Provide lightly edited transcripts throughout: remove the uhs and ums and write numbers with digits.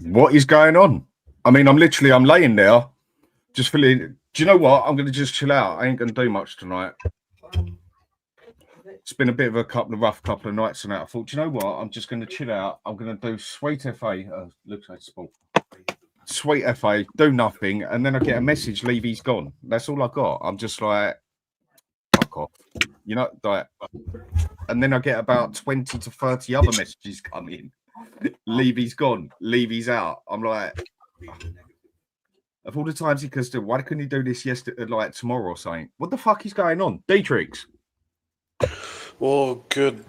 What is going on? I mean, I'm laying there, just feeling. Do you know what? I'm going to just chill out. I ain't going to do much tonight. It's been a bit of a rough couple of nights tonight. I thought, do you know what? I'm just going to chill out. I'm going to do sweet FA. Looks like sport. Sweet FA, do nothing, and then I get a message, Levy's gone. That's all I got. I'm just like, fuck off. You know, like, and then I get about 20 to 30 other messages come in. Levy's gone. Levy's out. I'm like, of all the times he could still, why couldn't he do this yesterday, like tomorrow or something? What the fuck is going on? Detrex. Well, good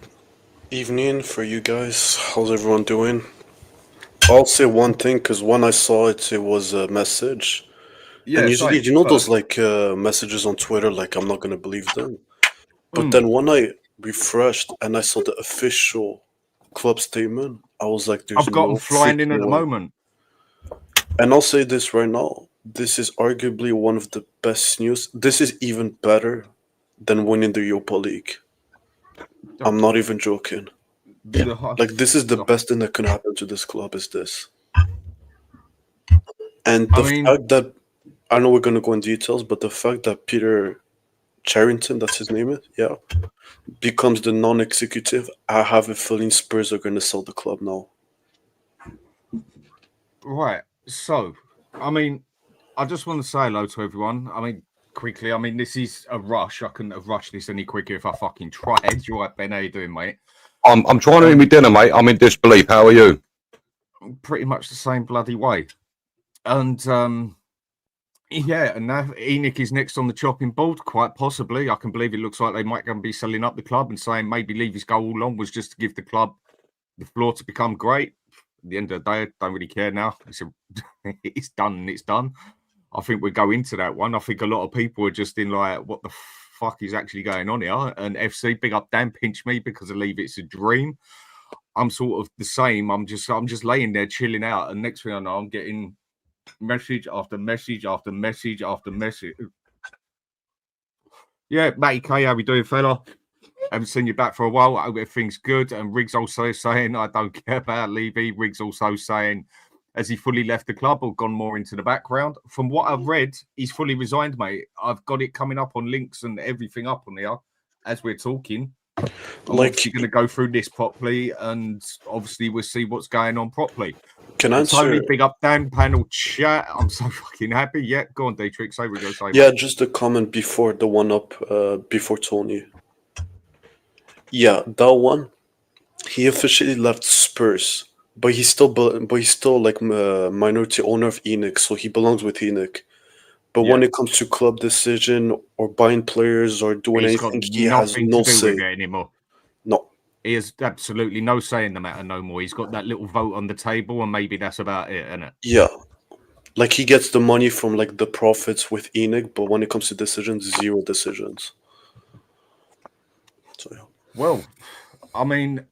evening for you guys. How's everyone doing? I'll say one thing, because when I saw it, it was a message. Yeah, and usually, you know those like messages on Twitter, like I'm not going to believe them. But then when I refreshed and I saw the official club statement, I was like, there's I've got them flying in at the moment. And I'll say this right now. This is arguably one of the best news. This is even better than winning the Europa League. I'm not even joking. Like, this is the best thing that can happen to this club is this. And the fact that, I know we're going to go in details, but the fact that Peter Charrington, that's his name, becomes the non-executive, I have a feeling Spurs are going to sell the club now. Right. So, I mean, I just want to say hello to everyone. I mean, quickly, I mean, this is a rush. I couldn't have rushed this any quicker if I fucking tried. You right, Ben? How you doing, mate? I'm trying to eat my dinner, mate. I'm in disbelief. How are you? Pretty much the same bloody way. And, yeah, and now ENIC is next on the chopping board, quite possibly. I can believe it looks like they might go and be selling up the club and saying maybe Levy's goal all along was just to give the club the floor to become great. At the end of the day, I don't really care now. It's done and it's done. I think we go into that one. I think a lot of people are just in like, what the fuck is actually going on here? And FC, big up Dan, pinch me because I believe it's a dream. I'm sort of the same. I'm just laying there chilling out. And next thing I know, I'm getting message after message after message after message. Yeah, Matty K, how we doing, fella? Haven't seen you back for a while. I hope everything's good. And Riggs also saying, I don't care about Levy. Riggs also saying, has he fully left the club or gone more into the background? From what I've read, he's fully resigned, mate. I've got it coming up on links and everything up on there as we're talking. Like, you're going to go through this properly, and obviously we'll see what's going on properly. Can I answer? Tony, big up Dan, panel chat. I'm so fucking happy. Yeah, go on, Detrex. Say what you're going to say. Yeah, just a comment before the one up, before Tony. Yeah, that one. He officially left Spurs, but he's still like minority owner of ENIC, so he belongs with ENIC. But when it comes to club decision or buying players or doing anything, he has no say anymore. No, he has absolutely no say in the matter no more. He's got that little vote on the table, and maybe that's about it, isn't it? Yeah, like he gets the money from like the profits with ENIC, but when it comes to decisions, zero decisions. So yeah. Well, I mean,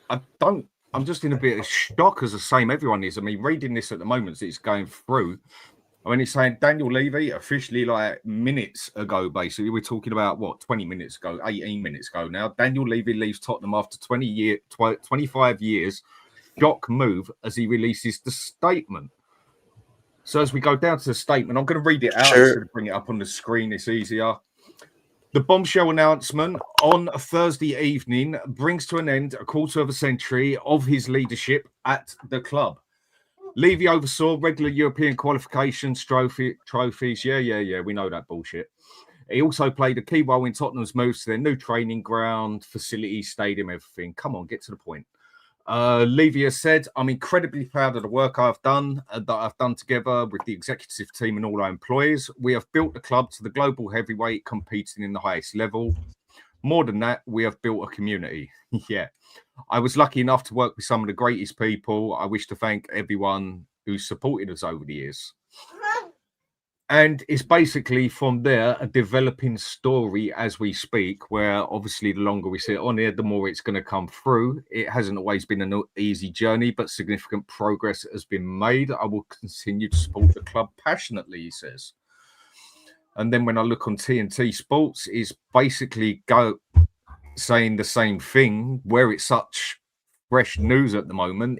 I'm just in a bit of shock, as the same everyone is. I mean, reading this at the moment, it's going through. I mean, it's saying Daniel Levy officially like minutes ago, basically. We're talking about, what, 20 minutes ago, 18 minutes ago now. Daniel Levy leaves Tottenham after 25 years. Shock move as he releases the statement. So as we go down to the statement, I'm going to read it out. Sure. I'm going to bring it up on the screen. It's easier. The bombshell announcement on a Thursday evening brings to an end a quarter of a century of his leadership at the club. Levy oversaw regular European qualifications, trophies. Yeah, we know that bullshit. He also played a key role in Tottenham's moves to their new training ground, facilities, stadium, everything. Come on, get to the point. Levy has said, I'm incredibly proud of the work I've done that I've done together with the executive team and all our employees. We have built the club to the global heavyweight, competing in the highest level. More than that, we have built a community. Yeah. I was lucky enough to work with some of the greatest people. I wish to thank everyone who's supported us over the years. And it's basically from there a developing story as we speak, where obviously the longer we sit on here, the more it's going to come through. It hasn't always been an easy journey, but significant progress has been made. I will continue to support the club passionately, he says. And then when I look on TNT Sports, it's basically saying the same thing. Where it's such fresh news at the moment,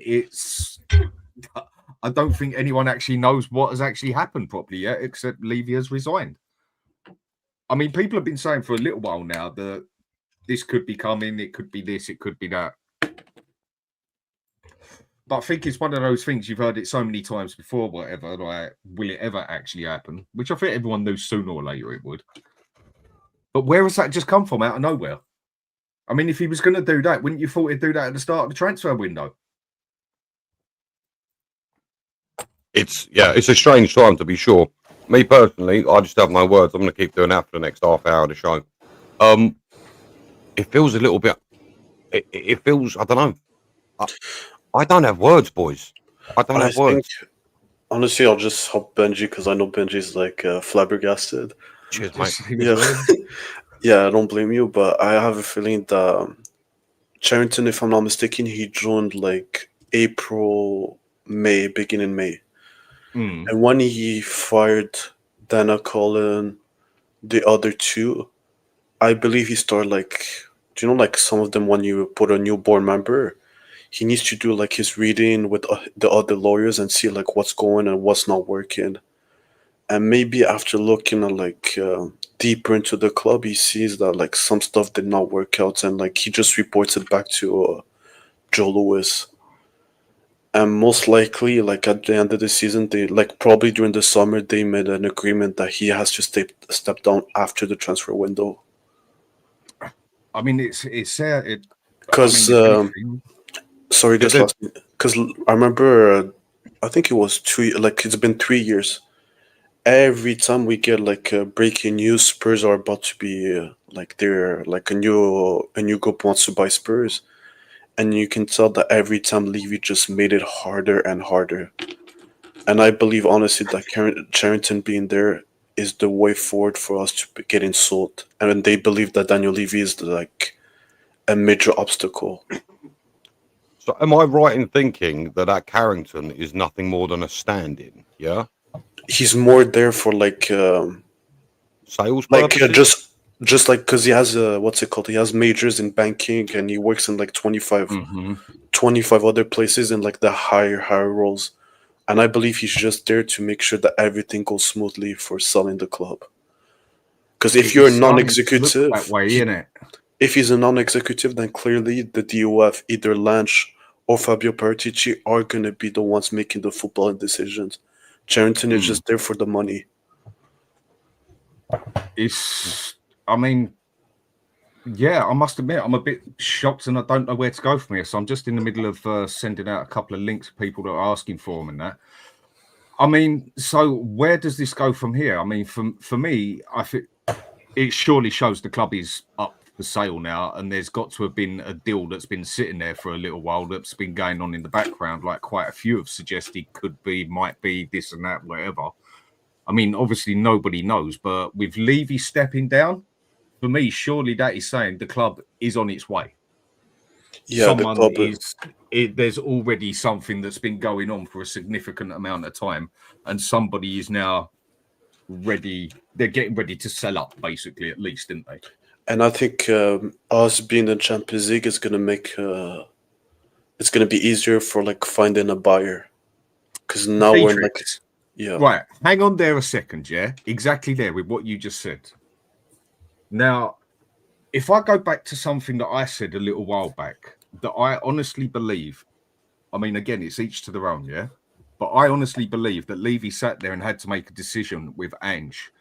I don't think anyone actually knows what has actually happened properly yet, except Levy has resigned. I mean, people have been saying for a little while now that this could be coming, it could be this, it could be that. But I think it's one of those things, you've heard it so many times before, whatever, like, will it ever actually happen? Which I think everyone knew sooner or later it would. But where has that just come from out of nowhere? I mean, if he was going to do that, wouldn't you thought he'd do that at the start of the transfer window? It's a strange time to be sure. Me personally, I just have my words. I'm going to keep doing that for the next half hour of the show. It feels a little bit. It feels. I don't know. I don't have words, boys. I don't have words. Honestly, I'll just help Benji because I know Benji's like flabbergasted. Cheers, mate. Yeah, yeah. I don't blame you, but I have a feeling that Charrington, if I'm not mistaken, he joined like April, May, beginning May. And when he fired Dana Cullen, the other two, I believe he started like, do you know, like some of them when you put a new board member, he needs to do like his reading with the other lawyers and see like what's going and what's not working. And maybe after looking at like deeper into the club, he sees that like some stuff did not work out and like he just reports it back to Joe Lewis. And most likely, like at the end of the season, they like probably during the summer they made an agreement that he has to step down after the transfer window. I mean, it's because sorry, this last because I remember I think it was it's been 3 years. Every time we get like breaking news, Spurs are about to be like they're like a new group wants to buy Spurs. And you can tell that every time Levy just made it harder and harder. And I believe, honestly, that Charrington being there is the way forward for us to getting sold. And they believe that Daniel Levy is like a major obstacle. So am I right in thinking that Carrington is nothing more than a stand-in, yeah? He's more there for like... sales purposes? Just like because he has what's it called? He has majors in banking and he works in like 25 other places in like the higher roles. And I believe he's just there to make sure that everything goes smoothly for selling the club. Because if you're a non-executive, that way, innit? If he's a non-executive, then clearly the DOF, either Lange or Fabio Paratici, are going to be the ones making the footballing decisions. Charrington is just there for the money. I mean, yeah, I must admit, I'm a bit shocked and I don't know where to go from here. So I'm just in the middle of sending out a couple of links to people that are asking for them and that. I mean, so where does this go from here? I mean, for me, I think it surely shows the club is up for sale now, and there's got to have been a deal that's been sitting there for a little while that's been going on in the background, like quite a few have suggested could be, might be, this and that, whatever. I mean, obviously nobody knows, but with Levy stepping down, for me, surely that is saying the club is on its way. Yeah, there's already something that's been going on for a significant amount of time, and somebody is now ready. They're getting ready to sell up, basically, at least, didn't they? And I think us being in Champions League is going to make it's going to be easier for like finding a buyer, because now we're like, yeah, right. Hang on there a second, yeah, exactly there with what you just said. Now, if I go back to something that I said a little while back, that I honestly believe, I mean, again, it's each to their own, yeah? But I honestly believe that Levy sat there and had to make a decision with Ange.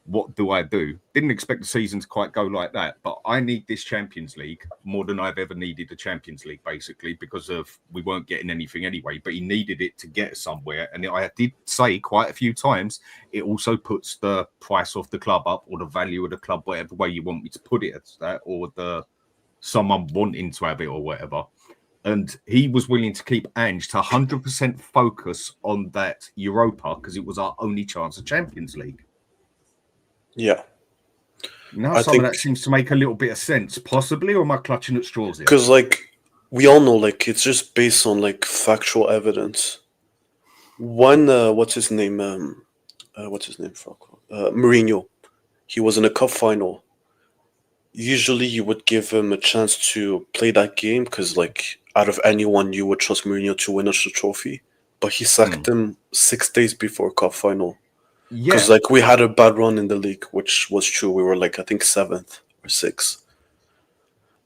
what do I do? Didn't expect the season to quite go like that, but I need this Champions League more than I've ever needed the Champions League, basically, because of we weren't getting anything anyway, but he needed it to get somewhere. And I did say quite a few times, it also puts the price of the club up, or the value of the club, whatever way you want me to put it, as that, or someone wanting to have it or whatever. And he was willing to keep Ange to 100% focus on that Europa because it was our only chance of Champions League. Yeah. Now some of that seems to make a little bit of sense, possibly, or am I clutching at straws here? Because, like, we all know, like, it's just based on, like, factual evidence. One, what's his name, Mourinho. He was in a cup final. Usually you would give him a chance to play that game because, like, out of anyone, you would trust Mourinho to win us the trophy. But he sacked him 6 days before cup final. Because, like, we had a bad run in the league, which was true. We were, like, I think 7th or 6th.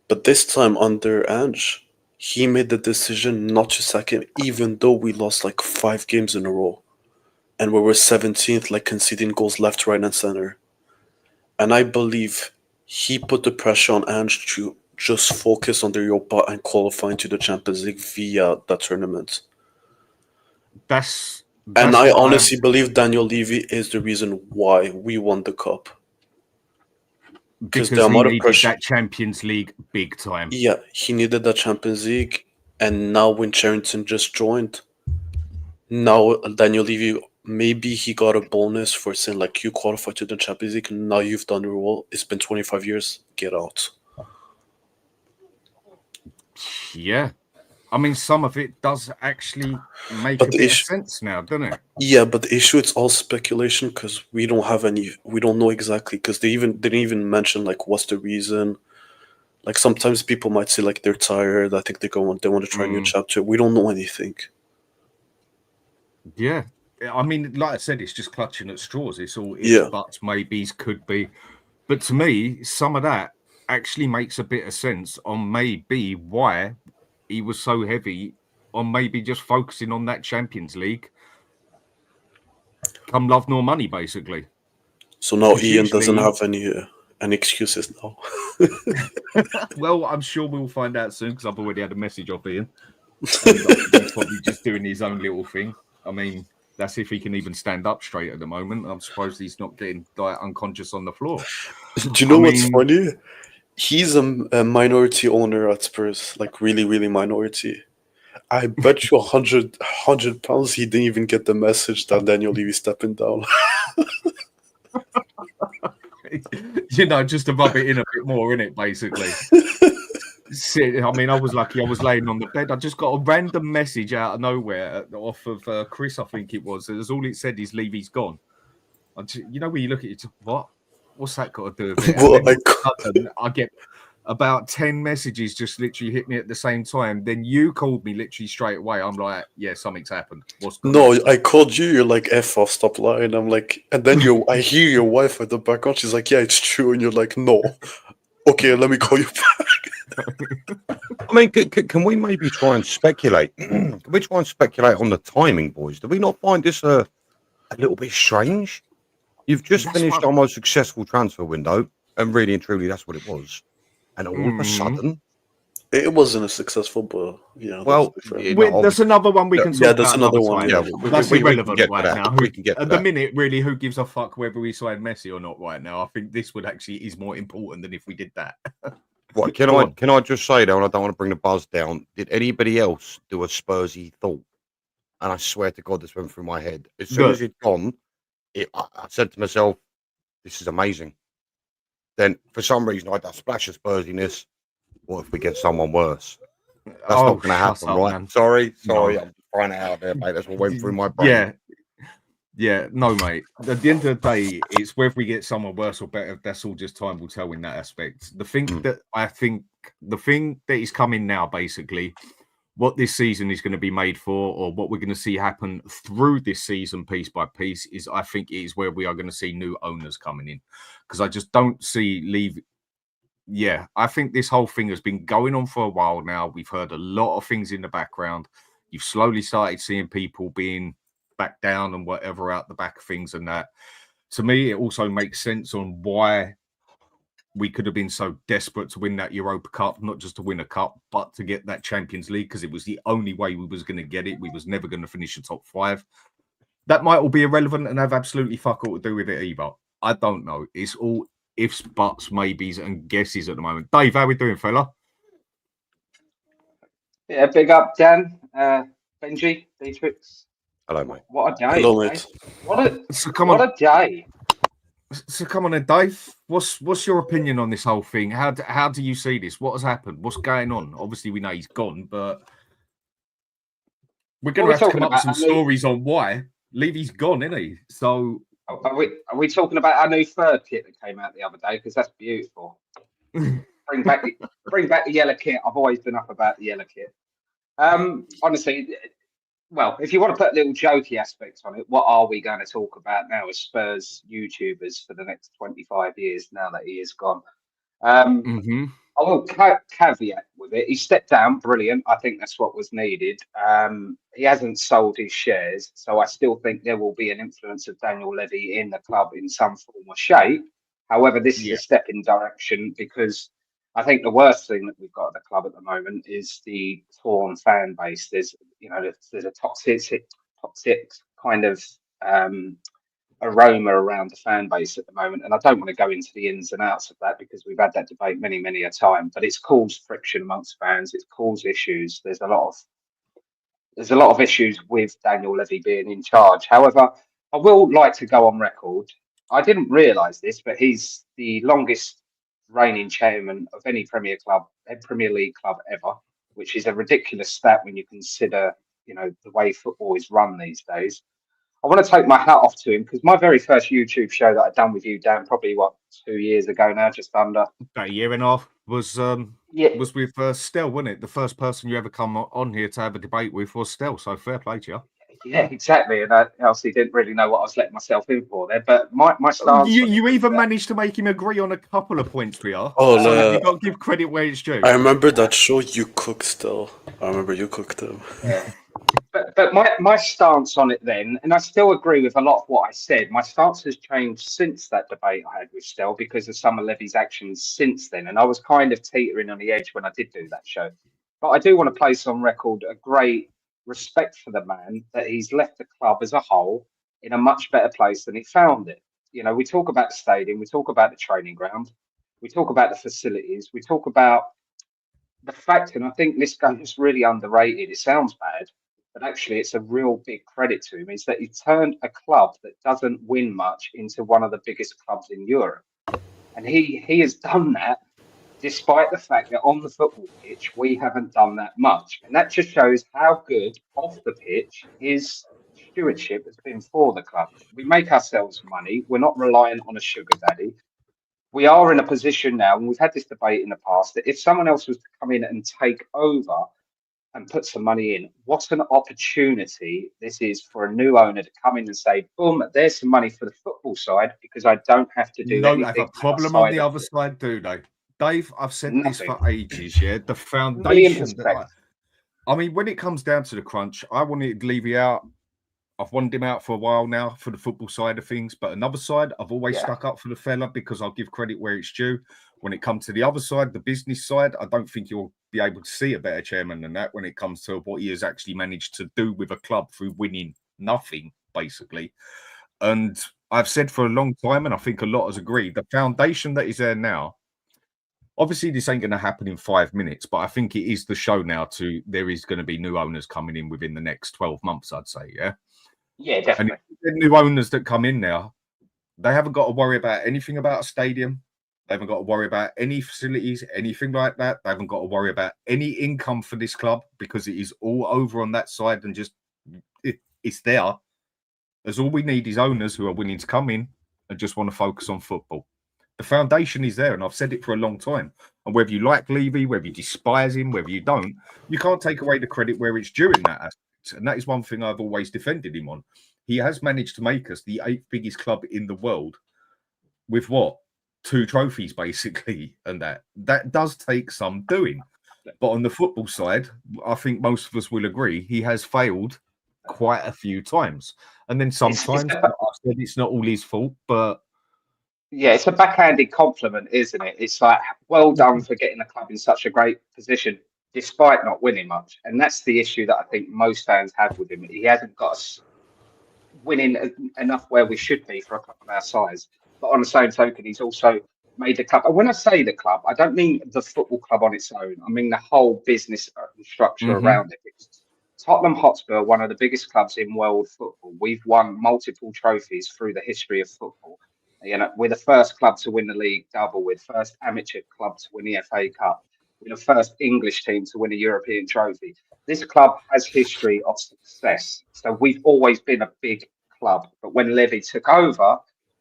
But this time under Ange, he made the decision not to sack him, even though we lost, like, 5 games in a row. And we were 17th, like, conceding goals left, right, and center. And I believe he put the pressure on Ange to just focus on the Europa and qualifying to the Champions League via that tournament. And I honestly believe Daniel Levy is the reason why we won the cup. Because he needed that Champions League big time. Yeah, he needed that Champions League. And now when Charrington just joined, now Daniel Levy, maybe he got a bonus for saying, like, you qualified to the Champions League, now you've done your role. It's been 25 years. Get out. Yeah. I mean, some of it does actually make a bit of sense now, doesn't it? Yeah, but the issue, it's all speculation because we don't know exactly, because they didn't even mention, like, what's the reason. Like, sometimes people might say, like, they're tired. I think they want to try a new chapter. We don't know anything. Yeah. I mean, like I said, it's just clutching at straws. It's all ifs, buts, maybes, could be. But to me, some of that actually makes a bit of sense on maybe why he was so heavy on maybe just focusing on that Champions League. Come love nor money, basically. So now Ian doesn't have any excuses now. Well, I'm sure we'll find out soon because I've already had a message off Ian. He's probably just doing his own little thing. I mean, that's if he can even stand up straight at the moment. I'm surprised he's not getting unconscious on the floor. Do you know what's funny? He's a minority owner at Spurs, like really, really minority. I bet you 100 pounds he didn't even get the message that Daniel Levy stepping down. You know, just to rub it in a bit more, innit, basically. I mean, I was lucky. I was laying on the bed. I just got a random message out of nowhere off of Chris, I think it was. All it said is Levy's gone. You know, when you look at it, what? What's that got to do with it? Well, I get about 10 messages just literally hit me at the same time. Then you called me literally straight away. I'm like, yeah, something's happened. No, I called you. You're like, F off, stop lying. I'm like, and then I hear your wife at the background. She's like, yeah, it's true. And you're like, no. Okay, let me call you back. I mean, can we maybe try and speculate? Can we try and speculate on the timing, boys? Do we not find this a little bit strange? You've just finished our most successful transfer window, and really and truly, that's what it was. And all of a sudden, it wasn't a successful, but yeah. Well, there's another one we can talk about. Yeah, there's another one. Yeah, that's irrelevant right now. We can get at the minute, really, who gives a fuck whether we sign Messi or not right now? I think this would actually is more important than if we did that. What can I just say though, and I don't want to bring the buzz down. Did anybody else do a Spursy thought? And I swear to God, this went through my head. As soon as it'd gone, I said to myself, "This is amazing." Then, for some reason, I had that splash of Spursiness. What if we get someone worse? That's not going to happen, right? Man. Sorry, no. I'm just trying it out there, mate. That's what went through my brain. Yeah, no, mate. At the end of the day, it's whether we get someone worse or better. That's all just time will tell in that aspect. The thing that is coming now, basically, what this season is going to be made for, or what we're going to see happen through this season, piece by piece, is I think it is where we are going to see new owners coming in, because I just don't see Levy. Yeah, I think this whole thing has been going on for a while now. We've heard a lot of things in the background. You've slowly started seeing people being back down and whatever out the back of things and that. to me, it also makes sense on why we could have been so desperate to win that Europa Cup, not just to win a cup, but to get that Champions League, because it was the only way we was going to get it. We was never going to finish the top 5. That might all be irrelevant and have absolutely fuck all to do with it either. I don't know. It's all ifs, buts, maybes, and guesses at the moment. Dave, how we doing, fella? Yeah, big up, Dan, Benji, Detrex. Hello, mate. What a day! Hello, mate. What a So come what on. a day! So come on then, Dave. What's your opinion on this whole thing? How do you see this? What has happened? What's going on? Obviously, we know he's gone, but we're going to have to come up with some stories on why. Levy's gone, isn't he? So are we talking about our new third kit that came out the other day? Because that's beautiful. bring back the yellow kit. I've always been up about the yellow kit. Honestly, well, if you want to put a little jokey aspect on it, what are we going to talk about now as Spurs YouTubers for the next 25 years now that he is gone? I will caveat with it. He stepped down, brilliant. I think that's what was needed. He hasn't sold his shares, so I still think there will be an influence of Daniel Levy in the club in some form or shape. However, this is a step in direction, because I think the worst thing that we've got at the club at the moment is the torn fan base. There's a toxic kind of aroma around the fan base at the moment, and I don't want to go into the ins and outs of that because we've had that debate many a time. But it's caused friction amongst fans. It's caused issues. There's a lot of issues with Daniel Levy being in charge. However, I will like to go on record. I didn't realise this, but he's the longest reigning chairman of any Premier League club ever, which is a ridiculous stat when you consider, the way football is run these days. I want to take my hat off to him, because my very first YouTube show that I'd done with you, Dan, probably 2 years ago now, just under. About a year and a half was with Stel, wasn't it? The first person you ever come on here to have a debate with was Stel. So fair play to you. Yeah, exactly. And I obviously didn't really know what I was letting myself in for there. But my stance. You even managed to make him agree on a couple of points, we are. Oh, so you got to give credit where it's due. I remember that show you cooked still. I remember you cooked them. Yeah. But my stance on it then, and I still agree with a lot of what I said, my stance has changed since that debate I had with Stel because of some of Levy's actions since then. And I was kind of teetering on the edge when I did do that show. But I do want to place on record a great respect for the man, that he's left the club as a whole in a much better place than he found it. We talk about the stadium, we talk about the training ground, we talk about the facilities, we talk about the fact, and I think this guy is really underrated. It sounds bad, but actually it's a real big credit to him, is that he turned a club that doesn't win much into one of the biggest clubs in Europe. And he has done that despite the fact that on the football pitch, we haven't done that much. And that just shows how good off the pitch his stewardship has been for the club. We make ourselves money. We're not reliant on a sugar daddy. We are in a position now, and we've had this debate in the past, that if someone else was to come in and take over and put some money in, what an opportunity this is for a new owner to come in and say, boom, there's some money for the football side, because I don't have to do anything. Don't have a problem on the other side, do they? Dave, I've said this for ages, yeah? The foundation. I mean, when it comes down to the crunch, I wanted Levy out. I've wanted him out for a while now for the football side of things. But another side, I've always stuck up for the fella, because I'll give credit where it's due. When it comes to the other side, the business side, I don't think you'll be able to see a better chairman than that when it comes to what he has actually managed to do with a club through winning nothing, basically. And I've said for a long time, and I think a lot has agreed, the foundation that is there now, obviously this ain't going to happen in 5 minutes, but I think it is the show now there is going to be new owners coming in within the next 12 months, I'd say, yeah? Yeah, definitely. And the new owners that come in now, they haven't got to worry about anything about a stadium. They haven't got to worry about any facilities, anything like that. They haven't got to worry about any income for this club, because it is all over on that side, and just it's there. As all we need is owners who are willing to come in and just want to focus on football. The foundation is there, and I've said it for a long time. And whether you like Levy, whether you despise him, whether you don't, you can't take away the credit where it's due in that aspect. And that is one thing I've always defended him on. He has managed to make us the 8th biggest club in the world with 2 trophies, basically. And that does take some doing. But on the football side, I think most of us will agree he has failed quite a few times. And then sometimes I've said it's not all his fault, but yeah, it's a backhanded compliment, isn't it? It's like, well done for getting the club in such a great position, despite not winning much. And that's the issue that I think most fans have with him. He hasn't got us winning enough where we should be for a club of our size. But on the same token, he's also made the club. And when I say the club, I don't mean the football club on its own. I mean the whole business structure around it. Because Tottenham Hotspur, one of the biggest clubs in world football. We've won multiple trophies through the history of football. You know, we're the first club to win the league double. We're the first amateur club to win the FA Cup. We're the first English team to win a European trophy. This club has history of success. So we've always been a big club. But when Levy took over,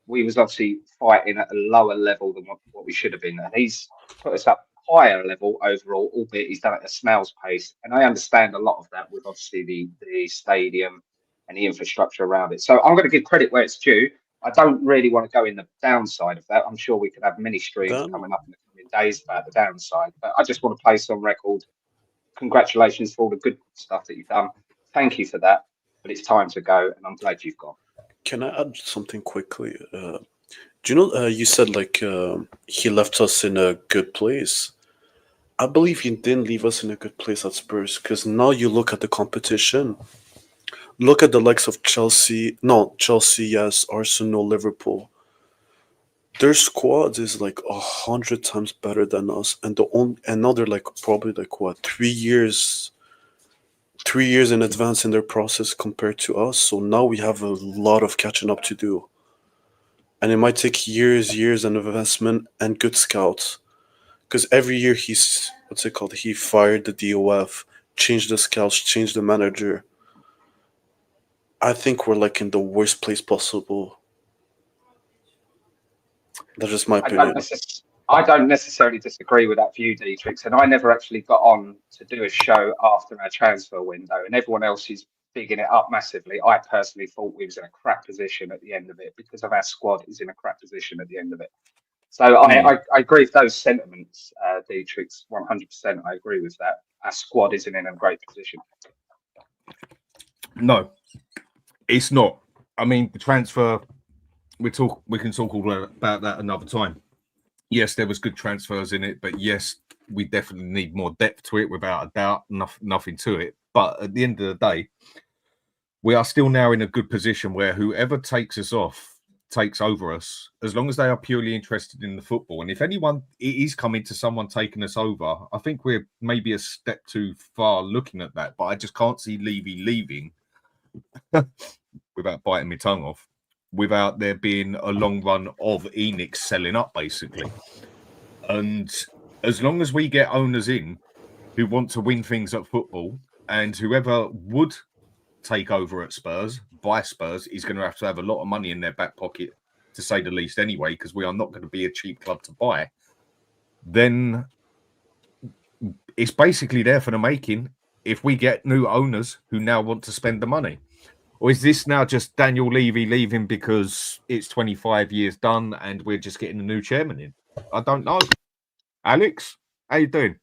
we was obviously fighting at a lower level than what we should have been. And he's put us up higher level overall, albeit he's done it at a snail's pace. And I understand a lot of that with obviously the stadium and the infrastructure around it. So I'm going to give credit where it's due. I don't really want to go in the downside of that. I'm sure we could have many streams coming up in the coming days about the downside. But I just want to place on record, congratulations for all the good stuff that you've done. Thank you for that. But it's time to go, and I'm glad you've gone. Can I add something quickly? Do you know, you said like he left us in a good place. I believe he didn't leave us in a good place at Spurs, because now you look at the competition. Look at the likes of Chelsea, yes, Arsenal, Liverpool. Their squad is like 100 times better than us, and now they're like probably like what 3 years in advance in their process compared to us. So now we have a lot of catching up to do, and it might take years and investment and good scouts, because every year he fired the DOF, changed the scouts, changed the manager. I think we're like in the worst place possible. That's just my opinion. I don't necessarily disagree with that view, Detrex, and I never actually got on to do a show after our transfer window, and everyone else is bigging it up massively. I personally thought we was in a crap position at the end of it because of our squad is in a crap position at the end of it. So I agree with those sentiments, Detrex, 100%. I agree with that. Our squad isn't in a great position. No. It's not. I mean, the transfer, we can talk all about that another time. Yes, there was good transfers in it, but yes, we definitely need more depth to it, without a doubt. Nothing to it. But at the end of the day, we are still now in a good position where whoever takes over us, as long as they are purely interested in the football. And if anyone is coming to someone taking us over, I think we're maybe a step too far looking at that. But I just can't see Levy leaving without biting my tongue off, without there being a long run of Enix selling up, basically. And as long as we get owners in who want to win things at football, and whoever would take over at Spurs, buy Spurs, is going to have a lot of money in their back pocket, to say the least anyway, because we are not going to be a cheap club to buy, then it's basically there for the making if we get new owners who now want to spend the money. Or is this now just Daniel Levy leaving because it's 25 years done and we're just getting a new chairman in? I don't know. Alex, how you doing?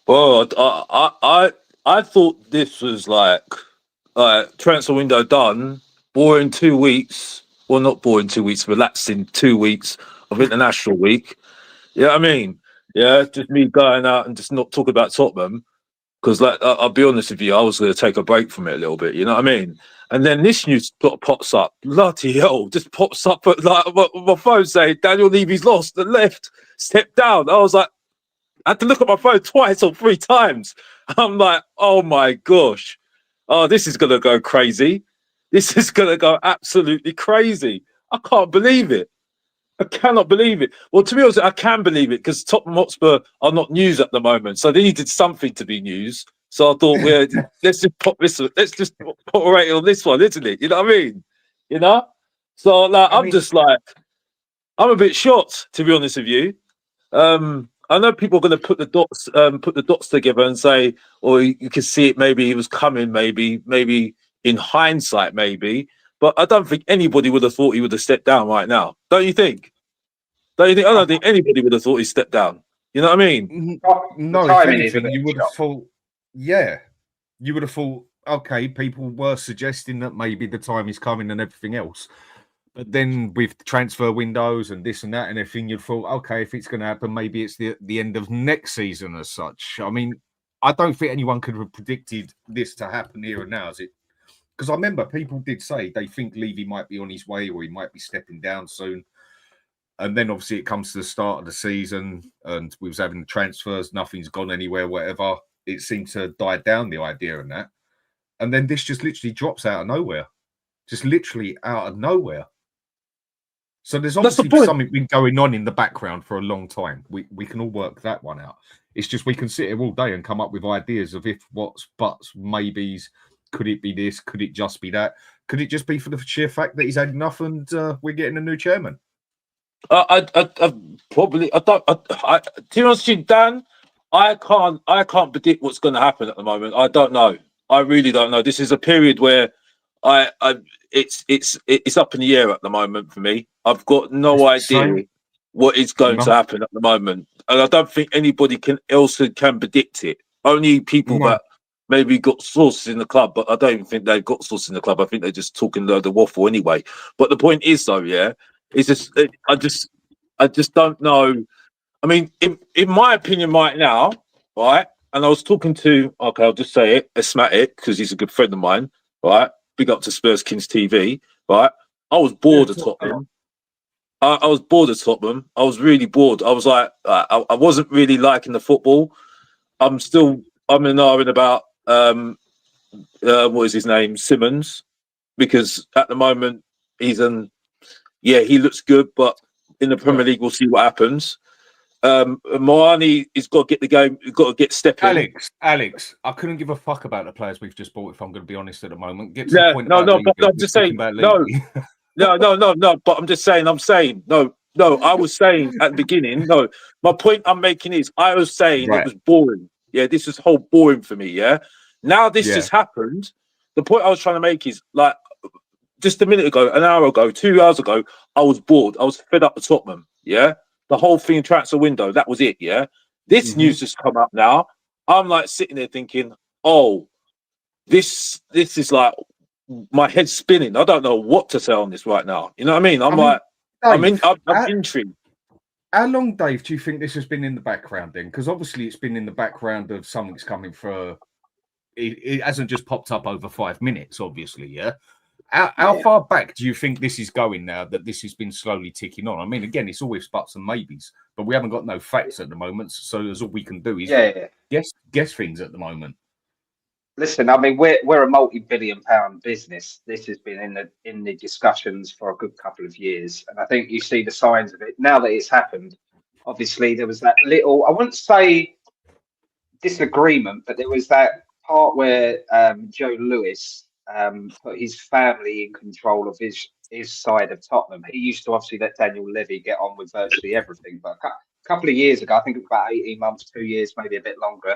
Well, I thought this was like transfer window done, boring 2 weeks. Well, not boring 2 weeks, relaxing 2 weeks of international week. You know what I mean? Yeah, just me going out and just not talking about Tottenham. Because, like, I'll be honest with you, I was going to take a break from it a little bit, you know what I mean? And then this news pops up, bloody hell, just pops up at like my phone saying Daniel Levy's lost and left, stepped down. I was like, I had to look at my phone twice or 3 times. I'm like, oh my gosh, this is going to go crazy. This is going to go absolutely crazy. I can't believe it. I cannot believe it. Well, to be honest, I can believe it because Tottenham Hotspur are not news at the moment, so they needed something to be news. So I thought, let's just put a rating on this one, isn't it? You know what I mean? You know. So like, I'm a bit shocked, to be honest with you. I know people are going to put the dots together and say, or you can see it. Maybe he was coming. Maybe in hindsight, maybe. But I don't think anybody would have thought he would have stepped down right now. Don't you think? I don't think anybody would have thought he stepped down. You know what I mean? No, if anything, you would have thought, you would have thought okay, people were suggesting that maybe the time is coming and everything else. But then with transfer windows and this and that and everything, you'd thought, okay, if it's going to happen, maybe it's the end of next season as such. I mean, I don't think anyone could have predicted this to happen here and now, is it? Because I remember people did say they think Levy might be on his way or he might be stepping down soon. And then obviously it comes to the start of the season and we was having the transfers, nothing's gone anywhere, whatever. It seemed to die down, the idea and that. And then this just literally drops out of nowhere. Just literally out of nowhere. So there's obviously something been going on in the background for a long time. We can all work that one out. It's just we can sit here all day and come up with ideas of if, what's, buts, maybes. Could it be this? Could it just be that? Could it just be for the sheer fact that he's had enough and we're getting a new chairman? I probably don't. To be honest with you, Dan, I can't predict what's going to happen at the moment. I don't know. I really don't know. This is a period where it's up in the air at the moment for me. I've got no idea what is going to happen at the moment, and I don't think anybody else can predict it. Only people that maybe got sources in the club, but I don't even think they've got sources in the club. I think they're just talking load of waffle anyway. But the point is, though, it's just I just don't know. I mean, in my opinion, right now, right, and I was talking to, okay, I'll just say it, Asthmatic, because he's a good friend of mine, right? Big up to Spurs Kings TV, right? I was bored of Tottenham. I was bored of Tottenham. I was really bored. I was like, I wasn't really liking the football. I'm in and about, what is his name? Simmons, because at the moment he looks good, but in the Premier League, we'll see what happens. Moani has got to get the game. He's got to get stepping. Alex, I couldn't give a fuck about the players we've just bought. If I'm going to be honest, at the moment, get to Yeah, the point. But I'm just saying. No. But I'm just saying. I was saying at the beginning. No, my point I'm making is I was saying it was boring. Yeah, this is whole boring for me. Yeah. Now this just happened. The point I was trying to make is like just a minute ago, an hour ago, 2 hours ago, I was bored. I was fed up with Tottenham. Yeah. The whole thing transfer window, that was it, yeah? This news just come up now. I'm like sitting there thinking, oh, this is like my head's spinning. I don't know what to say on this right now. You know what I mean? I'm intrigued. How long, Dave, do you think this has been in the background then? Because obviously it's been in the background of something's coming for it hasn't just popped up over 5 minutes, obviously, yeah? How far back do you think this is going now that this has been slowly ticking on? I mean, again, it's always buts and maybes, but we haven't got no facts at the moment. So all we can do is guess things at the moment. Listen, I mean, we're a multi-billion-pound business. This has been in the discussions for a good couple of years, and I think you see the signs of it now that it's happened. Obviously, there was that little, I wouldn't say disagreement, but there was that part where Joe Lewis put his family in control of his side of Tottenham. He used to obviously let Daniel Levy get on with virtually everything, but a couple of years ago, I think it was about 18 months, 2 years, maybe a bit longer,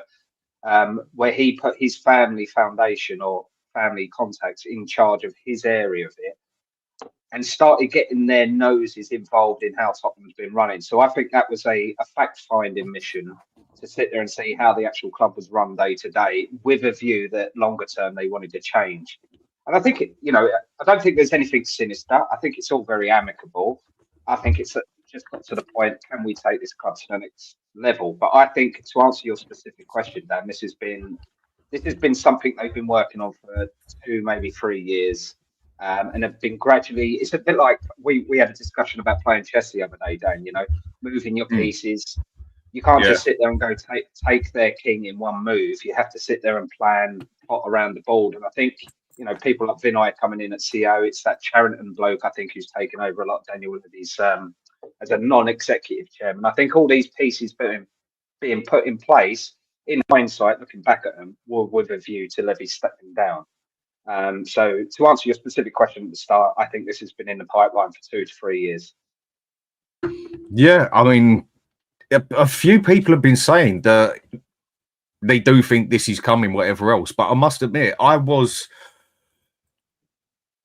where he put his family foundation or family contacts in charge of his area of it and started getting their noses involved in how Tottenham's been running. So I think that was a fact-finding mission to sit there and see how the actual club was run day to day, with a view that longer term they wanted to change. And I think, I don't think there's anything sinister. I think it's all very amicable. I think it's just got to the point, can we take this club to the next level? But I think, to answer your specific question, Dan, this has been something they've been working on for 2, maybe 3 years. And have been gradually, it's a bit like we had a discussion about playing chess the other day, Dan, moving your pieces. You can't just sit there and go take their king in one move. You have to sit there and plan, plot around the board. And I think, people like Vinay coming in at CEO, it's that Charrington bloke, I think, who's taken over a lot of Daniel Levy's as a non-executive chairman. I think all these pieces being put in place, in hindsight, looking back at them, were with a view to Levy stepping down. So to answer your specific question at the start, I think this has been in the pipeline for 2 to 3 years. Yeah, I mean, a few people have been saying that they do think this is coming, whatever else. But I must admit, I was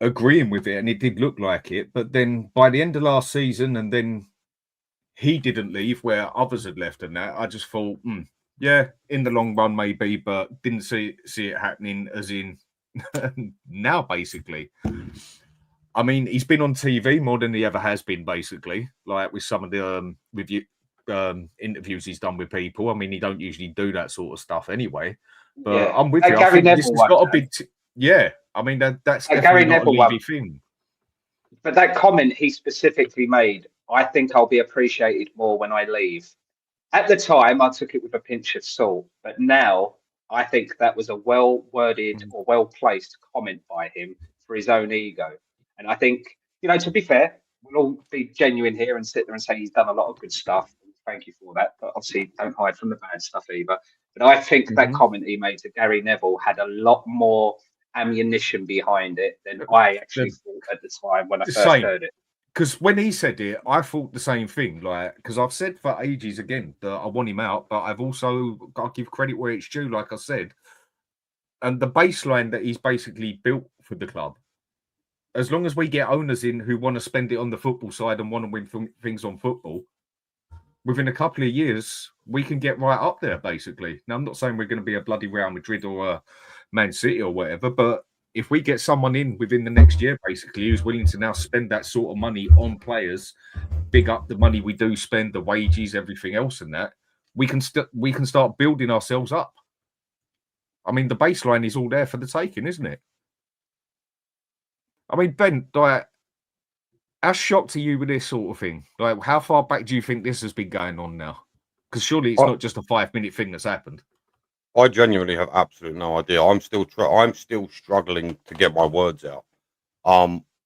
agreeing with it and it did look like it. But then by the end of last season, and then he didn't leave where others had left and that, I just thought, in the long run, maybe, but didn't see it happening, as in now, basically. I mean, he's been on TV more than he ever has been, basically, like with some of the interviews he's done with people. I mean, he don't usually do that sort of stuff anyway. But I'm with you. I think this has got a big... I mean, that's definitely not a Levy thing. But that comment he specifically made, I think I'll be appreciated more when I leave. At the time, I took it with a pinch of salt. But now, I think that was a well-worded or well-placed comment by him for his own ego. And I think, to be fair, we'll all be genuine here and sit there and say he's done a lot of good stuff. Thank you for that. But obviously, don't hide from the bad stuff either. But I think that comment he made to Gary Neville had a lot more ammunition behind it than I actually thought at the time when I first heard it. Because when he said it, I thought the same thing. Like, because I've said for ages again that I want him out, but I've also got to give credit where it's due, like I said. And the baseline that he's basically built for the club, as long as we get owners in who want to spend it on the football side and want to win things on football, within a couple of years, we can get right up there, basically. Now, I'm not saying we're going to be a bloody Real Madrid or a Man City or whatever, but if we get someone in within the next year, basically, who's willing to now spend that sort of money on players, big up the money we do spend, the wages, everything else and that, we can start building ourselves up. I mean, the baseline is all there for the taking, isn't it? I mean, Ben, like, how shocked are you with this sort of thing? Like, how far back do you think this has been going on now? Because surely it's not just a 5-minute thing that's happened. I genuinely have absolutely no idea. I'm still struggling to get my words out.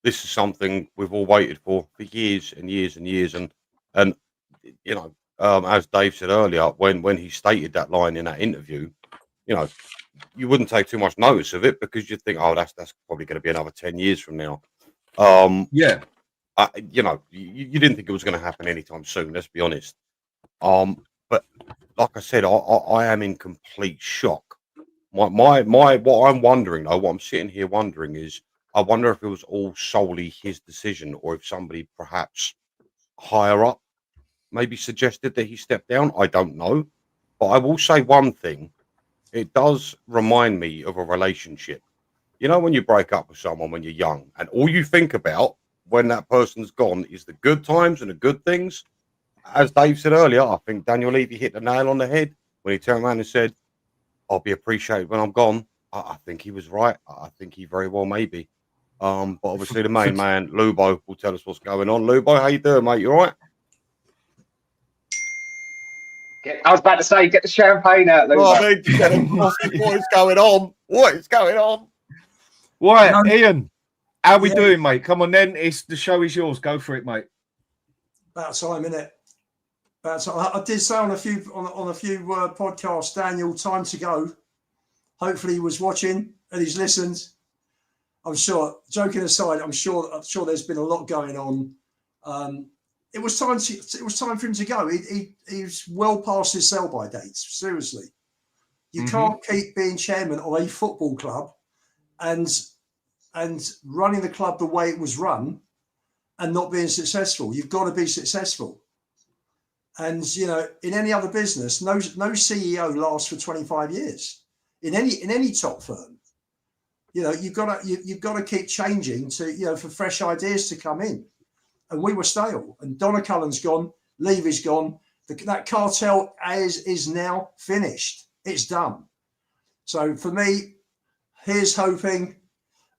This is something we've all waited for years and years and years. And as Dave said earlier, when he stated that line in that interview, you wouldn't take too much notice of it because you'd think, oh, that's probably going to be another 10 years from now. You didn't think it was going to happen anytime soon. Let's be honest. But like I said, I am in complete shock. What I'm wondering though, what I'm sitting here wondering is, I wonder if it was all solely his decision, or if somebody perhaps higher up maybe suggested that he step down. I don't know, but I will say one thing: it does remind me of a relationship. When you break up with someone when you're young, and all you think about when that person's gone is the good times and the good things. As Dave said earlier, I think Daniel Levy hit the nail on the head when he turned around and said, I'll be appreciated when I'm gone. I think he was right. I think he very well may be. But obviously the main man, Lubo, will tell us what's going on. Lubo, how you doing, mate? You all right? I was about to say, get the champagne out, Lubo. What is going on? What is going on? Right, Ian, how we doing, mate? Come on then. The show is yours. Go for it, mate. About time, innit? I did say on a few podcasts, Daniel, time to go. Hopefully he was watching and he's listened. I'm sure, joking aside, I'm sure there's been a lot going on. It was time for him to go. He's well past his sell-by dates. Seriously. You can't keep being chairman of a football club and running the club the way it was run and not being successful. You've got to be successful. And, in any other business, no CEO lasts for 25 years. In any top firm, you've got to keep changing to, for fresh ideas to come in. And we were stale. And Donna Cullen's gone, Levy's gone. That cartel is now finished. It's done. So for me, here's hoping.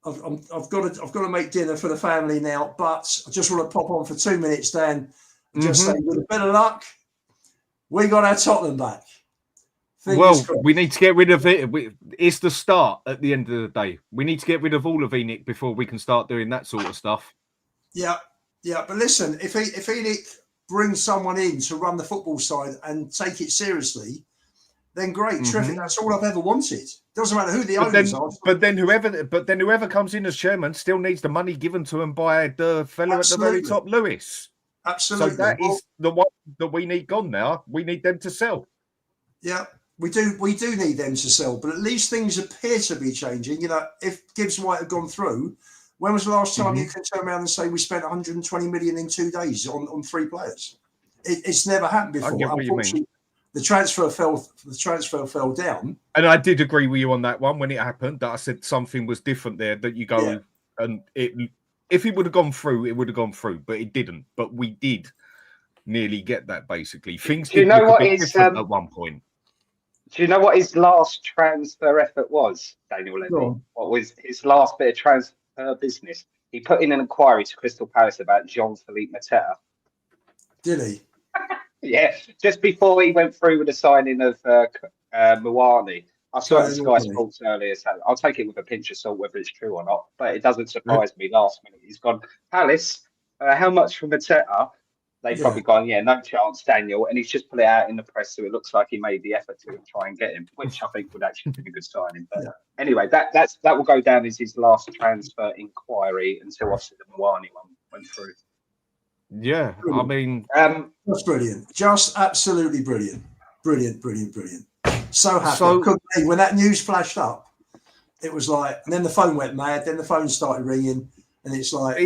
I've got to make dinner for the family now, but I just want to pop on for 2 minutes, Dan, and just say, with a bit of luck, we got our Tottenham back. Fingers crossed. We need to get rid of it. It's the start at the end of the day. We need to get rid of all of Enoch before we can start doing that sort of stuff. Yeah. But listen, if Enoch brings someone in to run the football side and take it seriously, then great, terrific. That's all I've ever wanted. Doesn't matter who the owners are. But then whoever comes in as chairman still needs the money given to him by the fellow at the very top, Lewis. Absolutely. So that is the one that we need gone now. We need them to sell. Yeah, we do need them to sell, but at least things appear to be changing. If Gibbs White had gone through, when was the last time you can turn around and say we spent 120 million in 2 days on 3 players? It's never happened before. I get what you mean. the transfer fell down. And I did agree with you on that one when it happened. That I said something was different there. That you go and if it would have gone through, it would have gone through, but it didn't. But we did nearly get that. Basically, things did look a bit different at one point. Do you know what his last transfer effort was, Daniel Levy? What was his last bit of transfer business? He put in an inquiry to Crystal Palace about Jean-Philippe Mateta. Did he? Yeah, just before he went through with the signing of Mawani. I saw it on Sky Sports earlier, so I'll take it with a pinch of salt whether it's true or not. But it doesn't surprise me. Last minute, he's gone, Palace, how much for Mateta? They've probably gone, no chance, Daniel. And he's just put it out in the press, so it looks like he made the effort to try and get him, which I think would actually be a good signing. But anyway, that will go down as his last transfer inquiry until obviously the Mawani one went through. Yeah, I mean, that's brilliant. Just absolutely brilliant. Brilliant. So happy. When that news flashed up, it was like, and then the phone went mad. Then the phone started ringing, and it's like,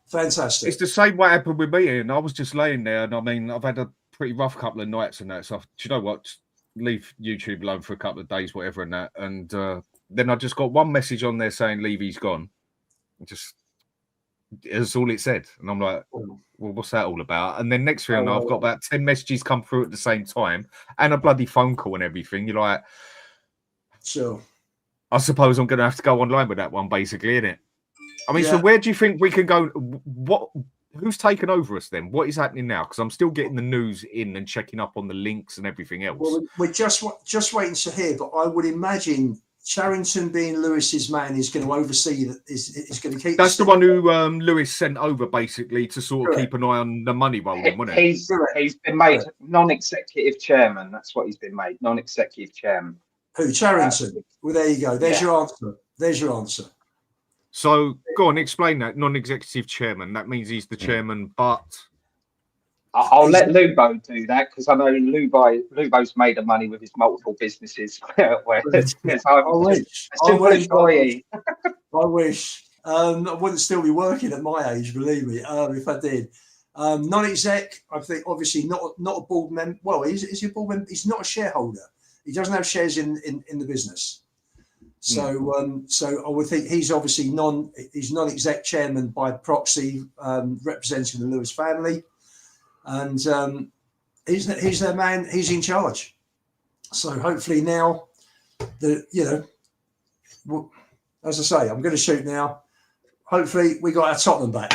fantastic. It's the same what happened with me, and I was just laying there, and I mean, I've had a pretty rough couple of nights and that. So, do you know what? Just leave YouTube alone for a couple of days, whatever, and that. And then I just got one message on there saying Levy's gone. That's all it said, and I'm like, well, what's that all about? And then next thing I know, I've got about 10 messages come through at the same time, and a bloody phone call and everything. You're like, sure. I suppose I'm going to have to go online with that one, basically, isn't it? I mean, so where do you think we can go? Who's taken over us then? What is happening now? Because I'm still getting the news in and checking up on the links and everything else. Well, we're just waiting to hear, but I would imagine Charrington, being Lewis's man, is going to oversee that. Is going to keep. That's the one who Lewis sent over basically to sort of keep an eye on the money rolling, wasn't it? He's been made non-executive chairman. That's what he's been made, non-executive chairman. Who, Charrington? Well, there you go. There's your answer. There's your answer. So go on, explain that. Non-executive chairman. That means he's the chairman, but I'll let Lubo do that because I know Lubo's made the money with his multiple businesses. I wish. I wouldn't still be working at my age, believe me, if I did. Non-exec, I think, obviously not a board member. Well, is he a board member? He's not a shareholder. He doesn't have shares in the business. So, so I would think he's obviously non-exec chairman by proxy, representing the Lewis family. And he's their man. He's in charge. So hopefully now, as I say, I'm going to shoot now. Hopefully we got our Tottenham back.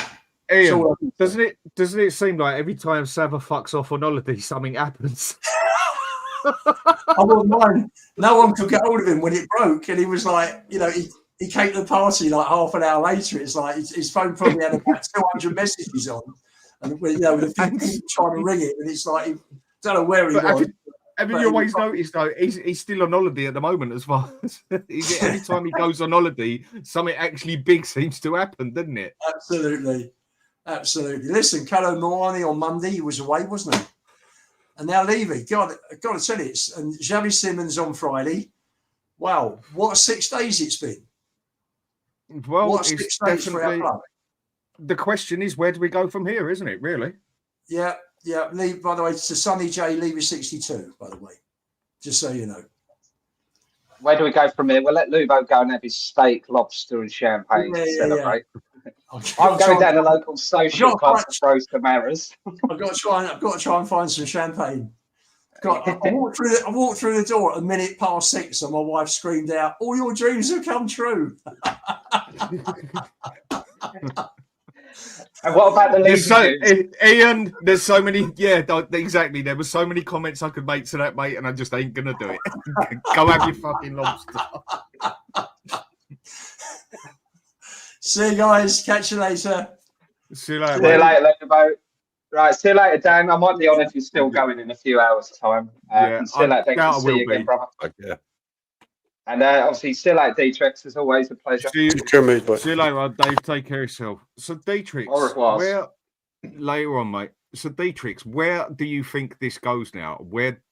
Ian, doesn't it seem like every time Sava fucks off on holiday, something happens? I wouldn't mind. No one could get hold of him when it broke, and he was like, he came to the party like half an hour later. It's like his phone probably had about 200 messages on. And with a few people trying to ring it, and it's like, don't know where he was. Haven't you always noticed though? He's still on holiday at the moment, as far as every time he goes on holiday, something actually big seems to happen, doesn't it? Absolutely. Listen, Kalo Moani on Monday, he was away, wasn't he? And now Levy, got to tell you, and Xavi Simons on Friday. Wow, what 6 days it's been! Well, what 6 days for our club. The question is, where do we go from here, isn't it, really? Yeah. By the way, to Sonny J, Levy 62, by the way. Just so you know. Where do we go from here? We'll let Lubo go and have his steak, lobster and champagne to celebrate. I'm going down to the local social club to throw some arrows. I've got to try and find some champagne. I walked through the door at 6:minutes, and my wife screamed out, "All your dreams have come true." And what about the Levy? Ian, there's so many. Yeah, exactly. There were so many comments I could make to that, mate, and I just ain't gonna do it. Go have your fucking lobster. See you guys. Catch you later. See you later. See you later, Levy. Right. See you later, Dan. I might be on if you're still going in a few hours' time. See you later. Thanks to see you again, brother. Yeah. And obviously, still like Detrex, as always, a pleasure. See you later, Dave. Take care of yourself. So, Detrex, where later on, mate? So, Detrex, where do you think this goes now? Where,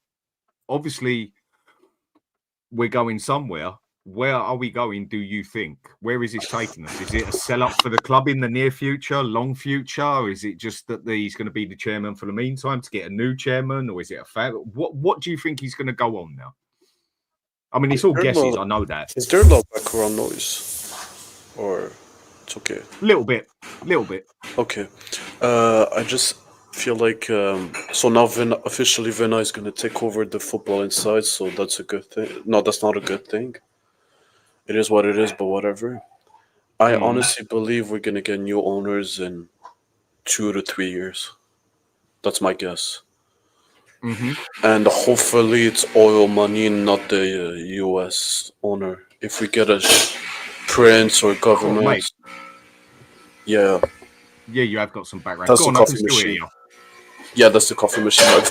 obviously, we're going somewhere. where are we going, do you think? Where is this taking us? Is it a sell-up for the club in the near future, long future? Or is it just that he's going to be the chairman for the meantime to get a new chairman? Or is it a fair? What do you think he's going to go on now? I mean, it's all guesses, I know that. Is there a lot of background noise? Or it's okay? Little bit. Okay. I just feel like so now officially Vina is going to take over the Football Inside, so that's a good thing. No, that's not a good thing. It is what it is, but whatever. I honestly believe we're going to get new owners in 2 to 3 years. That's my guess. And hopefully it's oil money, not the US owner. If we get a prince or government, yeah, you have got some background. That's Go the on, coffee machine. Yeah, that's the coffee machine.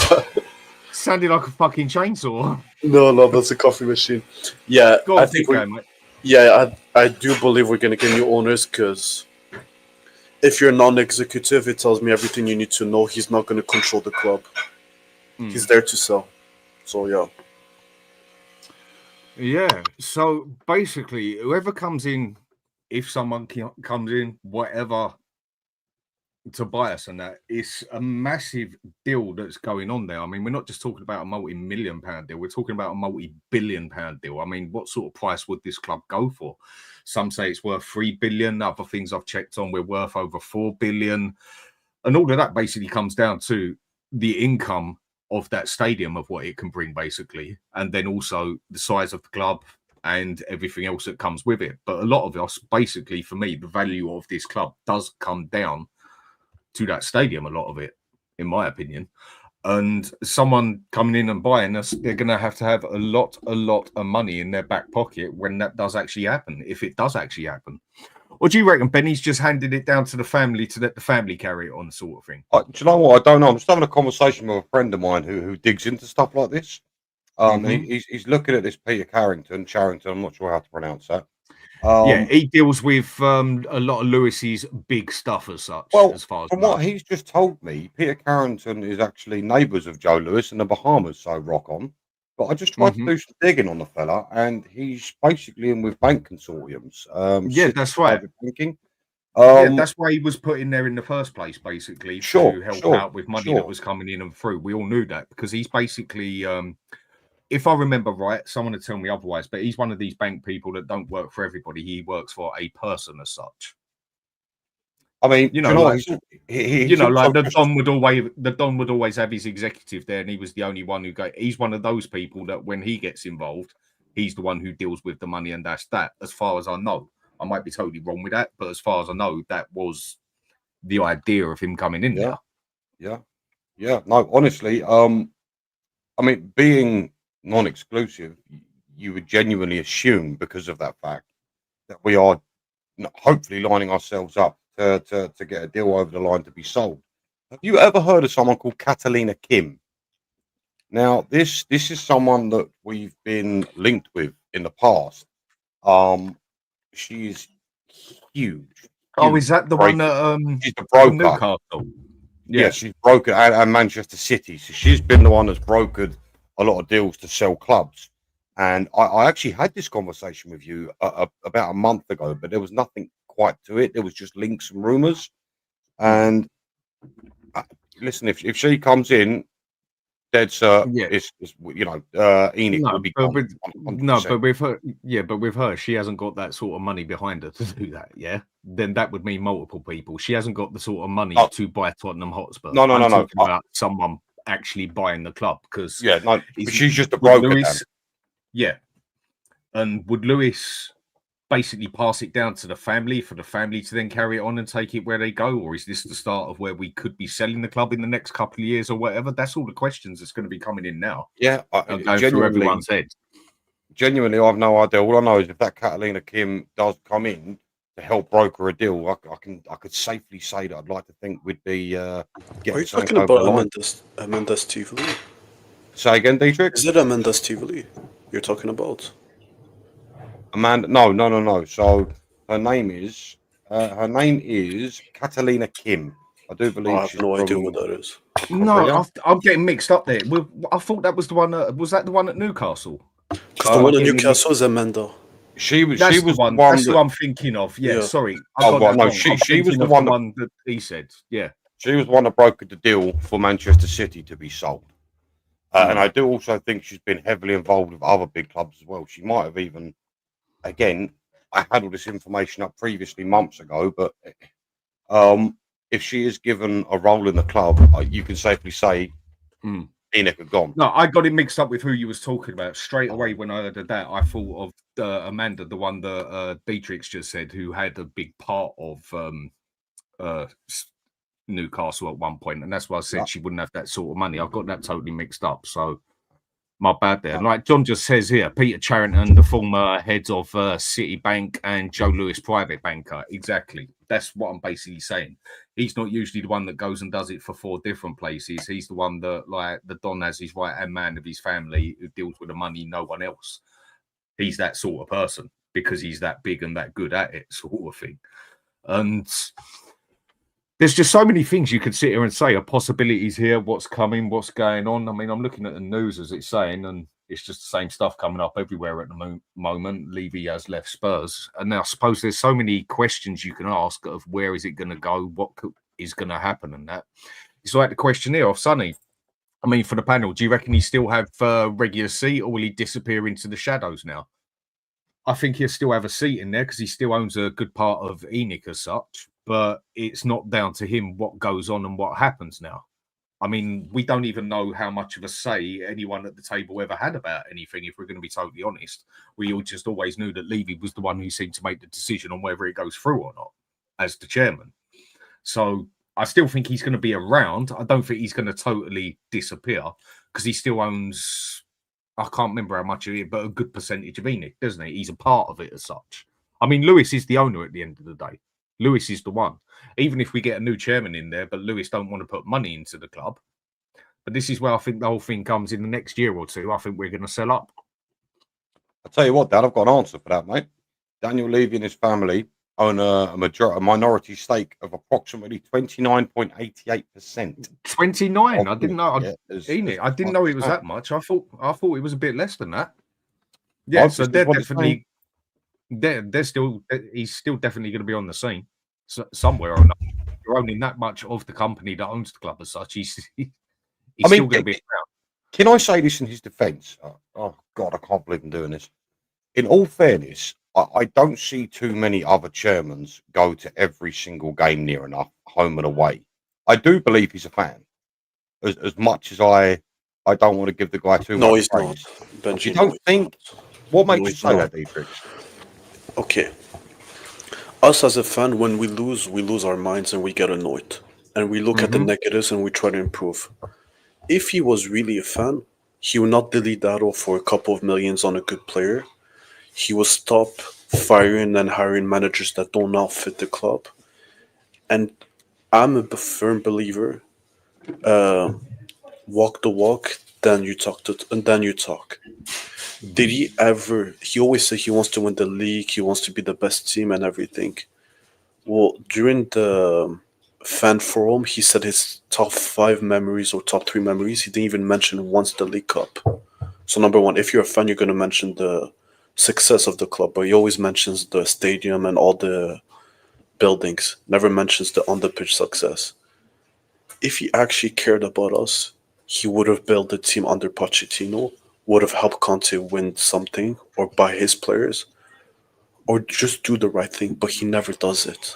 Sounded like a fucking chainsaw. No, that's a coffee machine. Yeah, Go on, I think mate. Yeah, I do believe we're gonna get new owners because if you're non-executive, it tells me everything you need to know. He's not gonna control the club. He's there to sell. So yeah. Yeah. So basically, whoever comes in, if someone comes in, whatever, to buy us and that, it's a massive deal that's going on there. I mean, we're not just talking about a multi-million-pound deal. We're talking about a multi-billion-pound deal. I mean, what sort of price would this club go for? Some say it's worth 3 billion. Other things I've checked on, we're worth over 4 billion. And all of that basically comes down to the income of that stadium, of what it can bring, basically, and then also the size of the club and everything else that comes with it. But a lot of us, basically, for me, the value of this club does come down to that stadium, a lot of it, in my opinion. And someone coming in and buying us, they're going to have a lot of money in their back pocket when that does actually happen, if it does actually happen. Or do you reckon Benny's just handed it down to the family to let the family carry it on, sort of thing? Do you know what? I don't know. I'm just having a conversation with a friend of mine who digs into stuff like this. And he's looking at this Peter Charrington, I'm not sure how to pronounce that. Yeah, he deals with a lot of Lewis's big stuff as such. Well, as far as from what he's just told me, Peter Carrington is actually neighbours of Joe Lewis in the Bahamas, so rock on. But I just tried to do some digging on the fella, and he's basically in with bank consortiums. Yeah, that's right. Banking. Yeah, that's why he was put in there in the first place, basically, to help out with money that was coming in and through. We all knew that because he's basically, if I remember right, someone would tell me otherwise, but he's one of these bank people that don't work for everybody. He works for a person as such. I mean, you know, like the Don would always have his executive there, and he was the only one who he's one of those people that when he gets involved, he's the one who deals with the money, and that's that. As far as I know, I might be totally wrong with that, but as far as I know, that was the idea of him coming in there. Yeah. No, honestly, I mean, being non-exclusive, you would genuinely assume, because of that fact, that we are hopefully lining ourselves up to get a deal over the line to be sold. Have you ever heard of someone called Catalina Kim? Now, this is someone that we've been linked with in the past. She's huge. Oh, is that the one that she's the broker? Newcastle. Yeah, she's brokered and Manchester City. So she's been the one that's brokered a lot of deals to sell clubs. And I actually had this conversation with you about a month ago, but there was nothing quite to it. There was just links and rumors. And listen, if she comes in, it's Enoch will be gone. But with her, she hasn't got that sort of money behind her to do that. Yeah, then that would mean multiple people. She hasn't got the sort of money to buy Tottenham Hotspur. No. About someone actually buying the club, because she's just a broker. And would Lewis basically pass it down to the family for the family to then carry it on and take it where they go, or is this the start of where we could be selling the club in the next couple of years or whatever? That's all the questions that's going to be coming in now. Yeah, going through everyone's head. Genuinely, I've no idea. All I know is if that Catalina Kim does come in to help broker a deal, I could safely say that I'd like to think we'd be getting. Are you talking about Amanda's TV? Say again, Detrex? Is it Amanda's TV you're talking about? Amanda? No. So her name is Catalina Kim. I do believe. I have no idea what that is. No, I'm getting mixed up there. I thought that was the one. Was that the one at Newcastle? The one at Newcastle is Amanda. She was the the one. That's the one I'm thinking of. Yeah, sorry. I got that wrong. She was the one that he said. Yeah. She was the one that brokered the deal for Manchester City to be sold. And I do also think she's been heavily involved with other big clubs as well. She might have even, again, I had all this information up previously months ago, but if she is given a role in the club, you can safely say Enoch had gone. No, I got it mixed up with who you was talking about. Straight away when I heard that, I thought of Amanda, the one that Detrex just said, who had a big part of Newcastle at one point, and that's why I said she wouldn't have that sort of money. I got that totally mixed up, so my bad there. Like John just says here, Peter Charrington, the former head of Citibank, and Joe Lewis, private banker. Exactly. That's what I'm basically saying. He's not usually the one that goes and does it for 4 different places. He's the one that, like, the Don has his right-hand man of his family who deals with the money, no one else. He's that sort of person because he's that big and that good at it, sort of thing. And there's just so many things you could sit here and say are possibilities here, what's coming, what's going on. I mean, I'm looking at the news as it's saying, and it's just the same stuff coming up everywhere at the moment. Levy has left Spurs. And now I suppose there's so many questions you can ask of where is it going to go, what is going to happen and that. It's like the question here of Sonny. I mean, for the panel, do you reckon he still have a regular seat or will he disappear into the shadows now? I think he'll still have a seat in there because he still owns a good part of Enoch as such. But it's not down to him what goes on and what happens now. I mean, we don't even know how much of a say anyone at the table ever had about anything, if we're going to be totally honest. We all just always knew that Levy was the one who seemed to make the decision on whether it goes through or not as the chairman. So I still think he's going to be around. I don't think he's going to totally disappear because he still owns, I can't remember how much of it, but a good percentage of Enoch, doesn't he? He's a part of it as such. I mean, Lewis is the owner at the end of the day. Lewis is the one. Even if we get a new chairman in there, but Lewis don't want to put money into the club. But this is where I think the whole thing comes in the next year or two. I think we're going to sell up. I'll tell you what, Dad, I've got an answer for that, mate. Daniel Levy and his family own a minority stake of approximately 29.88%. 29? I didn't know. I didn't know it was that much. I thought it was a bit less than that. Yeah, so they're definitely... he's still definitely going to be on the scene somewhere or another. You're owning that much of the company that owns the club as such. He's still going to be around. Can I say this in his defence? Oh God, I can't believe I'm doing this. In all fairness, I don't see too many other chairmen go to every single game near enough, home and away. I do believe he's a fan. As much as I don't want to give the guy too much he's praise. not. Benji, you don't think? What makes you say that, Detrex? Okay. Us as a fan, when we lose our minds and we get annoyed. And we look at the negatives and we try to improve. If he was really a fan, he would not delete that off for a couple of millions on a good player. He will stop firing and hiring managers that don't now fit the club. And I'm a firm believer. Walk the walk, then you talk. Did he ever? He always said he wants to win the league. He wants to be the best team and everything. Well, during the fan forum, he said his top 5 memories or top 3 memories. He didn't even mention once the League Cup. So number one, if you're a fan, you're going to mention the success of the club, but he always mentions the stadium and all the buildings. Never mentions the on the pitch success. If he actually cared about us, he would have built the team under Pochettino, would have helped Conte win something or buy his players or just do the right thing, but he never does it.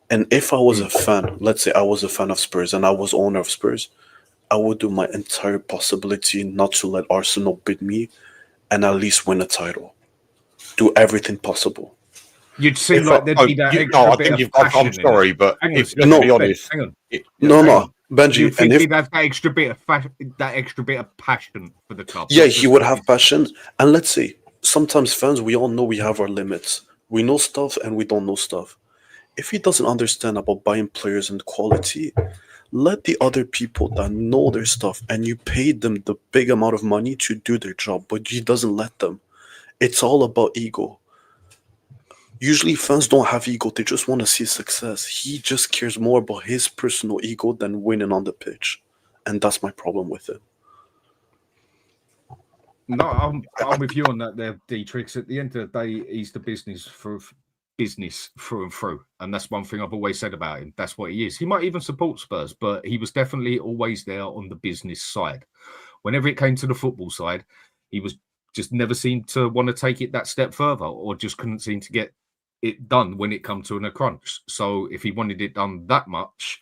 And if I was a fan, let's say I was a fan of Spurs and I was owner of Spurs, I would do my entire possibility not to let Arsenal beat me and at least win a title. Do everything possible. You'd seem like there'd be that extra bit of passion. I'm sorry, but let's be honest. Benji, and if he'd have that extra bit of passion for the club. Yeah, he would have passion. And let's say sometimes fans, we all know we have our limits. We know stuff and we don't know stuff. If he doesn't understand about buying players and quality, let the other people that know their stuff and you paid them the big amount of money to do their job, but he doesn't let them. It's all about ego. Usually fans don't have ego, they just want to see success. He just cares more about his personal ego than winning on the pitch. And that's my problem with it. No, I'm with you on that there, Detrex. At the end of the day, he's the business through and through. And that's one thing I've always said about him. That's what he is. He might even support Spurs, but he was definitely always there on the business side. Whenever it came to the football side, he was just never seemed to want to take it that step further, or just couldn't seem to get it done when it come to a crunch. So if he wanted it done that much,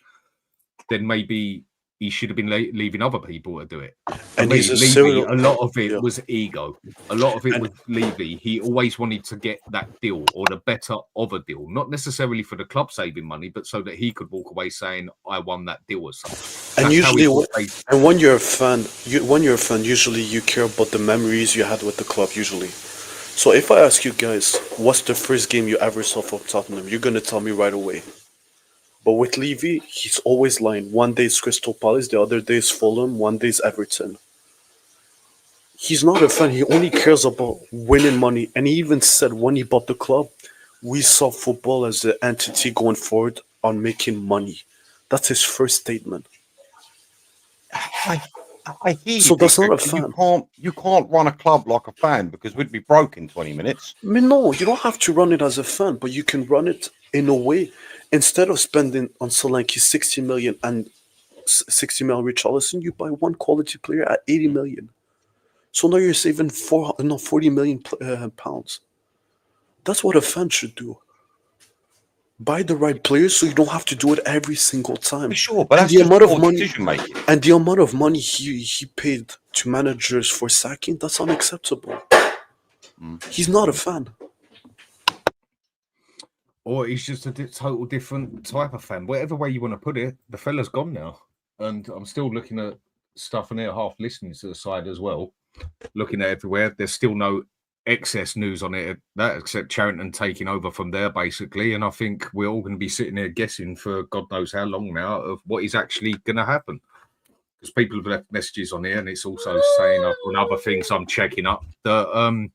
then maybe he should have been leaving other people to do it. For And me, he's a Levy, serial. a lot of it Yeah. was ego. A lot of it And- was Levy. He always wanted to get that deal or the better of a deal, not necessarily for the club saving money, but so that he could walk away saying, "I won that deal" or something. And That's how he usually, portrays- and when you're a fan, usually you care about the memories you had with the club. Usually, so if I ask you guys, what's the first game you ever saw from Tottenham, you're gonna tell me right away. But with Levy, he's always lying. One day it's Crystal Palace, the other day it's Fulham, one day it's Everton. He's not a fan. He only cares about winning money. And he even said when he bought the club, we saw football as an entity going forward on making money. That's his first statement. I hear you. So that's not a Detrex, fan. You can't run a club like a fan because we'd be broke in 20 minutes. I mean, no, you don't have to run it as a fan, but you can run it in a way. Instead of spending on Solanke 60 million and 60 million Richarlison, you buy one quality player at 80 million. So now you're saving 40 million pounds. That's what a fan should do. Buy the right players so you don't have to do it every single time. For sure, but And that's the just amount of poor money decision making. and the amount of money he paid to managers for sacking, that's unacceptable. He's not a fan. Or he's just a total different type of fan. Whatever way you want to put it, the fella's gone now. And I'm still looking at stuff in there, half listening to the side as well, looking at everywhere. There's still no excess news on it, that except Charrington taking over from there, basically. And I think we're all going to be sitting there guessing for God knows how long now of what is actually going to happen. Because people have left messages on here, and it's also saying up on other things I'm checking up that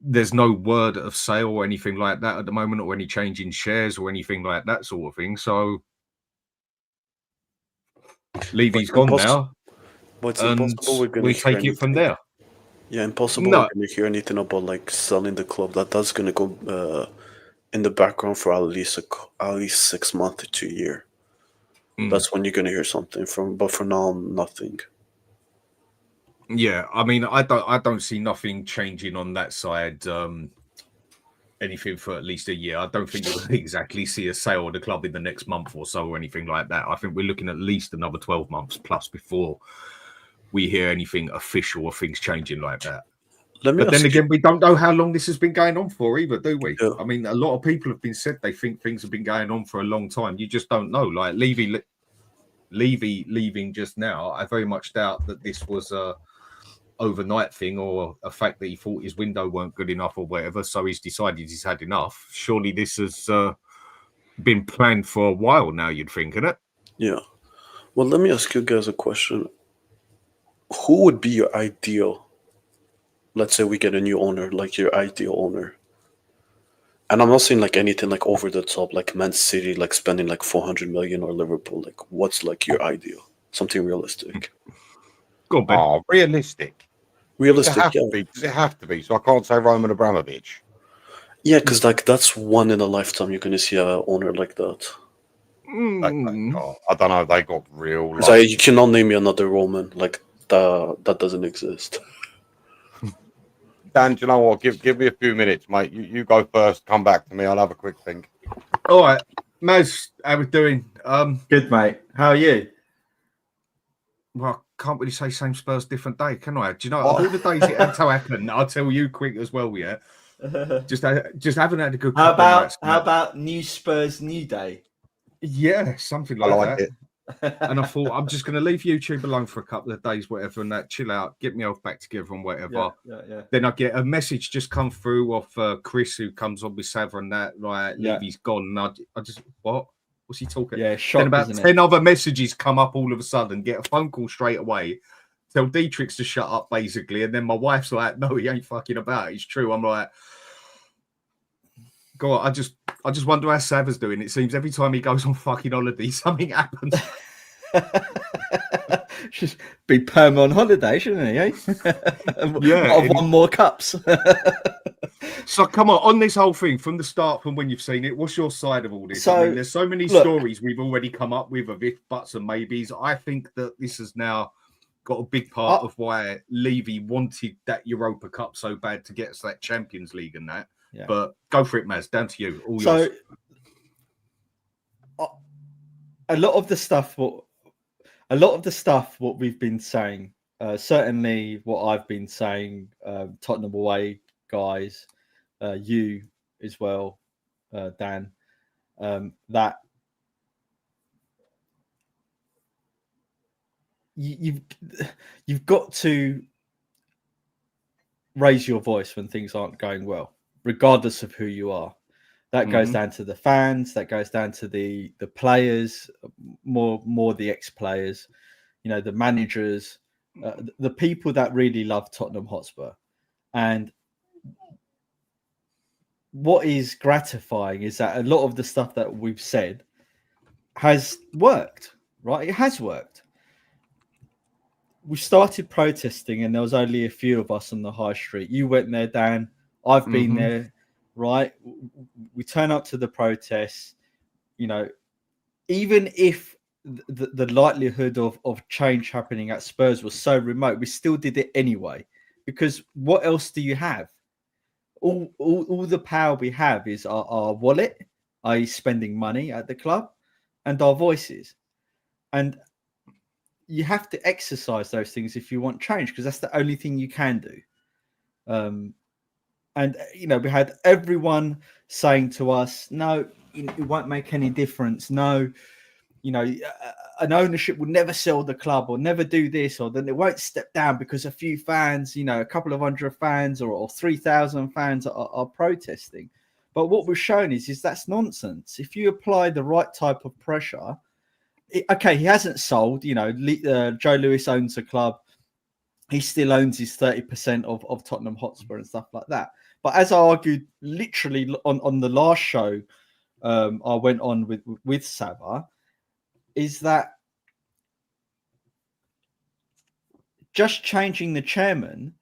there's no word of sale or anything like that at the moment, or any change in shares or anything like that sort of thing. So Levy's gone now, But it's and impossible we're going we to hear take it from anything. there. Yeah, impossible No. we're going to hear anything about like selling the club. That's going to go in the background for at least 6 months to a year. That's when you're going to hear something from. But for now, nothing. Yeah, I mean, I don't see nothing changing on that side. Anything for at least a year. I don't think you'll exactly see a sale of the club in the next month or so or anything like that. I think we're looking at least another 12 months plus before we hear anything official or things changing like that. But then again, we don't know how long this has been going on for either, do we? Yeah. I mean, a lot of people have been said they think things have been going on for a long time. You just don't know. Like Levy leaving just now, I very much doubt that this was a overnight thing or a fact that he thought his window weren't good enough or whatever, so he's decided he's had enough. Surely this has been planned for a while now, you'd think, isn't it? Yeah. Well, let me ask you guys a question. Who would be your ideal? Let's say we get a new owner, like your ideal owner. And I'm not saying like anything like over the top, like Man City, like spending like 400 million, or Liverpool. Like, what's like your ideal? Something realistic. Go on, Ben. Oh, realistic. Realistic, Does it have to be? So I can't say Roman Abramovich. Yeah, because like that's one in a lifetime you're gonna see an owner like that. I don't know. They got real. Like, you cannot name me another Roman like that doesn't exist. Dan, do you know what? Give me a few minutes, mate. You go first. Come back to me. I'll have a quick think. All right, Maz, how we doing? Good, mate. How are you? Well, I can't really say same Spurs, different day, can I? Do you know all the days it had to happen? I'll tell you quick as well. Yeah, just haven't had a good. How couple of nights, about new Spurs, new day? Yeah, something I like like that. it. And I thought I'm just going to leave YouTube alone for a couple of days, whatever, and that chill out, get my health back together and whatever. Yeah. Then I get a message just come through off Chris, who comes on with Savra and that, right? Yeah. Levy's gone. And I just, what? What's he talking? Yeah, Then shock, about isn't 10 other messages come up all of a sudden, get a phone call straight away, tell Detrex to shut up, basically. And then my wife's like, no, he ain't fucking about. It's true. I'm like, God, I just wonder how Savra's doing. It seems every time he goes on fucking holiday, something happens. Should be perm on holiday, shouldn't he? Eh? Yeah, I've won more cups. So come on this whole thing from the start, from when you've seen it, what's your side of all this? I So, mean, there's so many look- stories we've already come up with of if, buts, and maybes. I think that this has now got a big part of why Levy wanted that Europa Cup so bad to get us that Champions League and that. Yeah. But go for it, Maz. Down to you. All So, yours. a lot of the stuff what we've been saying, certainly what I've been saying, Tottenham away guys, you as well, Dan, that you've got to raise your voice when things aren't going well, regardless of who you are. That goes down to the fans. That goes down to the players, more the ex-players, the managers, the people that really love Tottenham Hotspur. And what is gratifying is that a lot of the stuff that we've said has worked, right? It has worked. We started protesting and there was only a few of us on the high street. You went there, Dan. I've been there, right? We turn up to the protests, even if the likelihood of change happening at Spurs was so remote, we still did it anyway, because what else do you have? All the power we have is our wallet, i.e. spending money at the club, and our voices. And you have to exercise those things if you want change, because that's the only thing you can do. And, we had everyone saying to us, no, it won't make any difference. No, an ownership will never sell the club or never do this, or then it won't step down because a few fans, a couple of hundred fans or 3,000 fans are protesting. But what we've shown is that's nonsense. If you apply the right type of pressure, okay, he hasn't sold, Joe Lewis owns a club. He still owns his 30% of Tottenham Hotspur and stuff like that. But as I argued literally on the last show I went on with Sava, is that just changing the chairman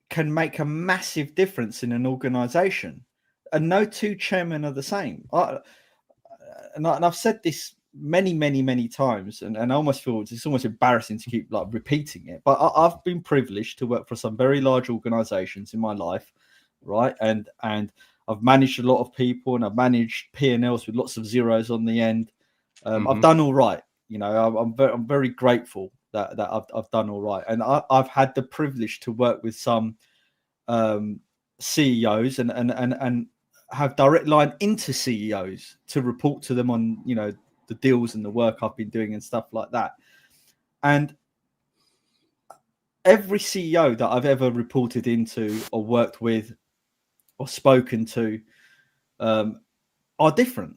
can make a massive difference in an organisation. And no two chairmen are the same. And I've said this many times, and I almost feel it's almost embarrassing to keep repeating it, but I've been privileged to work for some very large organizations in my life, right? And I've managed a lot of people, and I've managed P&Ls with lots of zeros on the end. I've done all right. I'm very grateful that I've done all right, and I've had the privilege to work with some CEOs and have direct line into CEOs to report to them on the deals and the work I've been doing and stuff like that. And every CEO that I've ever reported into or worked with or spoken to are different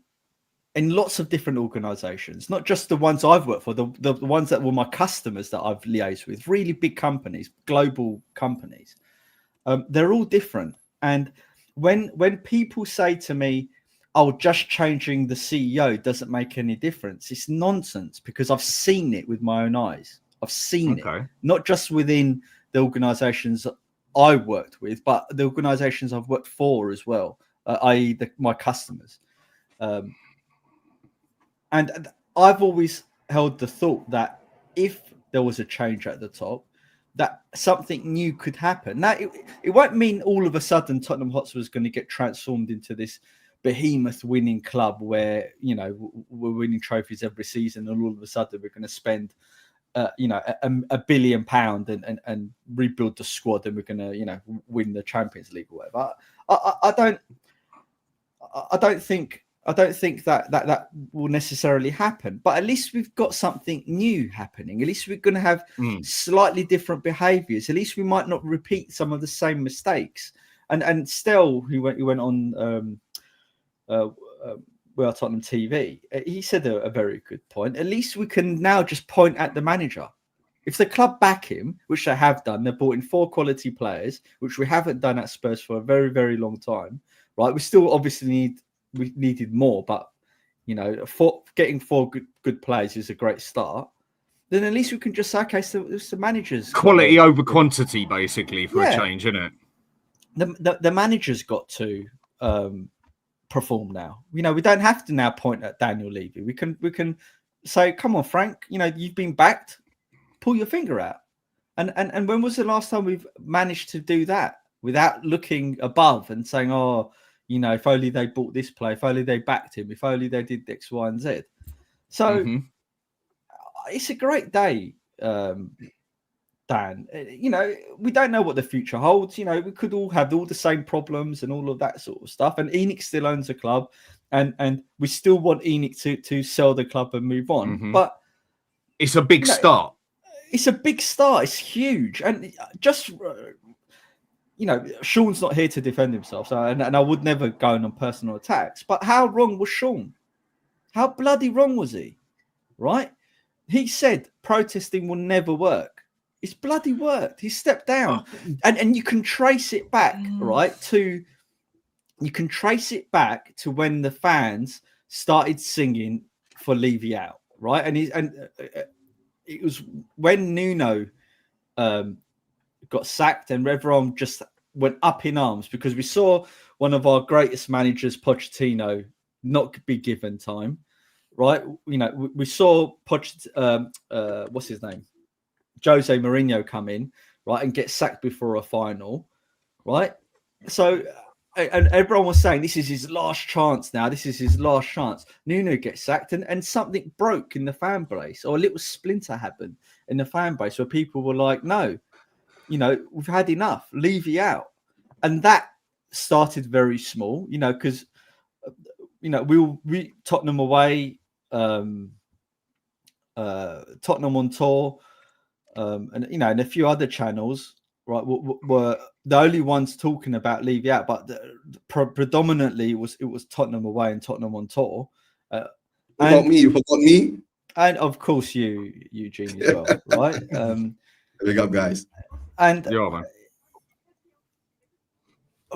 in lots of different organizations, not just the ones I've worked for, the ones that were my customers that I've liaised with, really big companies, global companies. They're all different. And when people say to me, oh, just changing the CEO doesn't make any difference, it's nonsense, because I've seen it with my own eyes. I've seen it, not just within the organizations I worked with, but the organizations I've worked for as well, i.e. my customers. And I've always held the thought that if there was a change at the top, that something new could happen. Now, it won't mean all of a sudden Tottenham Hotspur is going to get transformed into this behemoth winning club where, we're winning trophies every season, and all of a sudden we're going to spend, £1 billion and rebuild the squad, and we're going to, win the Champions League or whatever. I don't think that will necessarily happen, but at least we've got something new happening. At least we're going to have slightly different behaviours. At least we might not repeat some of the same mistakes. And Stell, who went on Tottenham TV, he said a very good point. At least we can now just point at the manager. If the club back him, which they have done, they've brought in 4 quality players, which we haven't done at Spurs for a very, very long time, right? We still obviously needed more, but getting 4 good players is a great start. then at least we can just say, okay, so it's the manager's quality over quantity, basically, for a Yeah. change, isn't it? The manager's got to perform now. We don't have to now point at Daniel Levy. We can say, come on, Frank, you've been backed, pull your finger out. And when was the last time we've managed to do that without looking above and saying, oh, if only they bought this player, if only they backed him, if only they did X, Y, and Z. So it's a great day, Dan. We don't know what the future holds. We could all have all the same problems and all of that sort of stuff. And ENIC still owns the club, and we still want ENIC to sell the club and move on. But it's a big start. It's a big start. It's huge. And just, Sean's not here to defend himself. So, and I would never go on personal attacks. But how wrong was Sean? How bloody wrong was he? Right? He said protesting will never work. It's bloody worked. He stepped down. And you can trace it back, right, to when the fans started singing for Levy out, right? And it was when Nuno got sacked and everyone just went up in arms because we saw one of our greatest managers, Pochettino, not be given time, right? We saw what's his name? Jose Mourinho come in, right, and get sacked before a final, right? So, and everyone was saying this is his last chance now. This is his last chance. Nuno gets sacked, and something broke in the fan base, or a little splinter happened in the fan base where people were like, no, we've had enough. Levy out. And that started very small, because, we Tottenham away, Tottenham on tour, and a few other channels, right, were the only ones talking about Levy out, but predominantly it was Tottenham away and Tottenham on tour. What about me? You forgot me? And of course you, Eugene, as well, right? Big up, guys. And Yeah, man.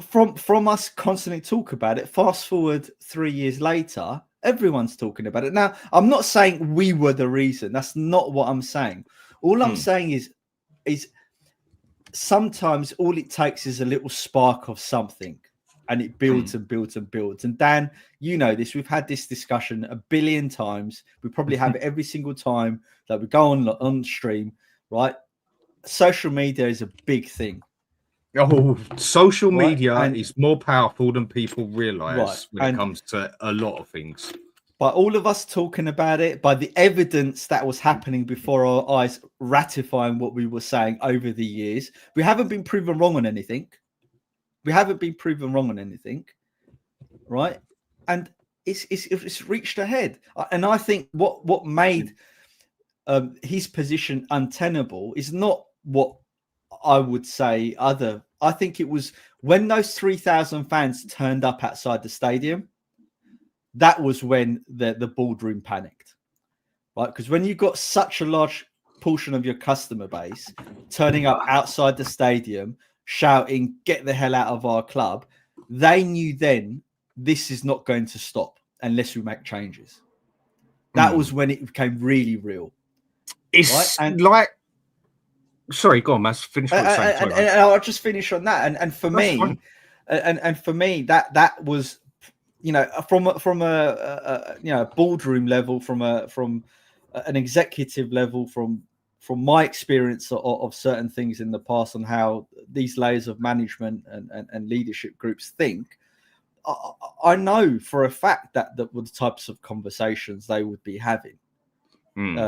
From us constantly talk about it, fast forward 3 years later, everyone's talking about it. Now, I'm not saying we were the reason. That's not what I'm saying. All I'm saying is sometimes all it takes is a little spark of something, and it builds and builds and builds. And Dan, this. We've had this discussion a billion times. We probably have it every single time that we go on stream, right? Social media is a big thing. Oh, social media And- is more powerful than people realize Right, when it and- comes to a lot of things. By all of us talking about it, by the evidence that was happening before our eyes, ratifying what we were saying over the years, we haven't been proven wrong on anything. Right? And it's reached ahead. And I think what made his position untenable is not what I would say I think it was when those 3,000 fans turned up outside the stadium. That was when the boardroom panicked, right? Because when you've got such a large portion of your customer base turning up outside the stadium, shouting, "Get the hell out of our club," they knew then this is not going to stop unless we make changes. That was when it became really real. It's right? like, sorry, go on, Mass. Finish what you're saying. And I'll just finish on that. And for That's me, fine. and for me, that was, from a boardroom level, from an executive level, from my experience of certain things in the past on how these layers of management and leadership groups think, I know for a fact that were the types of conversations they would be having. And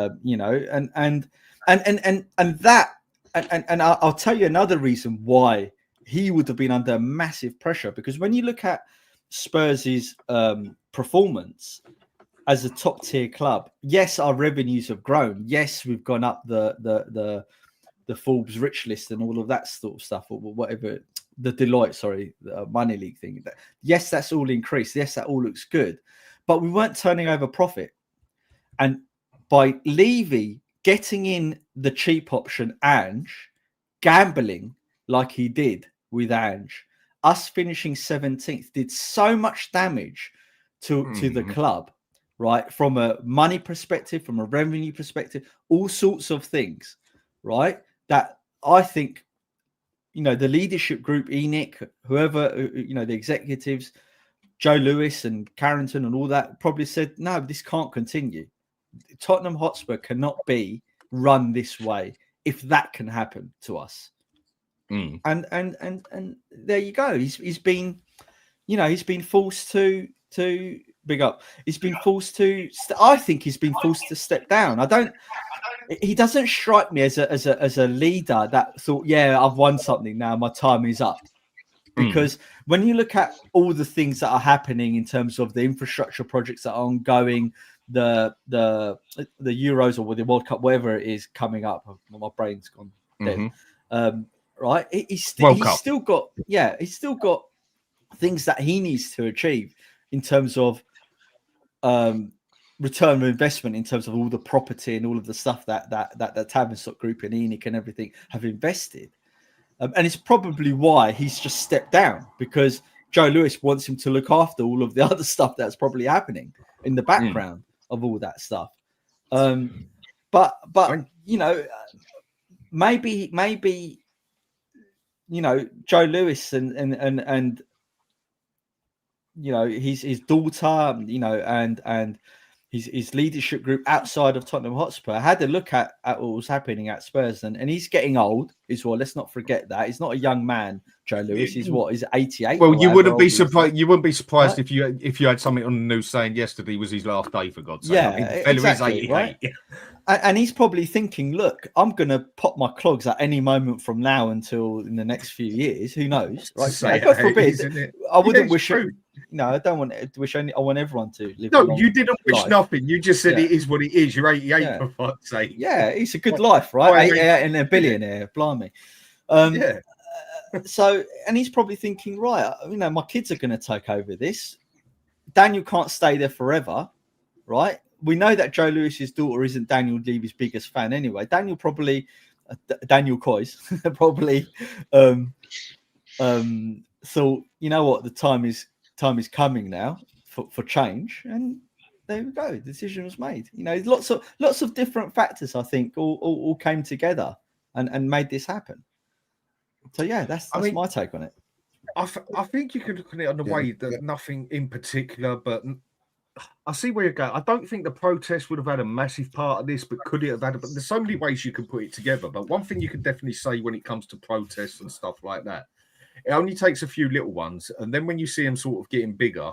I'll tell you another reason why he would have been under massive pressure, because when you look at Spurs' performance as a top tier club, yes, our revenues have grown. Yes, we've gone up the Forbes rich list and all of that sort of stuff, or whatever, the Deloitte, the money league thing. Yes, that's all increased. Yes, that all looks good, but we weren't turning over profit. And by Levy getting in the cheap option, Ange, gambling like he did with Ange, us finishing 17th did so much damage to the club, right? From a money perspective, from a revenue perspective, all sorts of things, right? That I think, the leadership group, ENIC, whoever, the executives, Joe Lewis and Carrington and all that probably said, no, this can't continue. Tottenham Hotspur cannot be run this way if that can happen to us. And there you go. He's been, he's been forced to big up. He's been forced to. I think he's been forced to step down. He doesn't strike me as a leader that thought, yeah, I've won something now. My time is up. Because when you look at all the things that are happening in terms of the infrastructure projects that are ongoing, the Euros or the World Cup, whatever it is coming up, my brain's gone dead. Right? He's still got things that he needs to achieve in terms of return on investment, in terms of all the property and all of the stuff that Tavistock Group and ENIC and everything have invested. And it's probably why he's just stepped down, because Joe Lewis wants him to look after all of the other stuff that's probably happening in the background of all that stuff. But maybe Joe Lewis and his daughter, and his leadership group outside of Tottenham Hotspur had a look at what was happening at Spurs, and he's getting old as well. Let's not forget that he's not a young man. Joe Lewis, he's 88. Well, you wouldn't be surprised. You wouldn't be surprised if you had something on the news saying yesterday was his last day. For God's sake, exactly, right? And he's probably thinking, look, I'm going to pop my clogs at any moment from now until in the next few years. Who knows? Right? God forbid. I wouldn't wish it. No, I don't want to wish any. I want everyone to live. No, you didn't wish nothing. You just said it is what it is. You're 88 for fuck's sake. Yeah, it's a good life, right? 88 and a billionaire. Blimey. So, and he's probably thinking, right, my kids are going to take over this. Daniel can't stay there forever, right? We know that Joe Lewis's daughter isn't Daniel Levy's biggest fan anyway. Daniel Coy's probably thought, you know what, the time is coming now for change, and there we go. The decision was made. Lots of different factors, I think, all came together and made this happen. So yeah, that's my take on it. I think you could look at it on the way that nothing in particular, but I see where you're going. I don't think the protest would have had a massive part of this, but could it have had? But there's so many ways you can put it together. But one thing you can definitely say when it comes to protests and stuff like that, it only takes a few little ones, and then when you see them sort of getting bigger,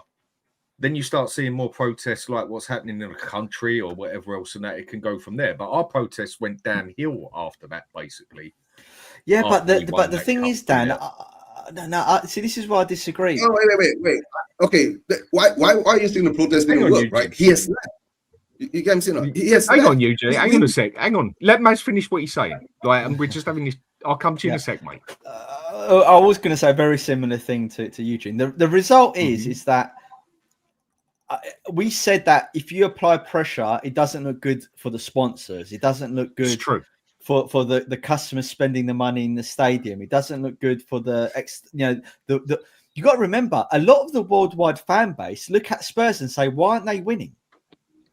then you start seeing more protests like what's happening in the country or whatever else, and that it can go from there. But our protests went downhill after that, basically. Yeah, but the thing is, Dan. See, this is why I disagree. Oh, wait. Okay, why are you saying the protest didn't work? Right? He has left. You get him saying? He has Hang on, Eugene. Hang on a sec. Hang on. Let Maz finish what he's saying. Right, and we're just having this. I'll come to you in a sec, mate. I was going to say a very similar thing to Eugene. The result is that we said that if you apply pressure, it doesn't look good for the sponsors. It doesn't look good. It's true. For the customers spending the money in the stadium. It doesn't look good for you got to remember, a lot of the worldwide fan base look at Spurs and say, why aren't they winning?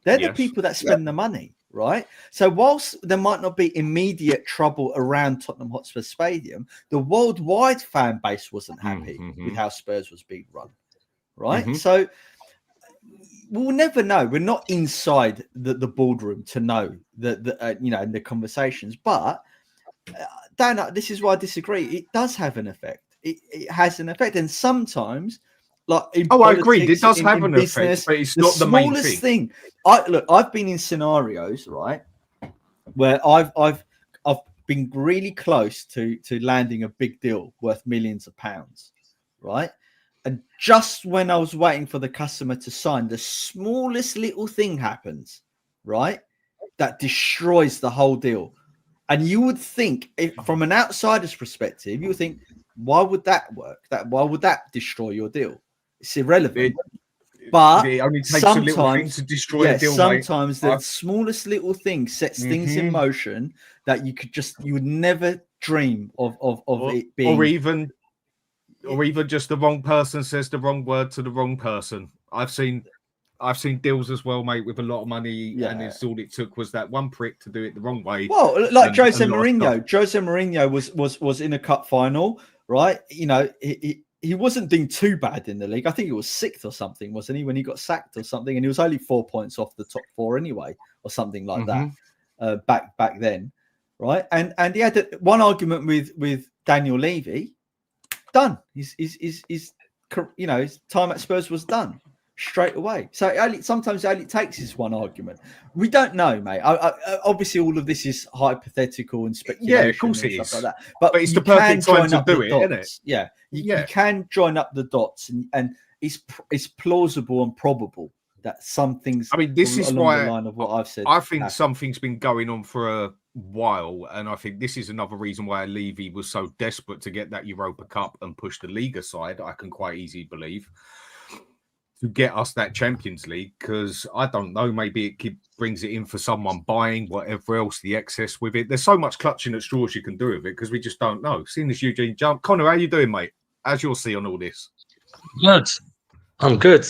They're the people that spend the money, right? So whilst there might not be immediate trouble around Tottenham Hotspur Stadium, the worldwide fan base wasn't happy with how Spurs was being run, right? So we'll never know. We're not inside the boardroom to know in the conversations. But Dan, this is why I disagree. It does have an effect. It has an effect, and sometimes, like in I agree, it does have an effect, but it's not the main thing. I've been in scenarios, right, where I've been really close to landing a big deal worth millions of pounds, right? And just when I was waiting for the customer to sign, the smallest little thing happens, right? That destroys the whole deal. And you would think, from an outsider's perspective, you would think, why would that work? Why would that destroy your deal? It's irrelevant. But it only takes a little thing to destroy a deal. Sometimes the smallest little thing sets things in motion that you would never dream of it being. Or even just the wrong person says the wrong word to the wrong person. I've seen I've seen deals as well, mate, with a lot of money, and it's all it took was that one prick to do it the wrong way. Well, like Jose a lot of Mourinho. Jose Mourinho was in a cup final, right? You know, he wasn't doing too bad in the league. I think he was 6th or something, wasn't he, when he got sacked or something? And he was only 4 points off the top 4 anyway, or something like that. Back then, right? And he had one argument with Daniel Levy. Done. His you know, his time at Spurs was done straight away. So sometimes all it takes is one argument. We don't know, mate. Obviously, all of this is hypothetical and speculation. Yeah, of course it is. Like that. But it's the perfect time to do it, isn't it? Yeah, you can join up the dots, and it's plausible and probable that some things. I mean, this is along why the line of what I've said. I think something's been going on for a while, and I think this is another reason why Levy was so desperate to get that Europa Cup and push the league aside. I can quite easily believe, to get us that Champions League, because I don't know, maybe it brings it in for someone buying, whatever else, the excess with it. There's so much clutching at straws you can do with it, because we just don't know. Seeing as Eugene jump. Connor, how you doing, mate? How's your see on all this? Good. I'm good.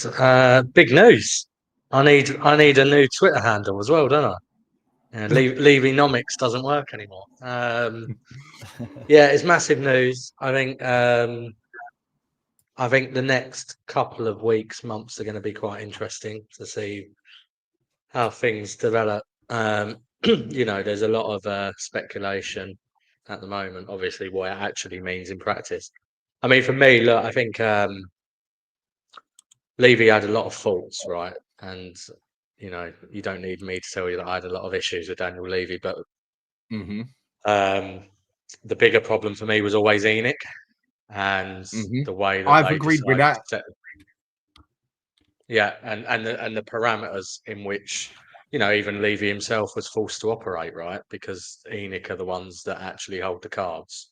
Big news. I need a new Twitter handle as well, don't I? Levynomics doesn't work anymore. Yeah, it's massive news. I think the next couple of weeks, months are going to be quite interesting to see how things develop. You know, there's a lot of speculation at the moment, obviously, what it actually means in practice. I mean, for me, look, I think Levy had a lot of faults, right? And, you know, you don't need me to tell you that I had a lot of issues with Daniel Levy, but the bigger problem for me was always Enoch. And the way that I've agreed with that. Yeah, and the parameters in which, you know, even Levy himself was forced to operate, right? Because Enoch are the ones that actually hold the cards,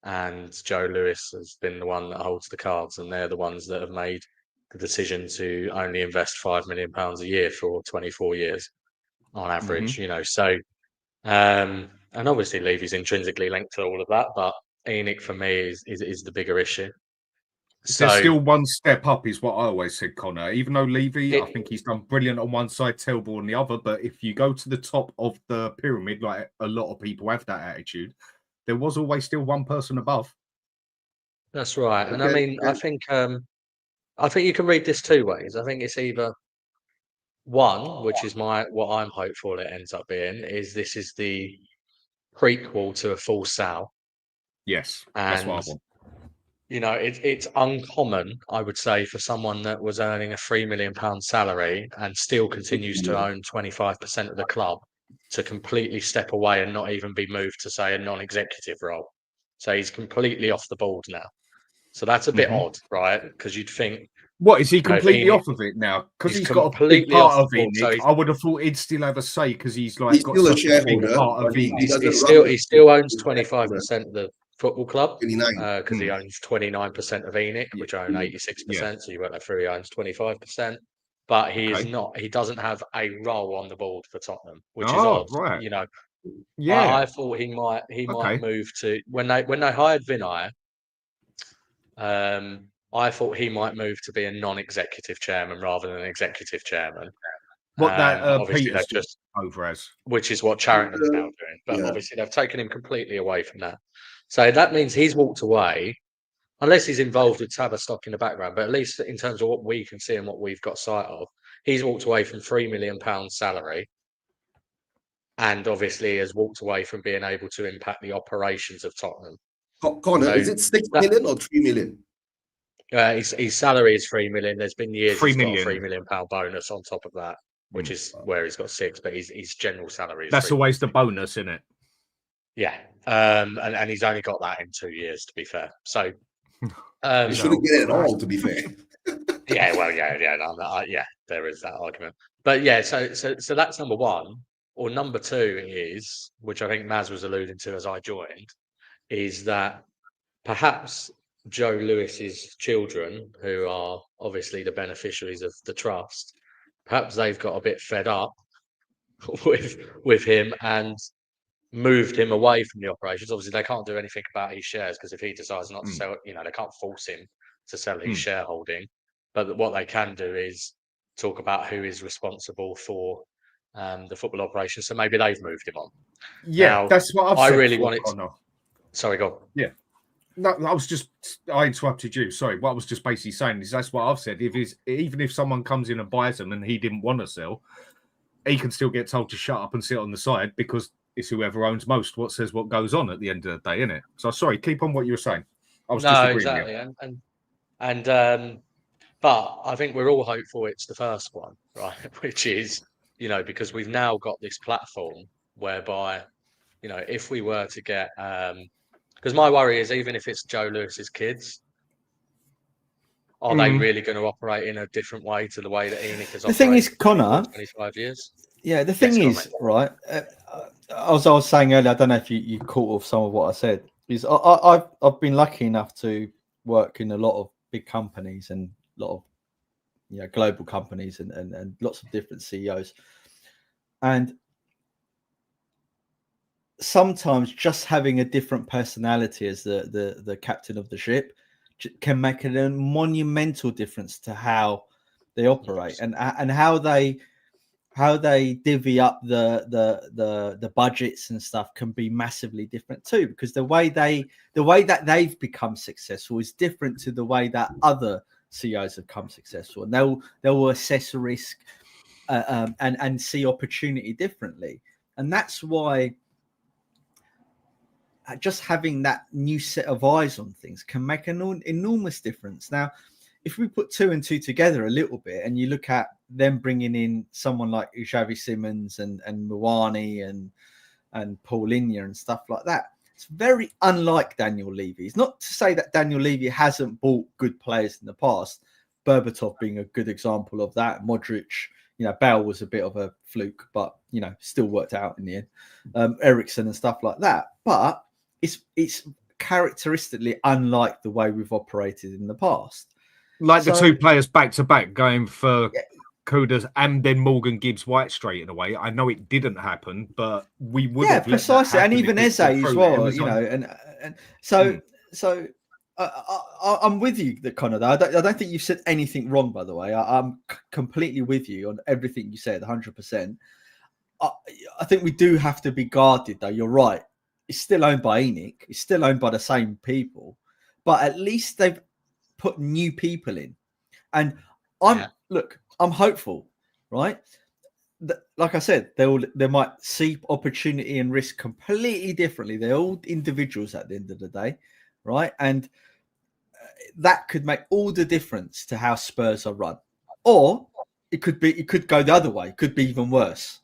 and Joe Lewis has been the one that holds the cards, and they're the ones that have made the decision to only invest £5 million a year for 24 years on average. You know, so and obviously Levy's intrinsically linked to all of that, but Enoch for me is the bigger issue. So there's still one step up, is what I always said, Connor. Even though Levy, I think he's done brilliant on one side, terrible on the other. But if you go to the top of the pyramid, like a lot of people have that attitude, there was always still one person above. That's right. And I mean, I think you can read this two ways. I think it's either one, which is what I'm hopeful it ends up being, is this is the prequel to a full sale. Yes, that's what I want. You know, it's uncommon, I would say, for someone that was earning a £3 million salary and still continues to own 25% of the club to completely step away and not even be moved to, say, a non-executive role. So he's completely off the board now. So that's a bit odd, right? Because you'd think, what is he completely off of it now? Because he's got a big part of it. So I would have thought he'd still have a say, because he's like got still a such a big shareholder, part of it. He still owns 25% of the football club, because he owns 29% of Enoch, which own 86%. So you won't have through, he owns 25%. But he is not. He doesn't have a role on the board for Tottenham, which is odd. Right. You know, I thought he might move to when they hired Vinay. I thought he might move to be a non-executive chairman rather than an executive chairman. What that obviously Peter's they've just over as, which is what Charrington's now doing. But obviously they've taken him completely away from that. So that means he's walked away, unless he's involved with Tavistock in the background. But at least in terms of what we can see and what we've got sight of, he's walked away from £3 million salary, and obviously has walked away from being able to impact the operations of Tottenham. Connor, is it 6 million or 3 million? His salary is 3 million. There's been years he's got a £3 million bonus on top of that, which is where he's got 6. But his general salary is that's always the bonus, isn't it? Yeah, and he's only got that in 2 years, to be fair. So you shouldn't get it at all, to be fair. Yeah, there is that argument. But yeah, so that's number one. Or number two is, which I think Maz was alluding to as I joined, is that perhaps Joe Lewis's children, who are obviously the beneficiaries of the trust, perhaps they've got a bit fed up with him and moved him away from the operations. Obviously, they can't do anything about his shares, because if he decides not to sell, you know, they can't force him to sell his shareholding. But what they can do is talk about who is responsible for the football operation. So maybe they've moved him on. Yeah, Now, that's what I've I said. really before, wanted. Connor. Sorry, go on. Yeah. No, I interrupted you. Sorry. What I was just basically saying is that's what I've said. Even if someone comes in and buys them and he didn't want to sell, he can still get told to shut up and sit on the side because it's whoever owns most what says what goes on at the end of the day, isn't it? So sorry, keep on what you were saying. I was just agreeing with you. And but I think we're all hopeful it's the first one, right? Which is, because we've now got this platform whereby, if we were to get, because my worry is even if it's Joe Lewis's kids, are they really going to operate in a different way to the way that ENIC has operated? The thing is, Connor, 25 years. Yeah, the thing is, right, as I was saying earlier, I don't know if you caught off some of what I said, is I've been lucky enough to work in a lot of big companies and a lot of global companies and lots of different CEOs. And sometimes just having a different personality as the captain of the ship can make a monumental difference to how they operate and how they divvy up the budgets and stuff can be massively different too, because the way that they've become successful is different to the way that other CEOs have become successful, and they'll assess risk and see opportunity differently. And that's why just having that new set of eyes on things can make an enormous difference. Now, if we put 2 and 2 together a little bit, and you look at them bringing in someone like Xavi Simons and Mawani and Paulinho and stuff like that, it's very unlike Daniel Levy. It's not to say that Daniel Levy hasn't bought good players in the past, Berbatov being a good example of that. Modric, Bale was a bit of a fluke, but still worked out in the end. Ericsson and stuff like that. But it's characteristically unlike the way we've operated in the past. Like the 2 players back to back going for Kudas and then Morgan Gibbs White straight in a way. I know it didn't happen, but we would have precisely, and even Eze as well. And so I'm with you, Connor. I don't think you've said anything wrong, by the way. I'm completely with you on everything you said, 100%. I think we do have to be guarded, though. You're right. It's still owned by ENIC. It's still owned by the same people, but at least they've put new people in. And I'm hopeful, right? Like I said, they might see opportunity and risk completely differently. They're all individuals at the end of the day, right? And that could make all the difference to how Spurs are run. Or it could go the other way. It could be even worse.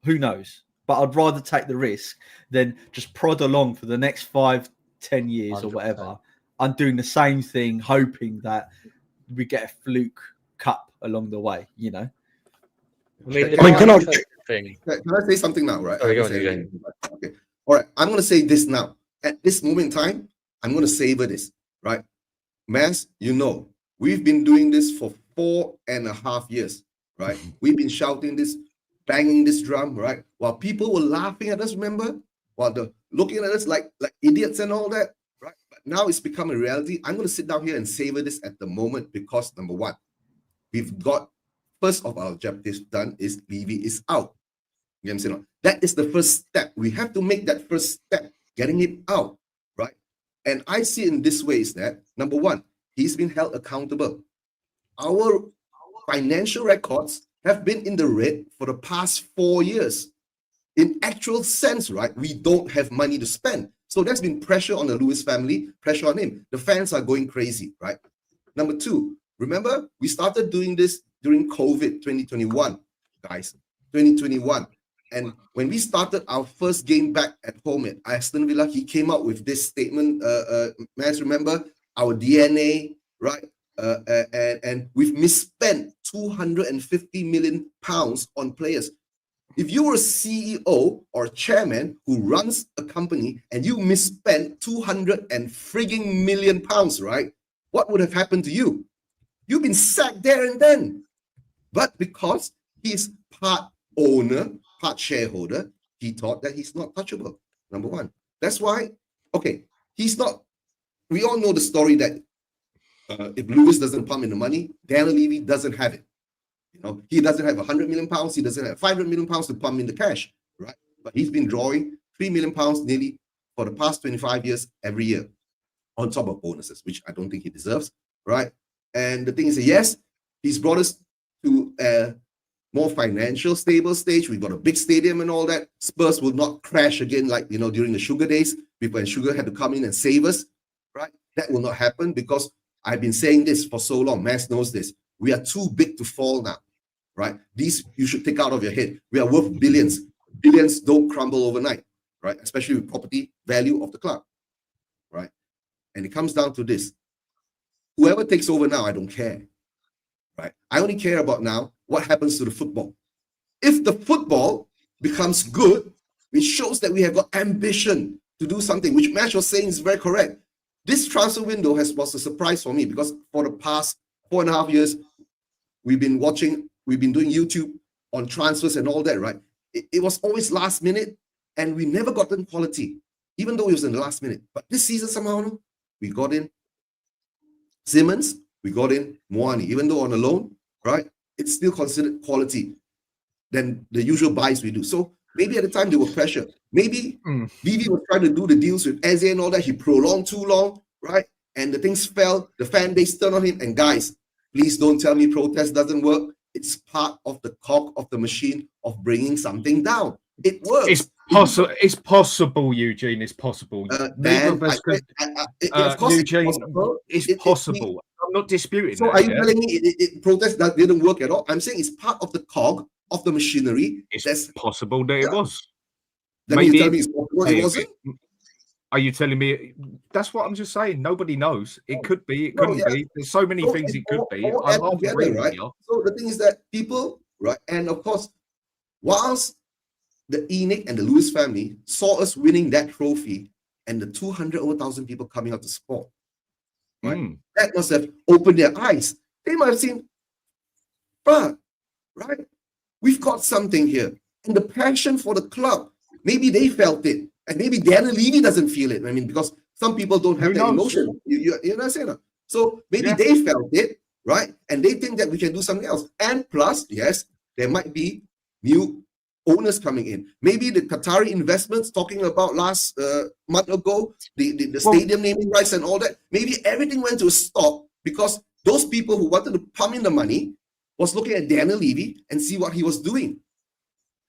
Who knows? But I'd rather take the risk than just prod along for the next 5-10 years 100%. Or whatever. I'm doing the same thing, hoping that we get a fluke cup along the way, can I say something now, right? Okay. All right. I'm going to say this now. At this moment in time, I'm going to savor this, right? Maz, we've been doing this for 4.5 years, right? We've been shouting this, banging this drum, right? While people were laughing at us, remember? While they're looking at us like idiots and all that, right? But now it's become a reality. I'm going to sit down here and savor this at the moment because, number one, we've got first of our objectives done is Levy is out. You know what I'm saying? That is the first step. We have to make that first step, getting it out, right? And I see it in this way is that, number one, he's been held accountable. Our financial records have been in the red for the past 4 years. In actual sense, right, we don't have money to spend. So there's been pressure on the Lewis family, pressure on him. The fans are going crazy, right? Number two, remember, we started doing this during COVID 2021, guys, 2021. And when we started our first game back at home at Aston Villa, he came out with this statement, Maz, remember, our DNA, right? And we've misspent £250 million on players. If you were a CEO or a chairman who runs a company and you misspent £200 million, right? What would have happened to you? You've been sacked there and then. But because he's part owner, part shareholder, he thought that he's not touchable. Number one. That's why, he's not. We all know the story that if Lewis doesn't pump in the money, Daniel Levy doesn't have it. He doesn't have 100 million pounds. He doesn't have 500 million pounds to pump in the cash, right? But he's been drawing 3 million pounds nearly for the past 25 years every year, on top of bonuses, which I don't think he deserves, right? And the thing is, yes, he's brought us to a more financial stable stage. We've got a big stadium and all that. Spurs will not crash again like, during the Sugar days, when Sugar had to come in and save us, right? That will not happen because I've been saying this for so long. Mass knows this. We are too big to fall now, right? These you should take out of your head. We are worth billions. Billions don't crumble overnight, right? Especially with property value of the club, right? And it comes down to this. Whoever takes over now, I don't care, right? I only care about now what happens to the football. If the football becomes good, it shows that we have got ambition to do something, which Mash was saying is very correct. This transfer window was a surprise for me because for the past 4.5 years, we've been doing YouTube on transfers and all that, right? It was always last minute and we never got in quality, even though it was in the last minute. But this season somehow, we got in Simmons, we got in Moani, even though on a loan, right? It's still considered quality than the usual buys we do. So maybe at the time they were pressure. Maybe Levy was trying to do the deals with Eze and all that. He prolonged too long, right? And the things fell. The fan base turned on him. And guys, please don't tell me protest doesn't work. It's part of the cog of the machine of bringing something down. It works. It's possible, Eugene. It's possible. Eugene, it's possible. I'm not disputing. So that, are you telling me protest that didn't work at all? I'm saying it's part of the cog of the machinery. It's possible that it was. Then you tell me it's possible it wasn't? Are you telling me? That's what I'm just saying. Nobody knows. It could be. It couldn't be. There's so many things it could be. All together, right? So the thing is that people, right, and of course, whilst the ENIC and the Lewis family saw us winning that trophy and the 200,000 people coming out to support, right? That must have opened their eyes. They might have seen, but right, we've got something here, and the passion for the club. Maybe they felt it, and maybe Daniel Levy doesn't feel it. I mean, because some people don't have that emotion. You know what I'm saying? So maybe they felt it, right? And they think that we can do something else. And plus, yes, there might be new owners coming in. Maybe the Qatari investments talking about last month ago, the stadium naming rights and all that. Maybe everything went to a stop because those people who wanted to pump in the money was looking at Daniel Levy and see what he was doing.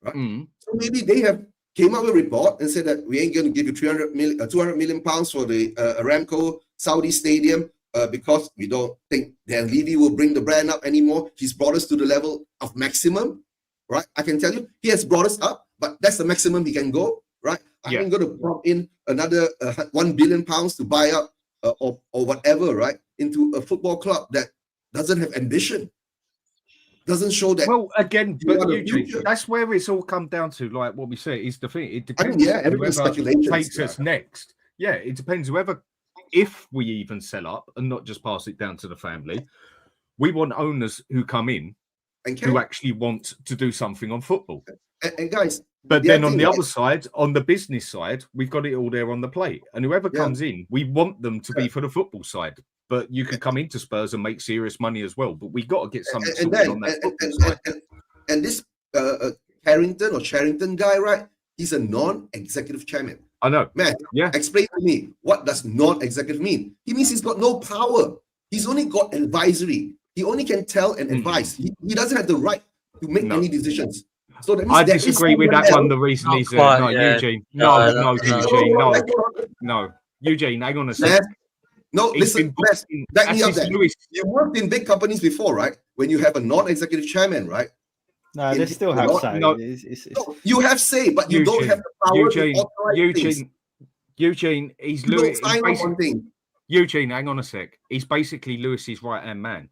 Right? So maybe they have came up with a report and said that we ain't going to give you 200 million pounds for the Aramco Saudi stadium because we don't think Dan Levy will bring the brand up anymore. He's brought us to the level of maximum, right? I can tell you, he has brought us up, but that's the maximum he can go, right? I'm going to pump in another 1 billion pounds to buy up or whatever, right, into a football club that doesn't have ambition. Doesn't show that. Well, again, but Eugene, that's where it's all come down to. Like what we say is the thing. It depends. Everybody's speculation takes us next. Yeah, it depends. Whoever, if we even sell up and not just pass it down to the family, we want owners who come in and who actually want to do something on football. And guys, but then on the other side, on the business side, we've got it all there on the plate. And whoever comes in, we want them to be for the football side. But you could come into Spurs and make serious money as well. But we got to get something sorted on that football side. And this Carrington or Charrington guy, right? He's a non-executive chairman. I know. Man, explain to me, what does non-executive mean? He means he's got no power. He's only got advisory. He only can tell and advise. He doesn't have the right to make any decisions. So that means I disagree with that one. The reason he's Eugene. No, Eugene. No. Eugene, hang on a second. No, listen, back me up there. You worked in big companies before, right? When you have a non-executive chairman, right? No, they still have say. No, you have say, but you don't have the power to authorize things. Eugene, he's Lewis. Eugene, hang on a sec. He's basically Lewis's right-hand man.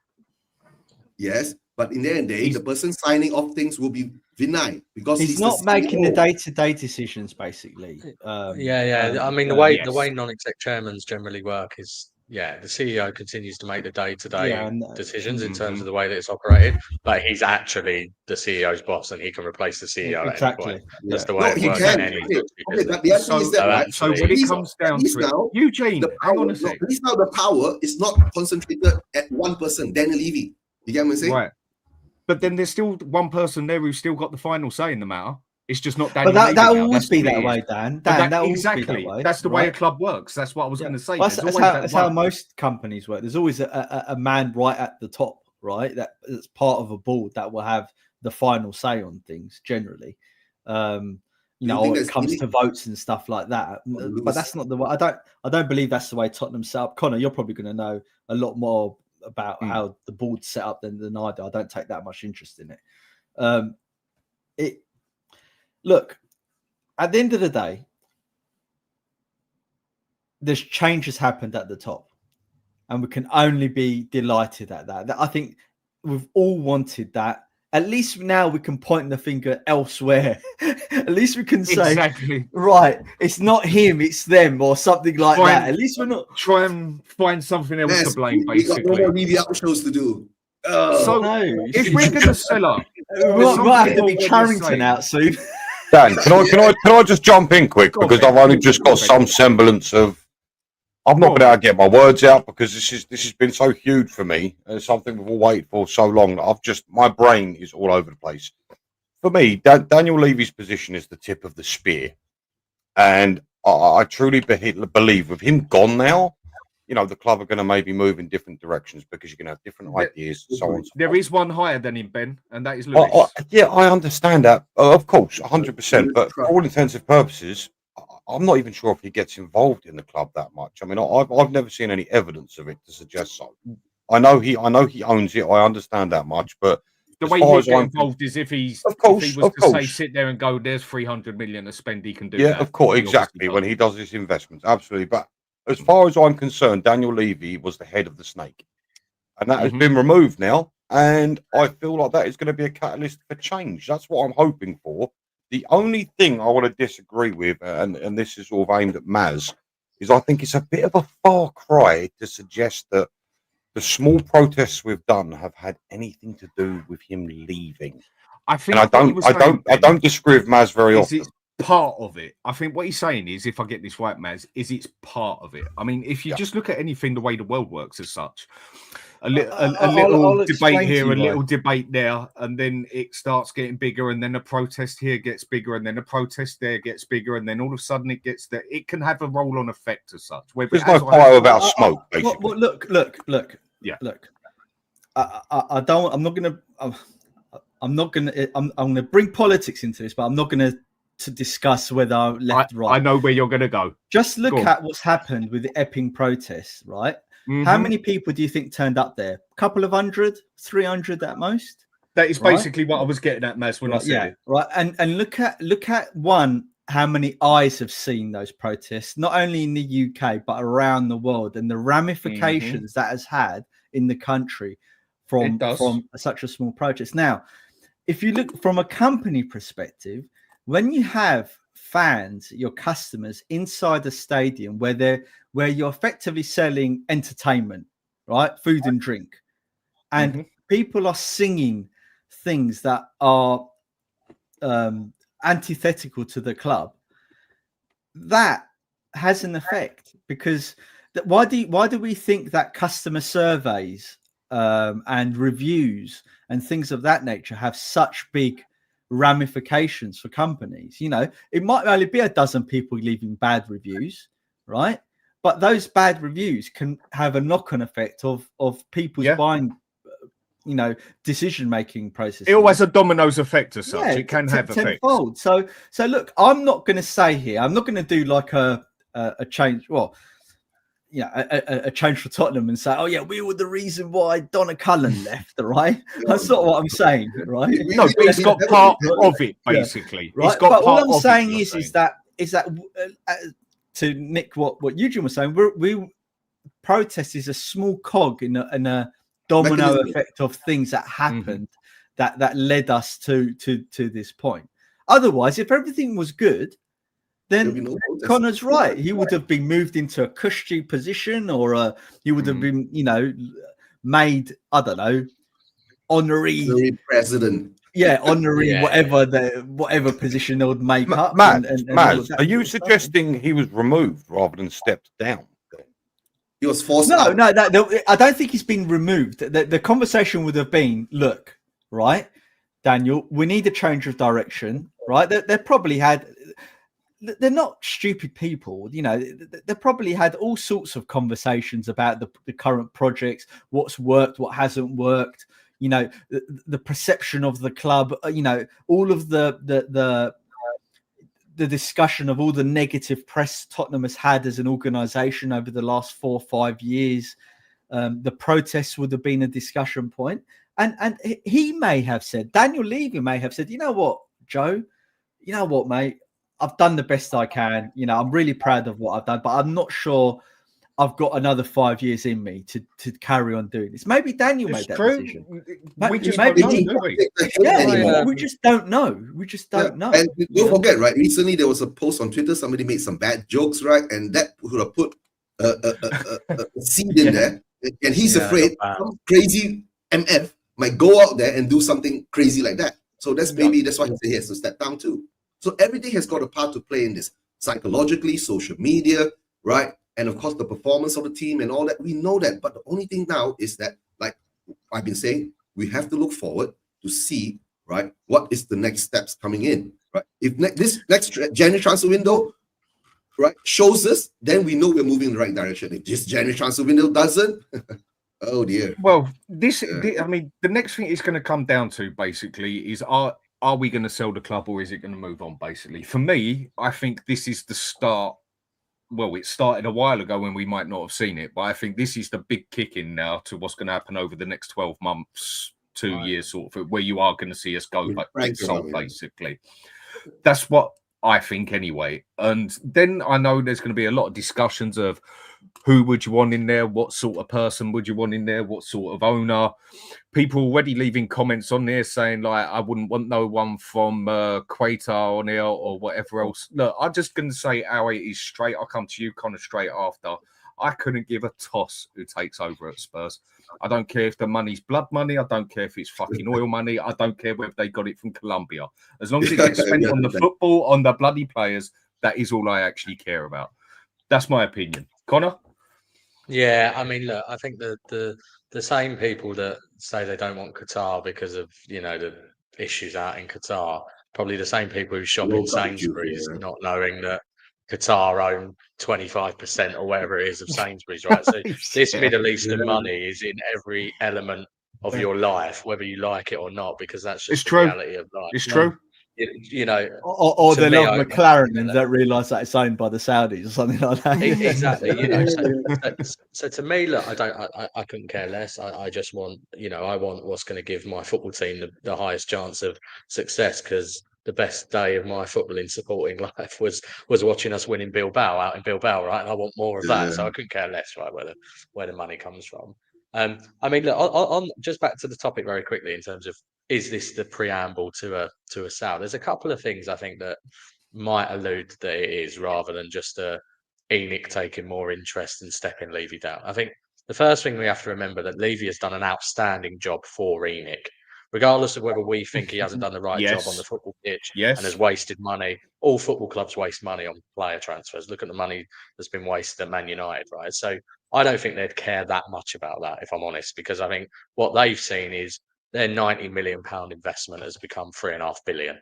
Yes, but in the end of the day, the person signing off things will be Vinay because he's not making the day-to-day decisions, basically. I mean, the way non-exec chairmans generally work is, the CEO continues to make the day-to-day decisions in terms of the way that it's operated, but he's actually the CEO's boss and he can replace the CEO at any point. That's the way it works in any but the answer is that, right? So when it comes down to it, Eugene, hang on a sec. At least now the power is not concentrated at one person, Daniel Levy. You get what I'm saying? Right. but then there's still one person there who's still got the final say in the matter. It's just not Daniel. But that will Levy now. always That's be all it that is. way, Dan. But That will always be exactly. that way. That's the way a right? club works. That's what I was going to say. Well, There's that's always that's how most companies work. There's always a man right at the top, right? That's part of a board that will have the final say on things generally. You know, when it comes to votes and stuff like that. But that's not the way. I don't believe that's the way Tottenham set up. Connor, you're probably going to know a lot more about how the board's set up than I do. I don't take that much interest in it. Look, at the end of the day, there's changes happened at the top, and we can only be delighted at that. I think we've all wanted that. At least now we can point the finger elsewhere. At least we can say, right, it's not him, it's them, or something like that. At least we're not try and find something else to blame. Basically, we got no more media shows to do. So no, if we're going to sell up, we might have to be Carrington out soon. Dan, can I just jump in quick because I've only just got some semblance of. I've not been able to get my words out because this has been so huge for me. It's something we've all waited for so long. My brain is all over the place. For me, Daniel Levy's position is the tip of the spear, and I truly believe with him gone now, you know, the club are going to maybe move in different directions because you're going to have different ideas and so on. There is one higher than him, Ben, and that is Lewis. Yeah, I understand that, of course, 100%. But for all intents and purposes, I'm not even sure if he gets involved in the club that much. I mean, I've never seen any evidence of it to suggest so. I know he owns it. I understand that much, but the way he's involved is if he was to say sit there and go, there's 300 million to spend, he can do that. Yeah, of course, exactly. When he does his investments, absolutely. But as far as I'm concerned, Daniel Levy was the head of the snake, and that has been removed now. And I feel like that is going to be a catalyst for change. That's what I'm hoping for. The only thing I want to disagree with, and this is sort of aimed at Maz, is I think it's a bit of a far cry to suggest that the small protests we've done have had anything to do with him leaving. I think I don't disagree with Maz very often. It's part of it. I think what he's saying is, if I get this right, Maz, is it's part of it. I mean, if you just look at anything the way the world works as such, a little debate here, a little debate there, and then it starts getting bigger, and then a protest here gets bigger, and then a protest there gets bigger, and then all of a sudden it gets there. It can have a roll-on effect as such. There's no fire without smoke, basically. Well, look. Yeah. Look, I don't. I'm not gonna bring politics into this, but I'm not gonna discuss whether I'm left, right. I know where you're gonna go. Just look at what's happened with the Epping protests, right? How many people do you think turned up there? A couple of 100, 300 at most. That is basically what I was getting at, Maz, when I said it. Right. And look at one, how many eyes have seen those protests, not only in the UK but around the world, and the ramifications that has had in the country from such a small protest. Now, if you look from a company perspective, when you have fans, your customers inside the stadium where you're effectively selling entertainment, right, food and drink, and people are singing things that are antithetical to the club, that has an effect. Because why do we think that customer surveys and reviews and things of that nature have such big ramifications for companies? You know, it might only be a dozen people leaving bad reviews, right? But those bad reviews can have a knock-on effect of people's buying, you know, decision-making process. It always has a dominoes effect as such. It can have effects. Tenfold. So look, I'm not going to say here, I'm not going to do like a change. Well, a change for Tottenham and say, oh yeah, we were the reason why Donna Cullen left, right? That's not what I'm saying, right? No, but it's got part of it, basically. Right? It's got but part all I'm of saying it, is that to Nick, what Eugene was saying, we protest is a small cog in a domino effect of things that happened that led us to this point. Otherwise, if everything was good, then Connor's right. He would have been moved into a cushy position, or he would have been, you know, made, I don't know, honorary president. Yeah, honorary whatever position they would make up. Maz, are you suggesting he was removed rather than stepped down? He was forced No, out. no, I don't think he's been removed. The conversation would have been, look, right, Daniel, we need a change of direction, right? They probably had. They're not stupid people, you know. They probably had all sorts of conversations about the current projects, what's worked, what hasn't worked. You know, the perception of the club. You know, all of the discussion of all the negative press Tottenham has had as an organisation over the last 4 or 5 years. The protests would have been a discussion point, and he may have said, Daniel Levy may have said, you know what, Joe, you know what, mate, I've done the best I can. You know, I'm really proud of what I've done, but I'm not sure I've got another 5 years in me to carry on doing this. Maybe Daniel made that decision. We just maybe don't know, do we? Yeah, we just don't know. We just don't know. And don't forget, right? Recently, there was a post on Twitter. Somebody made some bad jokes, right? And that would have put a seed in there. And he's afraid some crazy MF might go out there and do something crazy like that. So that's why he said he has to step down too. So everything has got a part to play in this, psychologically, social media, right? And of course, the performance of the team and all that. We know that. But the only thing now is that, like I've been saying, we have to look forward to see, right, what is the next steps coming in, right? If this next January transfer window, right, shows us, then we know we're moving in the right direction. If this January transfer window doesn't, oh dear. Well, I mean, the next thing it's going to come down to basically is are we going to sell the club or is it going to move on? Basically, for me, I think this is the start. Well, it started a while ago when we might not have seen it, but I think this is the big kick in now to what's going to happen over the next 12 months, 2 years, sort of, where you are going to see us go back to sold, basically. That's what I think anyway. And then I know there's going to be a lot of discussions of who would you want in there? What sort of person would you want in there? What sort of owner? People already leaving comments on there saying, like, I wouldn't want no one from Qatar on there or whatever else. Look, I'm just going to say how it is straight. I'll come to you kind of straight after. I couldn't give a toss who takes over at Spurs. I don't care if the money's blood money. I don't care if it's fucking oil money. I don't care whether they got it from Colombia. As long as it gets spent on the football, on the bloody players, that is all I actually care about. That's my opinion. Connor? Yeah, I mean, look, I think the same people that say they don't want Qatar because of, you know, the issues out in Qatar, probably the same people who shop in Sainsbury's, not knowing that Qatar own 25% or whatever it is of Sainsbury's, right? So this Middle Eastern money is in every element of your life, whether you like it or not, because that's just the reality of life. It's true. You know, or they love McLaren and don't realise that it's owned by the Saudis or something like that. Exactly. You know, so to me, look, I couldn't care less. I just want, you know, I want what's going to give my football team the highest chance of success, because the best day of my footballing supporting life was watching us winning Bilbao out in Bilbao, right? And I want more of that. So I couldn't care less, right, where the money comes from. I mean, look, on just back to the topic very quickly in terms of, is this the preamble to a sale? There's a couple of things I think that might allude that it is, rather than just ENIC taking more interest and stepping Levy down. I think the first thing we have to remember that Levy has done an outstanding job for ENIC, regardless of whether we think he hasn't done the right job on the football pitch and has wasted money. All football clubs waste money on player transfers. Look at the money that's been wasted at Man United, right? So I don't think they'd care that much about that, if I'm honest, because I think what they've seen is their £90 million investment has become £3.5 billion.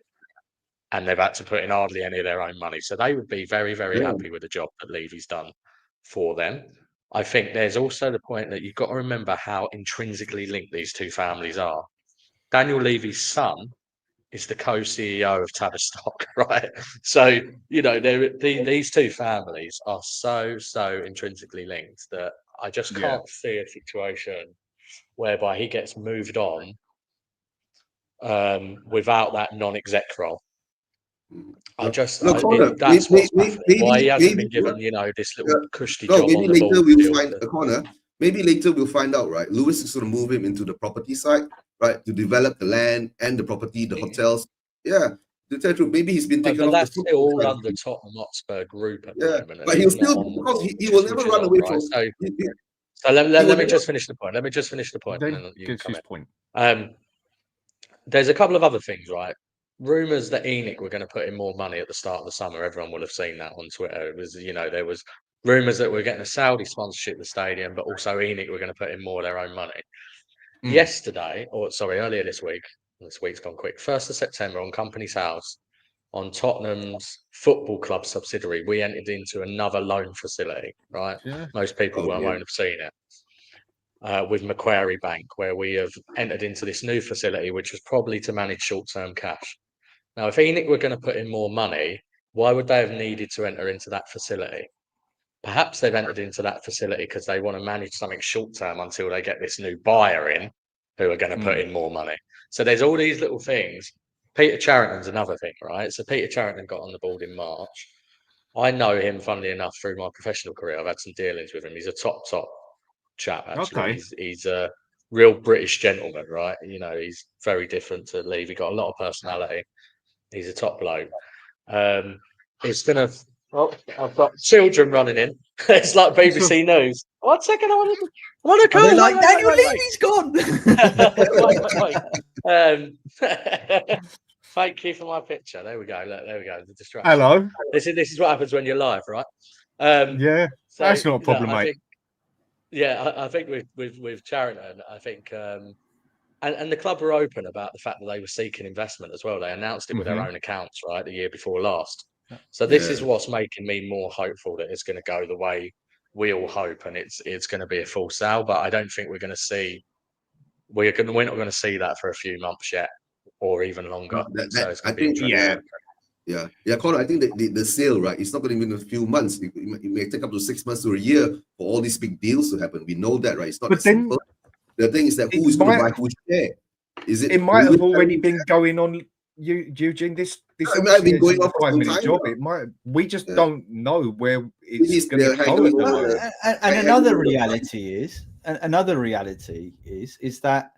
And they've had to put in hardly any of their own money. So they would be very, very happy with the job that Levy's done for them. I think there's also the point that you've got to remember how intrinsically linked these two families are. Daniel Levy's son is the co-CEO of Tavistock, right? So, you know, these two families are so intrinsically linked that I just can't see a situation whereby he gets moved on without that non-exec role. That's what's baffling. Why he hasn't been given, you know, this little cushy job on the board. Maybe later we'll find out, right? Lewis is going to move him into the property side, right, to develop the land and the property, the hotels. Yeah, to tell you the truth, maybe he's been taken off. That's still all under Tottenham Hotspur Group at the moment. But he'll still, because he will never run away from. So let me just finish the point. Let me just finish the point. Then and then you his point. There's a couple of other things, right? Rumours that ENIC were going to put in more money at the start of the summer. Everyone will have seen that on Twitter. It was, you know, there was rumours that we're getting a Saudi sponsorship of the stadium, but also ENIC were going to put in more of their own money. Yesterday, or sorry, earlier this week's gone quick, 1st of September on Company's House, on Tottenham's football club subsidiary, we entered into another loan facility, right? Yeah. Most people won't have seen it. With Macquarie Bank, where we have entered into this new facility, which was probably to manage short-term cash. Now, if ENIC were going to put in more money, why would they have needed to enter into that facility? Perhaps they've entered into that facility because they want to manage something short-term until they get this new buyer in who are going to put in more money. So there's all these little things. Peter Charrington's another thing, right? So Peter Charrington got on the board in March. I know him, funnily enough, through my professional career. I've had some dealings with him. He's a top chap, actually. Okay. He's a real British gentleman, right? You know, he's very different to Levy. Got a lot of personality. He's a top bloke. It's going to... Oh, I've got children running in. It's like BBC News. 1 second, I want to call. They're like, Daniel Levy's gone. Thank you for my picture. There we go. Look, there we go. The distraction. Hello. This is what happens when you're live, right? Yeah, so, that's not a problem, mate. I think with Charrington, I think, and the club were open about the fact that they were seeking investment as well. They announced it with their own accounts, right, the year before last. So this is what's making me more hopeful that it's going to go the way we all hope, and it's going to be a full sale. But I don't think we're not going to see that for a few months yet, or even longer. So it's going to be interesting. Yeah, Connor, I think that the sale, right, it's not going to be in a few months. It may take up to 6 months to a year for all these big deals to happen. We know that, right? It's not simple. The thing is that who is going to buy whose share? It might have already been going on, Eugene. This might have been going on for 5 some minute time job. now. It might. We just don't know where it's going to go. And another reality is that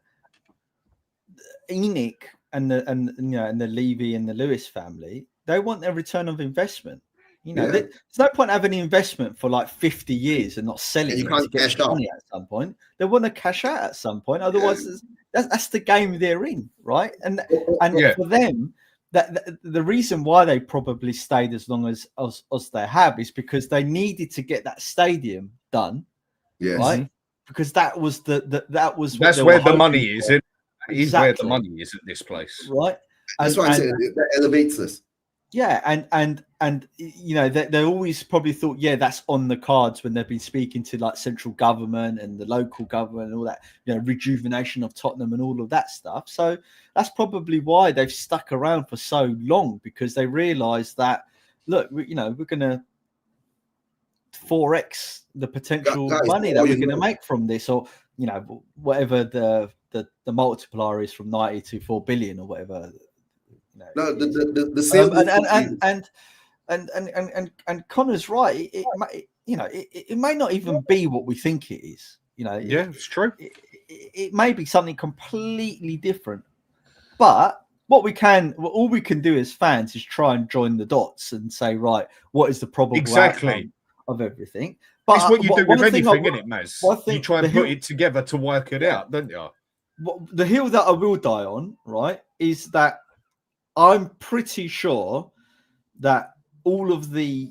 ENIC and the Levy and the Lewis family, they want their return of investment. You know, there's no point having an investment for like 50 years and not selling it to get money at some point. They want to cash out at some point. Otherwise, that's the game they're in, right? And for them, that the reason why they probably stayed as long as they have is because they needed to get that stadium done, right? Because that's where the money is. It is where the money is at this place, right? That's why I said that elevates us. Yeah, and you know they always probably thought, that's on the cards when they've been speaking to like central government and the local government and all that, you know, rejuvenation of Tottenham and all of that stuff. So that's probably why they've stuck around for so long, because they realise that, look, we're going to 4x the potential money that we're going to make from this, or you know, whatever the multiplier is from 90 to 4 billion or whatever. No, the sale and Connor's right. It may not even be what we think it is. You know, it's true. It may be something completely different. But all we can do as fans is try and join the dots and say, right, what is the probable outcome of everything? But it's what you do with anything, isn't it, Maz? You try and put it together to work it out, don't you? The hill that I will die on, right, is that I'm pretty sure that all of the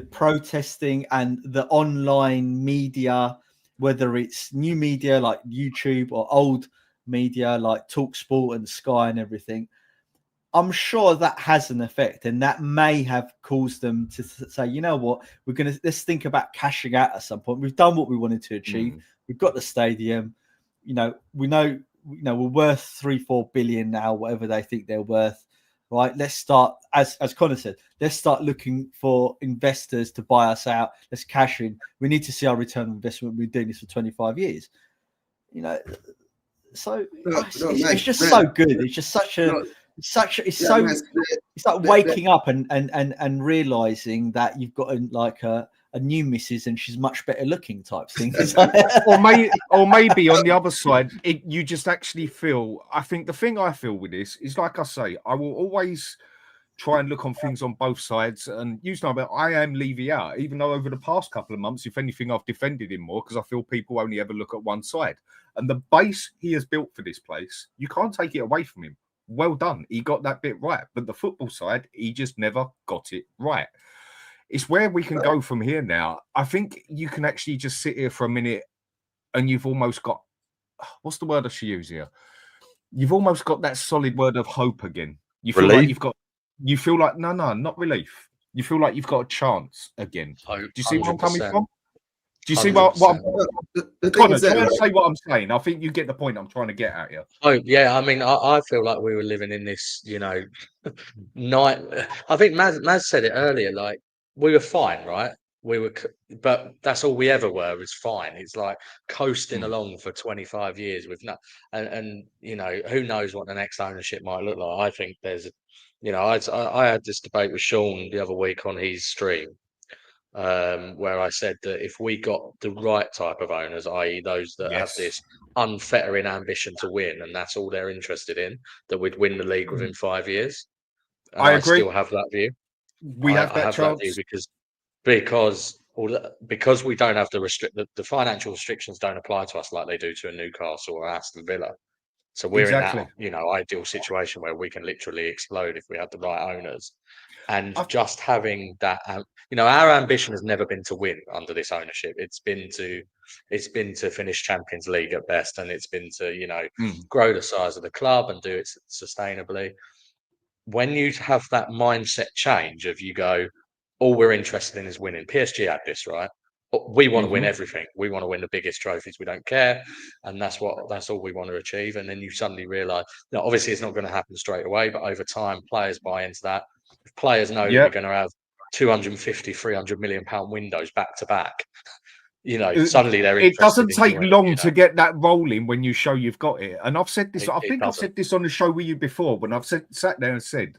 protesting and the online media, whether it's new media like YouTube or old media like TalkSport and Sky and everything, I'm sure that has an effect, and that may have caused them to say, you know what, let's think about cashing out at some point. We've done what we wanted to achieve. We've got the stadium. You know, we're worth 3-4 billion now, whatever they think they're worth, right? Let's start, as Connor said, let's start looking for investors to buy us out. Let's cash in. We need to see our return on investment. We've been doing this for 25 years, you know. So it's just so good. It's just it's like waking up and realizing that you've got a new missus and she's much better looking type thing. or maybe on the other side, you just actually feel. I think the thing I feel with this is, like I say, I will always try and look on things on both sides. And I am Levy out, even though over the past couple of months, if anything, I've defended him more because I feel people only ever look at one side. And the base he has built for this place, you can't take it away from him. Well done. He got that bit right. But the football side, he just never got it right. It's where we can go from here now. I think you can actually just sit here for a minute and you've almost got what's the word I should use here? You've almost got that solid word of hope again. You feel Relief? like you've got. You feel like no, not relief. You feel like you've got a chance again. Hope, Do you see where I'm coming 100%. from? Do you see what I'm? The thing Connor, is that, try and right? say what I'm saying. I think you get the point I'm trying to get at you. Oh yeah, I mean, I feel like we were living in this, night. I think Maz said it earlier. Like we were fine, right? But that's all we ever were, was fine. It's like coasting along for 25 years with and who knows what the next ownership might look like. I think there's, I had this debate with Sean the other week on his stream, where I said that if we got the right type of owners, i.e., those that have this unfettering ambition to win, and that's all they're interested in, that we'd win the league within 5 years. And I agree. still have that view. We have that chance that view because we don't have the financial restrictions don't apply to us like they do to a Newcastle or Aston Villa. So we're in that ideal situation where we can literally explode if we have the right owners. And just having that, our ambition has never been to win under this ownership. It's been to finish Champions League at best, and it's been to grow the size of the club and do it sustainably. When you have that mindset change of you go, all we're interested in is winning. PSG had this, right? We want to win everything. We want to win the biggest trophies. We don't care, and that's all we want to achieve. And then you suddenly realise, obviously it's not going to happen straight away, but over time, players buy into that. If players know that you're going to have 250, 300 million pound windows back to back, suddenly they're interested. It doesn't take long to get that rolling when you show you've got it. And I've said this. I think I've said this on the show with you before when I've sat there and said,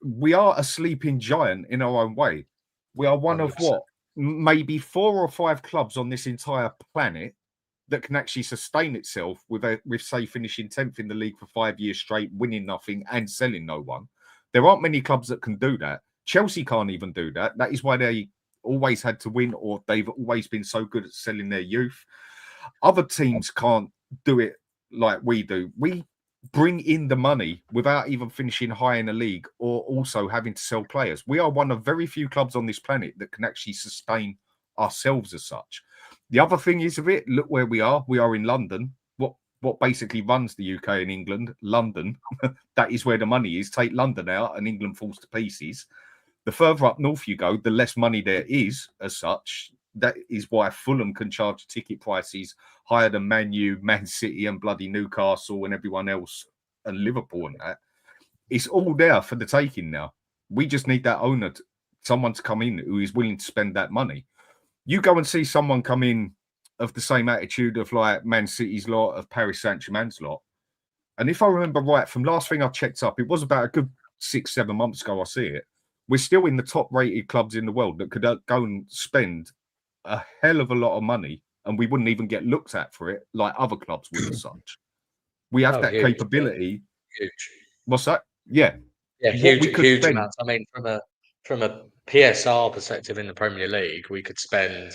we are a sleeping giant in our own way. We are one 100%. Of what? Maybe 4 or 5 clubs on this entire planet that can actually sustain itself with say finishing 10th in the league for 5 years straight, winning nothing and selling no one. There aren't many clubs that can do that. Chelsea can't even do that. That is why they always had to win, or they've always been so good at selling their youth. Other teams can't do it like we do. We bring in the money without even finishing high in the league or also having to sell players. We are one of very few clubs on this planet that can actually sustain ourselves as such. The other thing is of it, look where we are. We are in London. What basically runs the UK and England, London. That is where the money is. Take London out and England falls to pieces. The further up north you go, the less money there is as such. That is why Fulham can charge ticket prices higher than Man U, Man City and bloody Newcastle and everyone else and Liverpool and that. It's all there for the taking now. We just need that owner, someone to come in who is willing to spend that money. You go and see someone come in of the same attitude of like Man City's lot, of Paris Saint-Germain's lot. And if I remember right, from last thing I checked up, it was about a good 6-7 months ago I see it. We're still in the top rated clubs in the world that could go and spend a hell of a lot of money and we wouldn't even get looked at for it like other clubs would as such. We have that huge capability. Huge. What's that? Yeah. Yeah, huge amounts. I mean, from a PSR perspective in the Premier League, we could spend,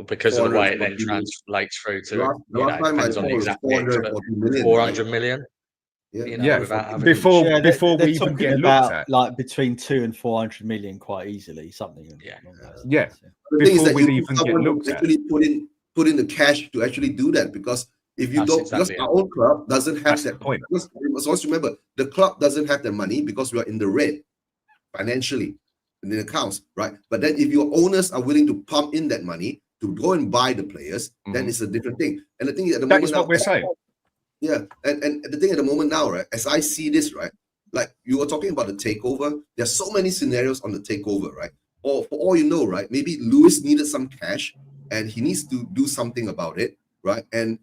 because of the way it then translates through to, depends on the exact mix, but 400 million. Before we even get looked at, like between 200 and 400 million, quite easily, something. Yeah. The thing is that you even get looked at, actually put in the cash to actually do that, because if you don't, because our own club doesn't have that point. Because also remember, the club doesn't have the money because we are in the red financially in the accounts, right? But then if your owners are willing to pump in that money to go and buy the players, then it's a different thing. And the thing is, at the moment, is what we're saying. Yeah, and the thing at the moment now, right, as I see this, right, like you were talking about the takeover, there's so many scenarios on the takeover, right? Or for all you know, right, maybe Lewis needed some cash and he needs to do something about it, right? And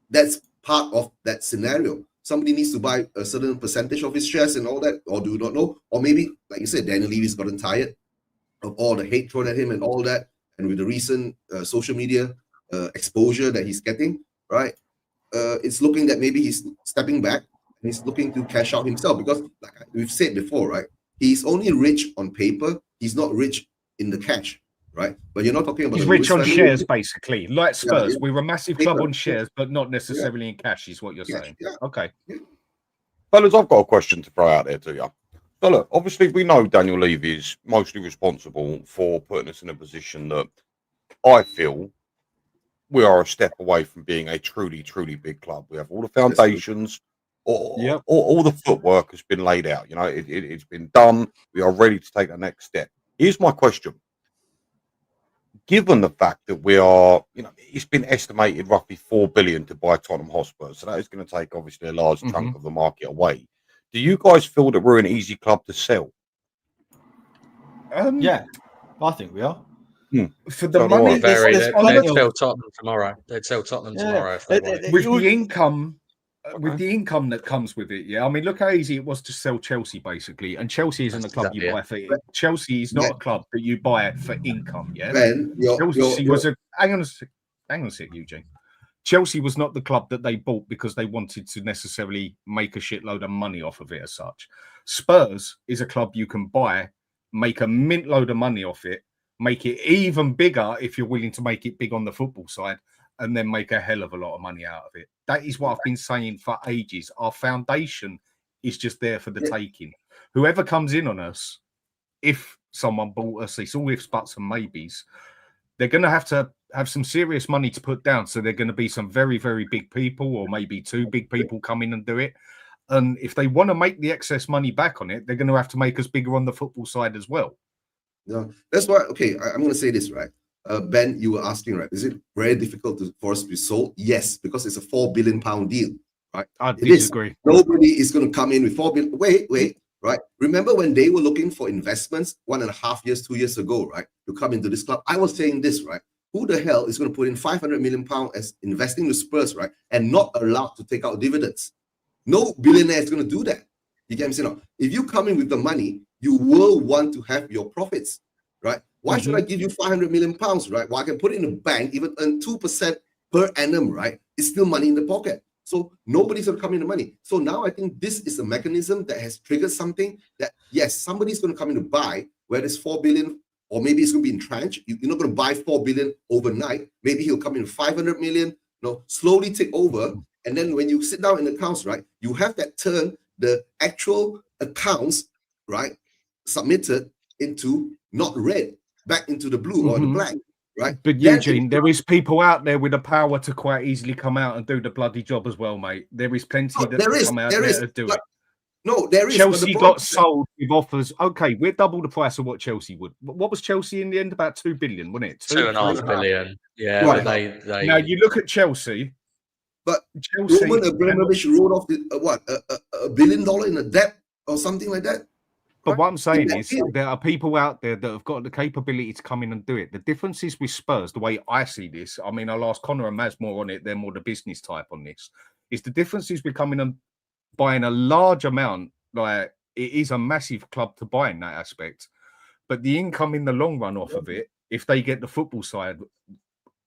that's part of that scenario. Somebody needs to buy a certain percentage of his shares and all that, or do you not know? Or maybe, like you said, Daniel Levy's gotten tired of all the hate thrown at him and all that, and with the recent social media exposure that he's getting, right? It's looking that maybe he's stepping back and he's looking to cash out himself, because like we've said before, right? He's only rich on paper. He's not rich in the cash, right? But you're not talking about. He's rich on shares, basically, like Spurs. We were a massive club on shares, but not necessarily in cash, is what you're saying. Yeah. Okay. Fellas, I've got a question to throw out there to you. So look, obviously we know Daniel Levy is mostly responsible for putting us in a position that I feel we are a step away from being a truly, truly big club. We have all the foundations, all the footwork has been laid out. You know, it's been done. We are ready to take the next step. Here's my question. Given the fact that we are, you know, it's been estimated roughly 4 billion to buy Tottenham Hotspur, so that is going to take obviously a large chunk of the market away. Do you guys feel that we're an easy club to sell? Yeah, I think we are. For the money, they'd sell Tottenham tomorrow. They'd sell Tottenham tomorrow if they wanted. With the income. With the income that comes with it, yeah. I mean, look how easy it was to sell Chelsea, basically. And Chelsea isn't a club you buy for. Chelsea is not a club that you buy for income, yeah. Chelsea was a. Hang on a sec, Eugene. Chelsea was not the club that they bought because they wanted to necessarily make a shitload of money off of it as such. Spurs is a club you can buy, make a mint load of money off it, make it even bigger if you're willing to make it big on the football side, and then make a hell of a lot of money out of it. That is what I've been saying for ages. Our foundation is just there for the taking. Whoever comes in on us, if someone bought us, it's all ifs, buts, and maybes, they're going to have some serious money to put down. So they're going to be some very, very big people, or maybe two big people come in and do it. And if they want to make the excess money back on it, they're going to have to make us bigger on the football side as well. Yeah, that's why. Okay, I'm going to say this, right? Ben, you were asking, right? Is it very difficult for us to be sold? Yes, because it's a £4 billion deal, right? I disagree. Nobody is going to come in with 4 billion. Wait, right? Remember when they were looking for investments 1.5 years, 2 years ago, right? To come into this club, I was saying this, right? Who the hell is going to put in £500 million as investing with Spurs, right? And not allowed to take out dividends? No billionaire is going to do that. You get what I'm saying? If you come in with the money, you will want to have your profits, right? Why should I give you £500 million, right? Well, I can put it in the bank, even earn 2% per annum, right? It's still money in the pocket. So nobody's going to come in the money. So now I think this is a mechanism that has triggered something that, yes, somebody's going to come in to buy, whether it's 4 billion or maybe it's going to be in tranche. You're not going to buy 4 billion overnight. Maybe he'll come in 500 million, slowly take over. And then when you sit down in accounts, right, you have that turn the actual accounts, right, submitted into not red, back into the blue or the black, right? But Eugene, there is people out there with the power to quite easily come out and do the bloody job as well, mate. There is plenty that come out there to do it. No, there is. Chelsea got sold with offers. Okay, we're double the price of what Chelsea would. What was Chelsea in the end? About 2 billion, wasn't it? 2.5 billion. Yeah, right. But they now you look at Chelsea. But Roman Abramovich wrote off $1 billion in a debt or something like that. But what I'm saying is there are people out there that have got the capability to come in and do it. The difference is with Spurs, the way I see this, I mean, I'll ask Connor and Maz more on it. They're more the business type on this. Is the difference is we're coming and buying a large amount. Like, it is a massive club to buy in that aspect. But the income in the long run off of it, if they get the football side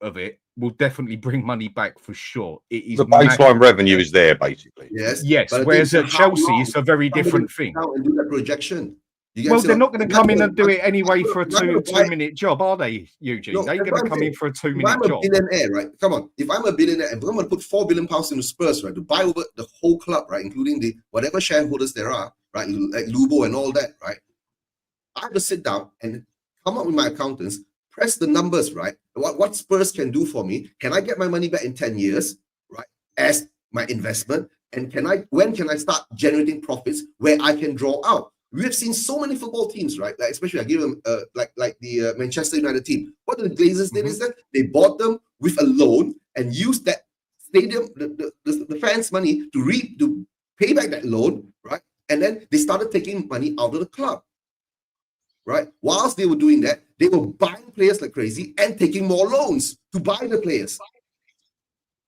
of it, will definitely bring money back for sure. It is the baseline revenue is there, basically. Yes. Whereas at Chelsea, it's a very different thing. And do that projection. Well, they're not going to come in and do it anyway for a two-minute job, are they, Eugene? No, they're going to come in for a 2-minute job. If I'm a billionaire, right? Come on. If I'm a billionaire and I'm going to put £4 billion into Spurs, right, to buy over the whole club, right, including the whatever shareholders there are, right, like Lubo and all that, right? I have to sit down and come up with my accountants, press the numbers, right? What Spurs can do for me? Can I get my money back in 10 years, right, as my investment? And when can I start generating profits where I can draw out? We have seen so many football teams, right? Like especially I give them like the Manchester United team. What the Glazers did is that they bought them with a loan and used that stadium, the fans' money to pay back that loan, right? And then they started taking money out of the club, right? Whilst they were doing that, they were buying players like crazy and taking more loans to buy the players.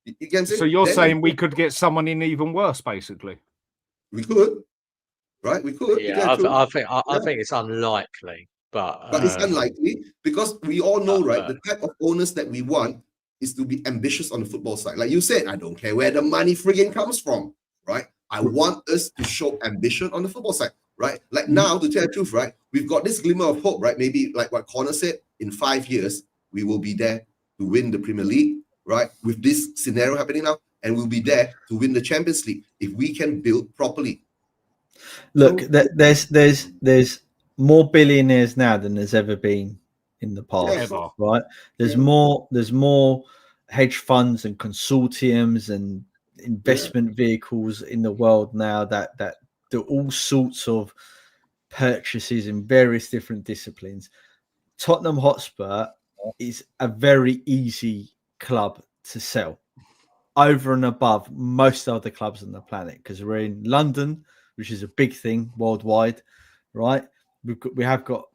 You can say, so you're saying we could get someone in even worse, basically? We could. Right, we could. Yeah, I think it's unlikely, but it's unlikely because we all know, right? The type of owners that we want is to be ambitious on the football side. Like you said, I don't care where the money frigging comes from, right? I want us to show ambition on the football side, right? Like now, to tell the truth, right? We've got this glimmer of hope, right? Maybe like what Connor said, in 5 years we will be there to win the Premier League, right? With this scenario happening now, and we'll be there to win the Champions League if we can build properly. Look, there's more billionaires now than there's ever been in the past, right? There's more hedge funds and consortiums and investment vehicles in the world now that do all sorts of purchases in various different disciplines. Tottenham Hotspur is a very easy club to sell over and above most other clubs on the planet, because we're in London, which is a big thing worldwide, right? We have got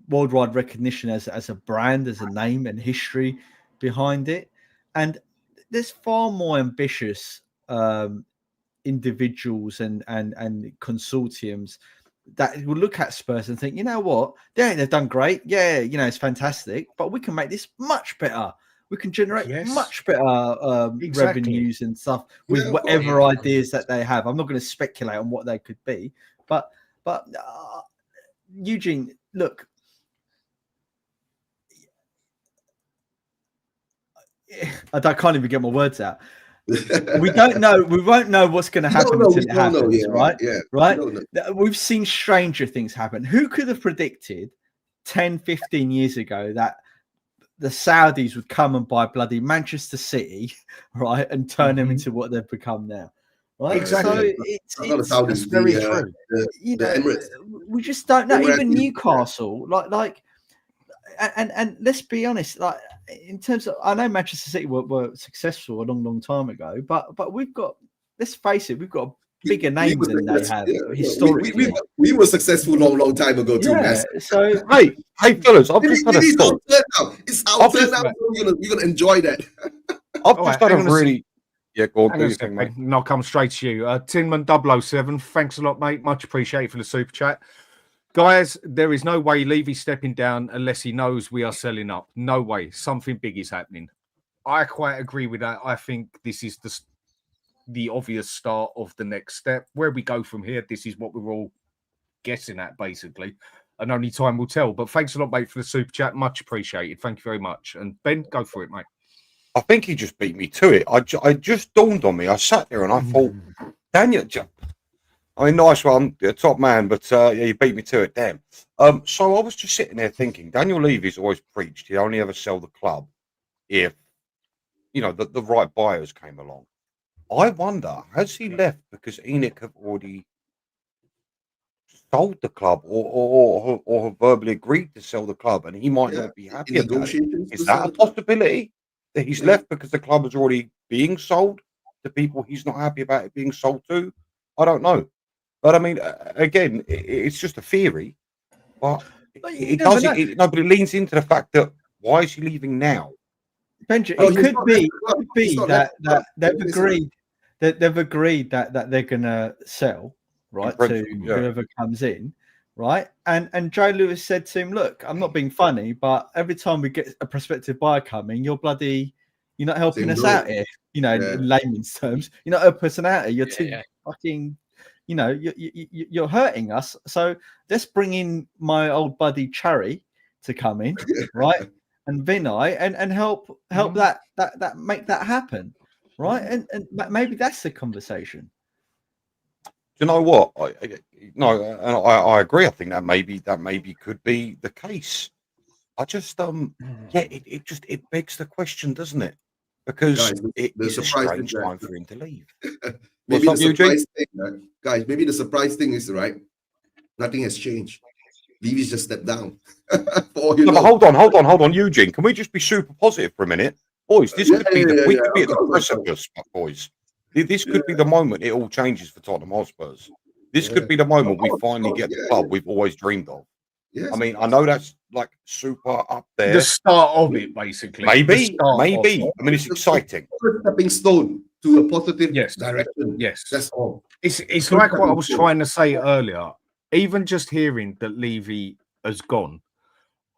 worldwide recognition as a brand, as a name and history behind it. And there's far more ambitious individuals and consortiums that will look at Spurs and think, you know what? Yeah, they've done great. Yeah, you know, it's fantastic, but we can make this much better. We can generate much better revenues and stuff with whatever ideas that they have. I'm not going to speculate on what they could be, but Eugene, look, I can't even get my words out. We don't know. We won't know what's going to happen until it happens, right? Yeah, right. We've seen stranger things happen. Who could have predicted 10, 15 years ago that the Saudis would come and buy bloody Manchester City, right, and turn them into what they've become now, right? Exactly. So it's very true. You know, we just don't know. Even Newcastle, like, and let's be honest, like in terms of, I know Manchester City were successful a long time ago, but we've got, let's face it, we've got a bigger name than they have historically. We were successful long time ago too. Yeah. So hey fellas, I've just had a thought. It's our turn now. We're gonna enjoy that. I've just had a really go on, please, mate. And I'll come straight to you. Tinman 007, thanks a lot, mate. Much appreciated for the super chat. Guys, there is no way Levy's stepping down unless he knows we are selling up. No way. Something big is happening. I quite agree with that. I think this is the obvious start of the next step. Where we go from here, this is what we're all guessing at, basically. And only time will tell. But thanks a lot, mate, for the super chat. Much appreciated. Thank you very much. And Ben, go for it, mate. I think he just beat me to it. I just dawned on me. I sat there and I thought, Daniel, I mean, nice one, top man, but yeah, you beat me to it, damn. So I was just sitting there thinking, Daniel Levy's always preached he'd only ever sell the club if, you know, the right buyers came along. I wonder, has he left because ENIC have already sold the club or have verbally agreed to sell the club and he might not be happy about it? Is that a possibility that he's left because the club is already being sold to people he's not happy about it being sold to? I don't know. But I mean, again, it's just a theory. But it leans into the fact that why is he leaving now? Benji, it could be that they've agreed that they're going to sell, right, to whoever comes in, right? And Joe Lewis said to him, "Look, I'm not being funny, but every time we get a prospective buyer coming, you're not helping us out here. You know, in layman's terms, you're not helping us out here. You're too fucking." You know, you're hurting us. So let's bring in my old buddy Cherry to come in, right? And Vinay and help that make that happen, right? And maybe that's the conversation. Do you know what? I agree. I think that maybe could be the case. I just it begs the question, doesn't it? Because it's a strange time for him to leave. Maybe the surprise thing, guys. Maybe the surprise thing is nothing has changed. Levy's just stepped down. But hold on, Eugene. Can we just be super positive for a minute, boys? This could be we could be at the precipice, boys. This could be the moment it all changes for Tottenham Hotspurs. This could be the moment we finally get the club we've always dreamed of. Yes. I mean, I know that's like super up there. The start of it, basically. Maybe. I mean, it's exciting. Stepping stone to a positive direction. Yes, that's all. It's like what I was trying to say earlier. Even just hearing that Levy has gone,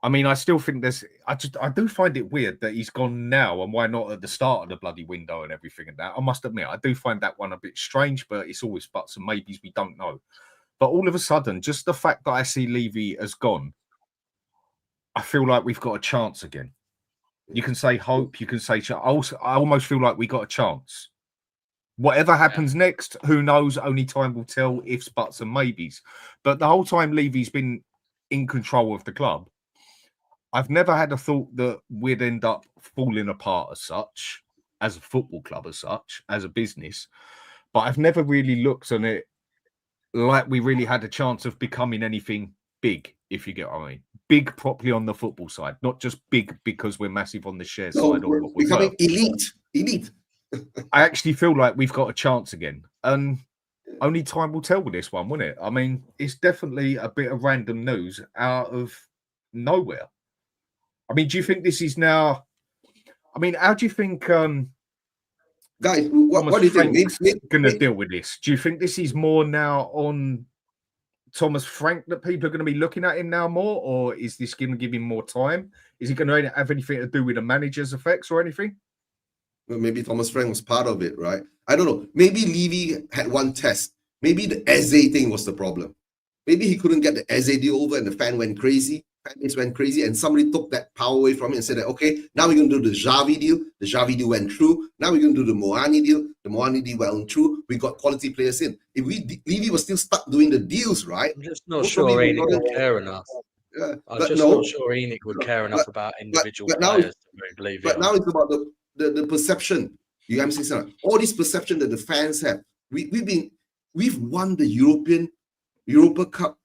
I mean, I still think I do find it weird that he's gone now, and why not at the start of the bloody window and everything and that. I must admit, I do find that one a bit strange, but it's always buts and maybes. We don't know. But all of a sudden, just the fact that I see Levy has gone, I feel like we've got a chance again. You can say hope, you can say I almost feel like we got a chance. Whatever happens next, who knows? Only time will tell, ifs, buts, and maybes. But the whole time Levy's been in control of the club, I've never had a thought that we'd end up falling apart as such, as a football club as such, as a business. But I've never really looked on it like we really had a chance of becoming anything big, if you get what I mean. Big properly on the football side, not just big because we're massive on the share side. We're becoming elite. I actually feel like we've got a chance again. And only time will tell with this one, won't it? I mean, it's definitely a bit of random news out of nowhere. I mean, do you think this is now... I mean, how do you think... Guys, what do you think? Going to deal with this? Do you think this is more now on Thomas Frank that people are going to be looking at him now more, or is this going to give him more time? Is it going to have anything to do with the manager's effects or anything? Well, maybe Thomas Frank was part of it, right? I don't know. Maybe Levy had one test. Maybe the Eze thing was the problem. Maybe he couldn't get the Eze deal over, and the fan base went crazy, and somebody took that power away from it and said that, okay, now we're going to do the Xavi deal. The Xavi deal went through. Now we're going to do the Moani deal. The Moani deal went through. We got quality players in. If Levy was still stuck doing the deals, right? I'm just not sure ENIC would care enough. Yeah, I'm just not sure ENIC would care enough about individual players to move Levy. But now it's about the perception. You can see all this perception that the fans have. We've won the Europa Cup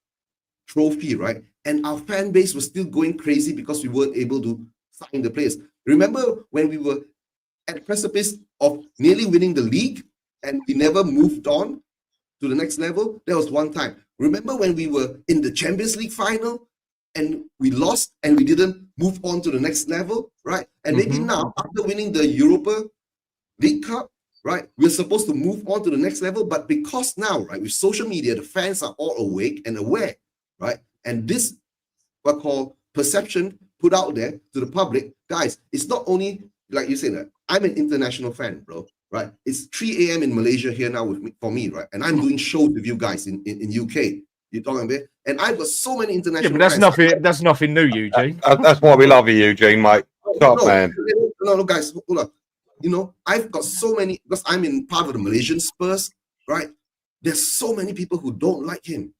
trophy, right? And our fan base was still going crazy because we weren't able to sign the players. Remember when we were at the precipice of nearly winning the league and we never moved on to the next level? There was one time. Remember when we were in the Champions League final and we lost and we didn't move on to the next level, right? And maybe now, after winning the Europa League Cup, right, we're supposed to move on to the next level. But because now, right, with social media, the fans are all awake and aware, right? And this, what I call perception put out there to the public, guys, it's not only, like you said, I'm an international fan, bro, right? It's 3 a.m. in Malaysia here now for me, right? And I'm doing shows with you guys in UK. You're talking about, and I've got so many international. Yeah, but that's nothing new, Eugene. That's why we love you, Eugene, mate. Top man. No, guys, hold on. You know, I've got so many, because I'm in part of the Malaysian Spurs, right? There's so many people who don't like him.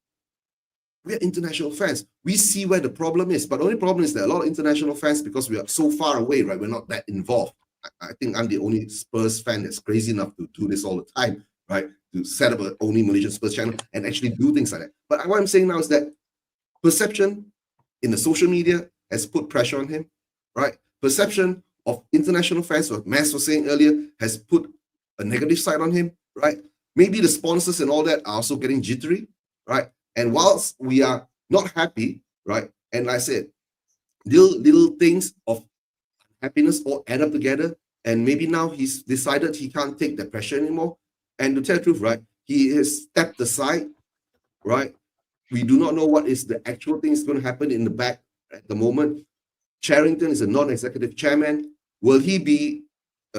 We're international fans. We see where the problem is, but the only problem is that a lot of international fans, because we are so far away, right? We're not that involved. I think I'm the only Spurs fan that's crazy enough to do this all the time, right? To set up an only Malaysian Spurs channel and actually do things like that. But what I'm saying now is that perception in the social media has put pressure on him, right? Perception of international fans, what Mas was saying earlier, has put a negative side on him, right? Maybe the sponsors and all that are also getting jittery, right? And whilst we are not happy, right? And like I said, little things of happiness all add up together. And maybe now he's decided he can't take that pressure anymore. And to tell the truth, right? He has stepped aside, right? We do not know what is the actual thing that's going to happen in the back at the moment. Charrington is a non-executive chairman. Will he be,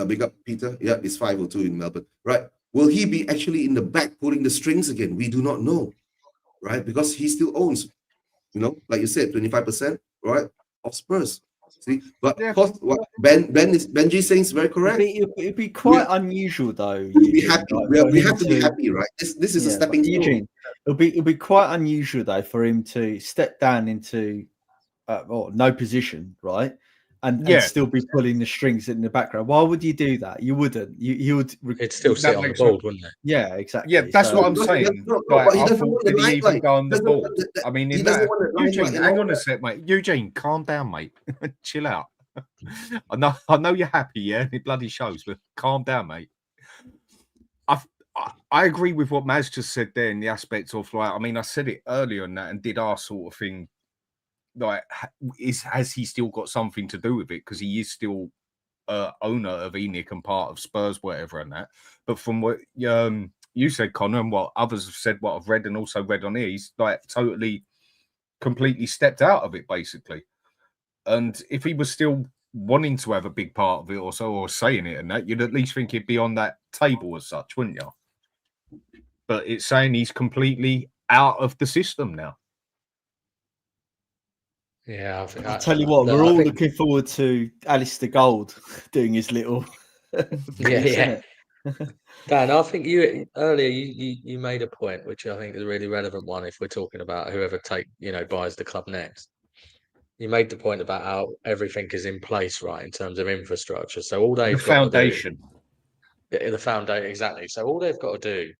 big up Peter, yeah, it's 5:02 in Melbourne, right? Will he be actually in the back pulling the strings again? We do not know, right? Because he still owns, you know, like you said, 25%, right, of Spurs. See, but Yeah. what Benji saying is very correct. It'd be quite unusual, though. Be happy. We have to be happy, right? This is a stepping stone. Eugene, it'll be quite unusual though for him to step down into no position, right? And still be pulling the strings in the background. Why would you do that? You wouldn't. You would. It'd still sit on the board, wouldn't it? Yeah, exactly. Yeah, that's what I'm saying. But he I doesn't thought want the did he even limelight. go on the Doesn't board? want the- I mean, he in doesn't that, want the limelight Eugene, and hang all on a that. sec, mate. Eugene, calm down, mate. Chill out. I know you're happy, yeah. It bloody shows, but calm down, mate. I agree with what Maz just said there in the aspect of, like, I mean, I said it earlier on that and did our sort of thing. Like, has he still got something to do with it? Because he is still owner of ENIC and part of Spurs, whatever, and that. But from what you said, Connor, and what others have said, what I've read and also read on here, he's like totally, completely stepped out of it, basically. And if he was still wanting to have a big part of it or so, or saying it and that, you'd at least think he'd be on that table as such, wouldn't you? But it's saying he's completely out of the system now. Yeah, I'll tell you what, we're all looking forward to Alistair Gold doing his little. yeah. Dan, I think you earlier you made a point which I think is a really relevant one if we're talking about whoever buys the club next. you made the point about how everything is in place, right, in terms of infrastructure. So all they've The got foundation. to do, the foundation, exactly. So all they've got to do,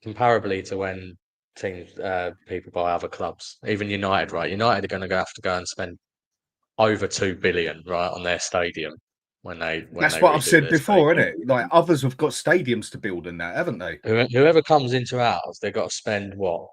comparably to when people buy other clubs, even United, right? United are going to have to go and spend over 2 billion, right, on their stadium when That's they what I've redo said their before, stadium. isn't it? Like others have got stadiums to build and that, haven't they? Whoever comes into ours, they've got to spend what?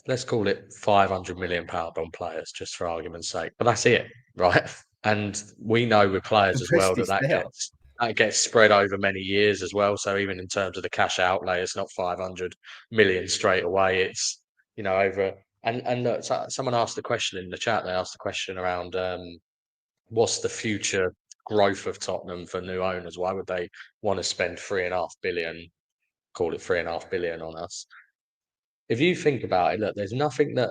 Let's call it £500 million on players, just for argument's sake. But that's it, right? And we know with players as well that gets spread over many years as well. So even in terms of the cash outlay, it's not 500 million straight away. It's over. And look, someone asked the question in the chat. They asked the question around what's the future growth of Tottenham for new owners? Why would they want to spend 3.5 billion? Call it 3.5 billion on us. If you think about it, look, there's nothing that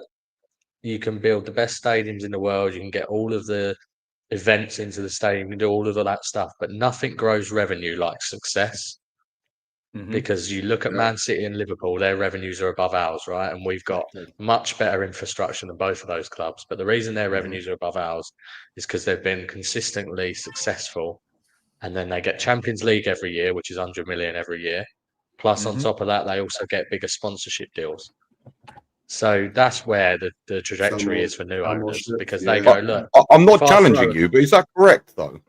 you can build the best stadiums in the world. You can get all of the events into the stadium. You can do all of that stuff, but nothing grows revenue like success. Because you look at Man City and Liverpool, their revenues are above ours, right? And we've got much better infrastructure than both of those clubs. But the reason their revenues are above ours is because they've been consistently successful. And then they get Champions League every year, which is 100 million every year. Plus, on top of that, they also get bigger sponsorship deals. So that's where the trajectory is for new owners, because they go, look. I'm not challenging you, but is that correct though?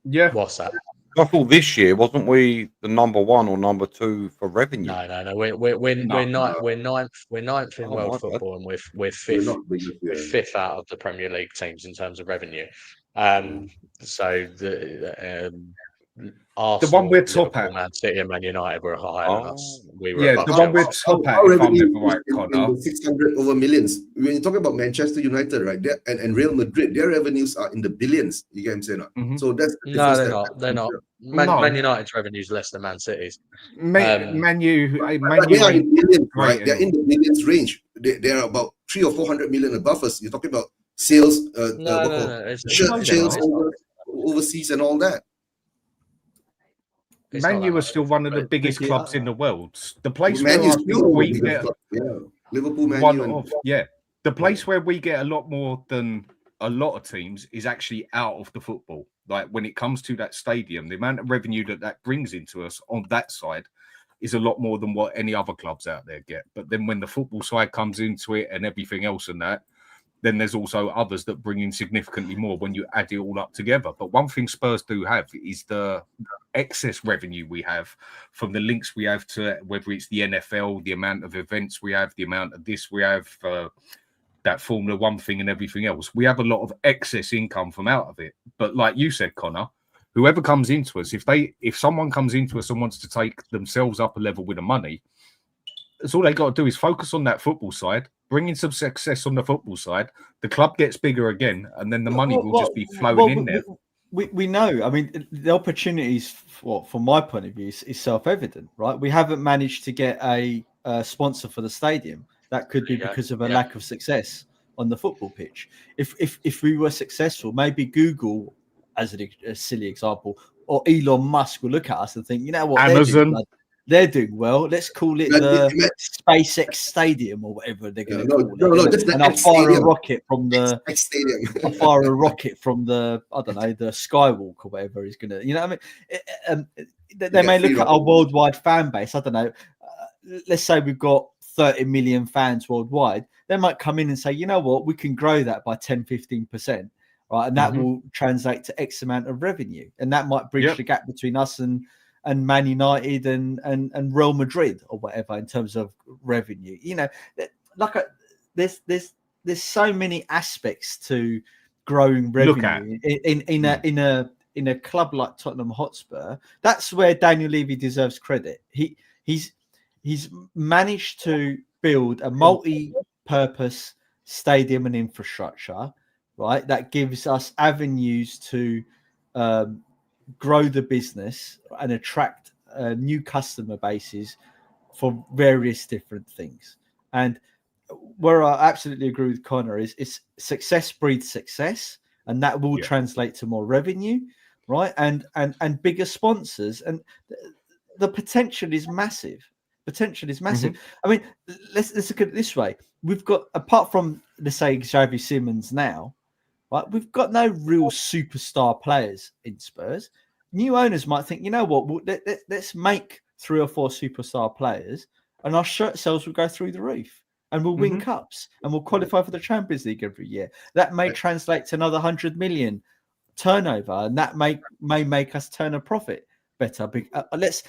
Yeah. What's that? I thought this year wasn't we the number 1 or number 2 for revenue? No. We're ninth in world football, and we're fifth out of the Premier League teams in terms of revenue. So Arsenal, the one we're top Liverpool, at, Man City, and Man United were higher than us. We were the one we're top at. If I'm never right, Connor. 600 over millions. When you talk about Manchester United, right, and Real Madrid, their revenues are in the billions. You get what I'm saying? So that's the no, difference. they're not. Man United's revenue is less than Man City's. Man U, they are in billions, right? They're in the billions range. They're about 300 or 400 million above us. You're talking about sales, sales overseas and all that. Man U are still one of the biggest clubs in the world. The place Man where U I think we get Liverpool, Man U, the place where we get a lot more than a lot of teams is actually out of the football. Like when it comes to that stadium, the amount of revenue that brings into us on that side is a lot more than what any other clubs out there get. But then when the football side comes into it and everything else and that, then there's also others that bring in significantly more when you add it all up together. But one thing Spurs do have is the excess revenue we have from the links we have to whether it's the NFL, the amount of events we have, the amount of this we have, that Formula One thing and everything else. We have a lot of excess income from out of it. But like you said, Connor, whoever comes into us, if someone comes into us and wants to take themselves up a level with the money, that's all they got to do is focus on that football side, bring in some success on the football side. The club gets bigger again, and then the money will just be flowing in there. We know. I mean, the opportunities, from my point of view, is self-evident, right? We haven't managed to get a sponsor for the stadium. That could be because of a lack of success on the football pitch. If we were successful, maybe Google, as a silly example, or Elon Musk will look at us and think, you know what, Amazon. They're doing well. Let's call it the SpaceX Stadium or whatever they're going to call it. And I'll fire a rocket from the I'll fire a rocket from the I don't know, the Skywalk or whatever he's going to. You know what I mean? They may look at our worldwide fan base. I don't know. Let's say we've got 30 million fans worldwide. They might come in and say, you know what, we can grow that by 10-15%. Right, and that will translate to X amount of revenue, and that might bridge the gap between us and Man United and Real Madrid or whatever in terms of revenue. You know, like there's so many aspects to growing revenue in a club like Tottenham Hotspur. That's where Daniel Levy deserves credit. He's managed to build a multi-purpose stadium and infrastructure, right? That gives us avenues to grow the business and attract new customer bases for various different things. And where I absolutely agree with Connor is success breeds success, and that will translate to more revenue, right? And bigger sponsors, and the potential is massive. potential is massive. I mean, let's look at it this way. We've got, apart from, let's say, Xavi Simons now, right? We've got no real superstar players in Spurs. New owners might think, you know what, let's make 3 or 4 superstar players and our shirt sales will go through the roof and we'll win cups and we'll qualify for the Champions League every year. That may translate to another 100 million turnover, and that may make us turn a profit better. Let's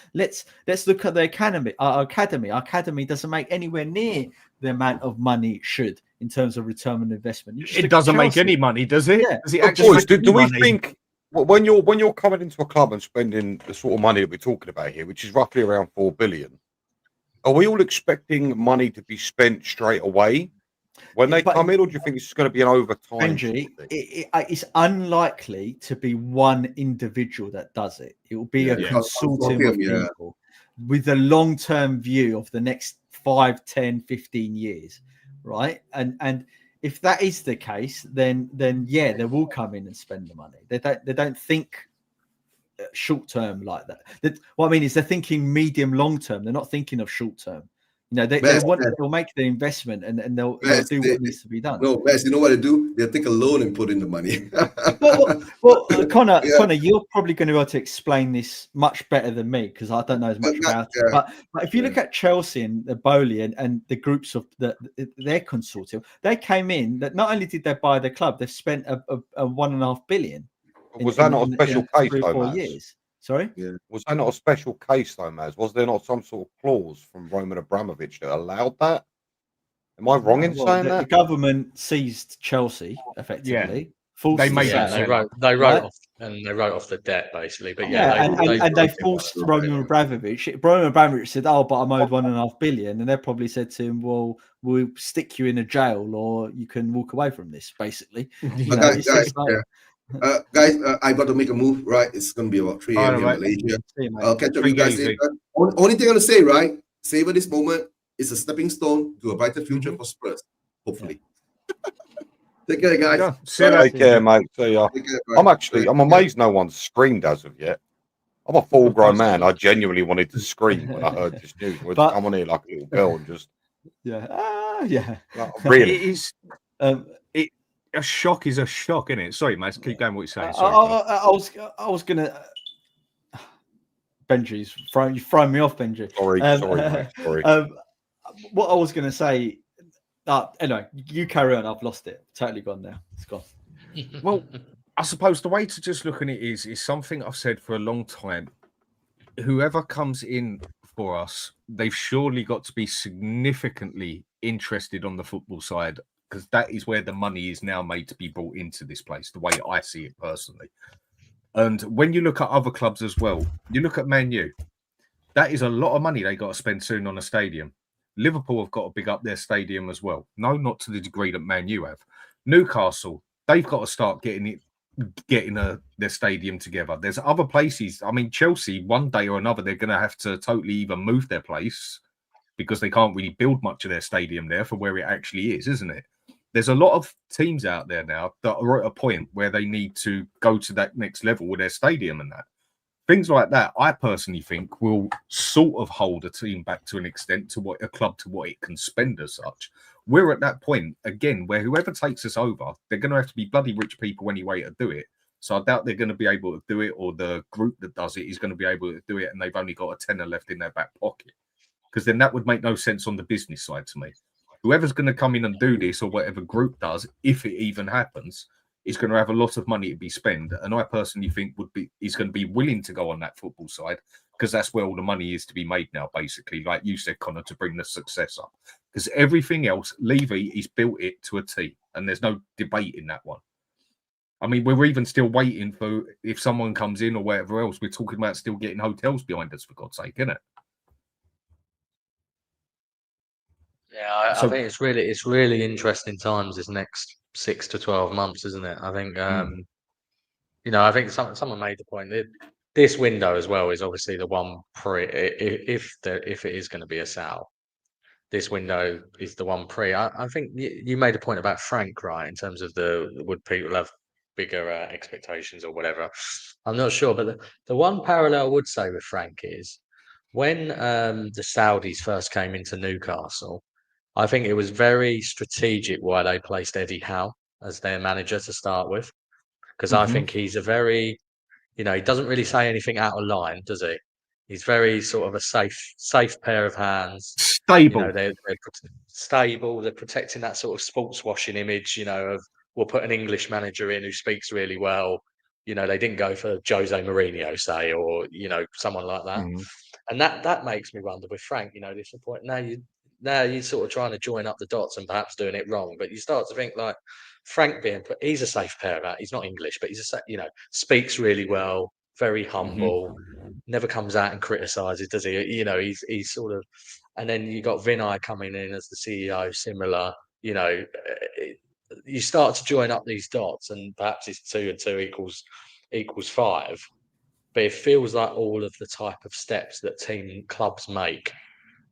look at the academy. Our academy doesn't make anywhere near the amount of money it should in terms of return on investment. It doesn't make any money, does it? Yeah. Does it actually Boys, do we money? think when you're coming into a club and spending the sort of money that we're talking about here, which is roughly around 4 billion, are we all expecting money to be spent straight away when they come in, or do you think it's going to be an overtime? Benji, it's unlikely to be one individual that does it. It will be a consortium of people with a long-term view of the next 5, 10, 15 years, right? And if that is the case, then yeah, they will come in and spend the money. They don't think short term like that. What I mean is they're thinking medium, long term. They're not thinking of short term. You know, they'll make the investment and they'll do what needs to be done. No, Bess, you know what they do? They'll take a loan and put in the money. well, Connor, you're probably going to be able to explain this much better than me because I don't know as much about it. But if you look at Chelsea and the Bowley and the groups of their consortium, they came in that not only did they buy the club, they've spent a 1.5 billion. Was that not a special case, 3 or 4 though, years? Sorry? Yeah. Was that not a special case, though, Maz? Was there not some sort of clause from Roman Abramovich that allowed that? Am I wrong in saying that? The government seized Chelsea effectively. They made they wrote off the debt basically. But they forced Roman Abramovich. Roman Abramovich said, "Oh, but I'm owed 1.5 billion," and they probably said to him, "Well, we'll stick you in a jail, or you can walk away from this." Basically, guys, I got to make a move, right? It's going to be about 3 a.m. in Malaysia. I'll catch up with you guys later. Only thing I'm going to say, right? Savor this moment. It's a stepping stone to a brighter future for Spurs, hopefully. Take care, guys. Take care, mate. See ya. I'm amazed no one's screamed as of yet. I'm a full-grown man. I genuinely wanted to scream when I heard this news. I'm on here like a little girl and just... Like, really? It is... A shock is a shock, isn't it? Sorry, mate. Keep going. What you're saying. I was gonna. Benji's thrown me off, Benji. Sorry, mate. Sorry. What I was gonna say. Anyway, you carry on. I've lost it. Totally gone now. It's gone. Well, I suppose the way to just look at it is something I've said for a long time. Whoever comes in for us, they've surely got to be significantly interested on the football side, because that is where the money is now made to be brought into this place, the way I see it personally. And when you look at other clubs as well, you look at Man U, that is a lot of money they got to spend soon on a stadium. Liverpool have got to big up their stadium as well. No, not to the degree that Man U have. Newcastle, they've got to start getting their stadium together. There's other places. I mean, Chelsea, one day or another, they're going to have to totally either move their place because they can't really build much of their stadium there for where it actually is, isn't it? There's a lot of teams out there now that are at a point where they need to go to that next level with their stadium and that. Things like that, I personally think, will sort of hold a team back to an extent to what it can spend as such. We're at that point, again, where whoever takes us over, they're going to have to be bloody rich people anyway to do it. So I doubt they're going to be able to do it, or the group that does it is going to be able to do it, and they've only got a tenner left in their back pocket. Because then that would make no sense on the business side to me. Whoever's going to come in and do this, or whatever group does, if it even happens, is going to have a lot of money to be spent. And I personally think is going to be willing to go on that football side, because that's where all the money is to be made now, basically, like you said, Connor, to bring the success up. Because everything else, Levy, he's built it to a T, and there's no debate in that one. I mean, we're even still waiting for, if someone comes in or whatever else, we're talking about still getting hotels behind us, for God's sake, isn't it? Yeah, I think it's really interesting times this next 6 to 12 months, isn't it? I think I think someone made the point that this window as well is obviously the one if it is going to be a sell. This window is the one I think you made a point about Frank, right? In terms of would people have bigger expectations or whatever? I'm not sure, but the one parallel I would say with Frank is when the Saudis first came into Newcastle, I think it was very strategic why they placed Eddie Howe as their manager to start with, because I think he's a very, he doesn't really say anything out of line, does he? He's very sort of a safe pair of hands. Stable. They're stable. They're protecting that sort of sports washing image, of we'll put an English manager in who speaks really well. They didn't go for Jose Mourinho, say, or someone like that. And that makes me wonder with Frank. This point now you're sort of trying to join up the dots and perhaps doing it wrong, but you start to think like Frank he's a safe pair of hands. He's not English, but he's speaks really well, very humble, never comes out and criticises, does he? He's sort of, and then you got Vinay coming in as the CEO, similar. You start to join up these dots, and perhaps it's 2 and 2 equals 5. But it feels like all of the type of steps that clubs make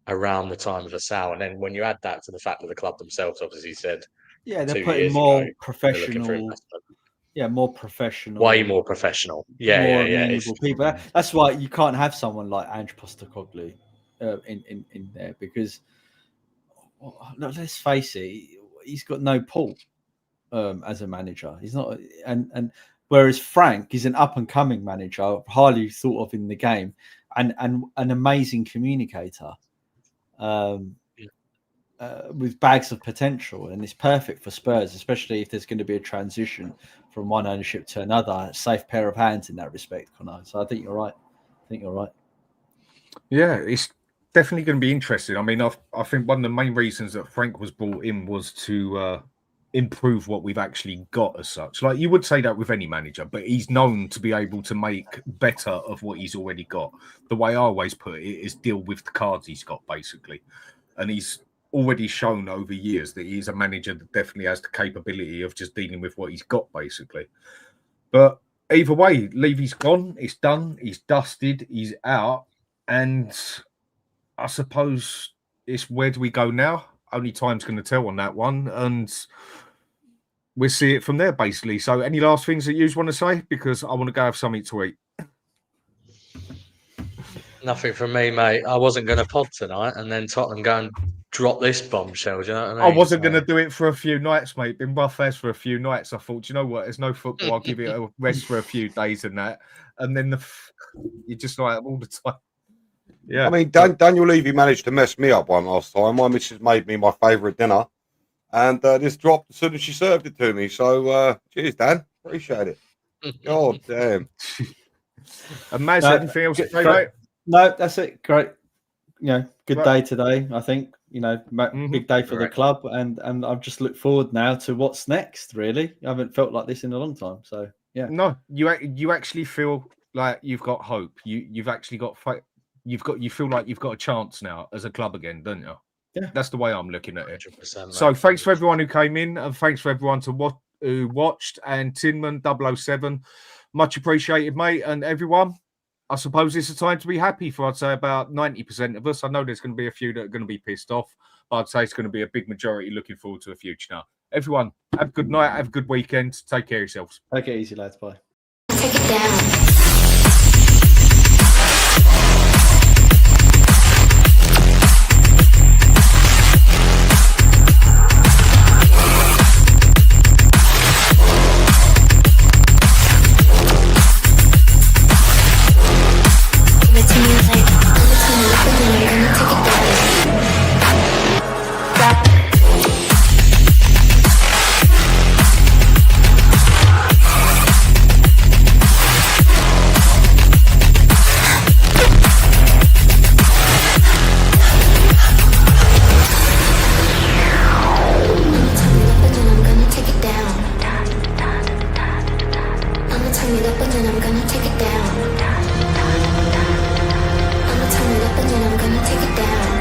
around the time of a sale, and then when you add that to the fact that the club themselves obviously said, they're putting more professional. Yeah, more professional. Way more professional. Yeah. People. That's why you can't have someone like Ange Postecoglou in there, because let's face it, he's got no pull as a manager. He's not, and whereas Frank is an up and coming manager, highly thought of in the game, and an amazing communicator. With bags of potential, and it's perfect for Spurs, especially if there's going to be a transition from one ownership to another. A safe pair of hands in that respect, Conor. So I think you're right. Yeah, it's definitely going to be interesting. I mean, I think one of the main reasons that Frank was brought in was to improve what we've actually got as such. Like, you would say that with any manager, but he's known to be able to make better of what he's already got. The way I always put it is deal with the cards he's got, basically. And he's already shown over years that he's a manager that definitely has the capability of just dealing with what he's got, basically. But either way, Levy's gone, it's done, he's dusted, he's out, and I suppose it's where do we go now? Only time's going to tell on that one, and we'll see it from there, basically. So any last things that you want to say? Because I want to go have something to eat. Nothing from me, mate. I wasn't going to pod tonight, and then Tottenham go and drop this bombshell. Do you know what I mean? I wasn't going to do it for a few nights, mate. Been rough as for a few nights. I thought, you know what? There's no football. I'll give it a rest for a few days and that. And then you're just like all the time. Yeah. I mean, Daniel Levy managed to mess me up one last time. My missus made me my favourite dinner, and this dropped as soon as she served it to me. So cheers, Dan. Appreciate it. God damn. And Maz, anything else to say, mate? No, that's it. Great. Good day today, I think. Big day for the club, and I just look forward now to what's next. Really, I haven't felt like this in a long time. So yeah. No, you actually feel like you've got hope. You've actually got you feel like you've got a chance now as a club again, don't you? Yeah, that's the way I'm looking at it. So thanks for everyone who came in, and thanks for everyone who watched. And Tinman 007, much appreciated, mate. And everyone, I suppose it's a time to be happy for, I'd say, about 90% of us. I know there's going to be a few that are going to be pissed off, but I'd say it's going to be a big majority looking forward to a future now. Everyone, have a good night, have a good weekend. Take care of yourselves. Take it easy, lads. Bye. Take it down. Take it down.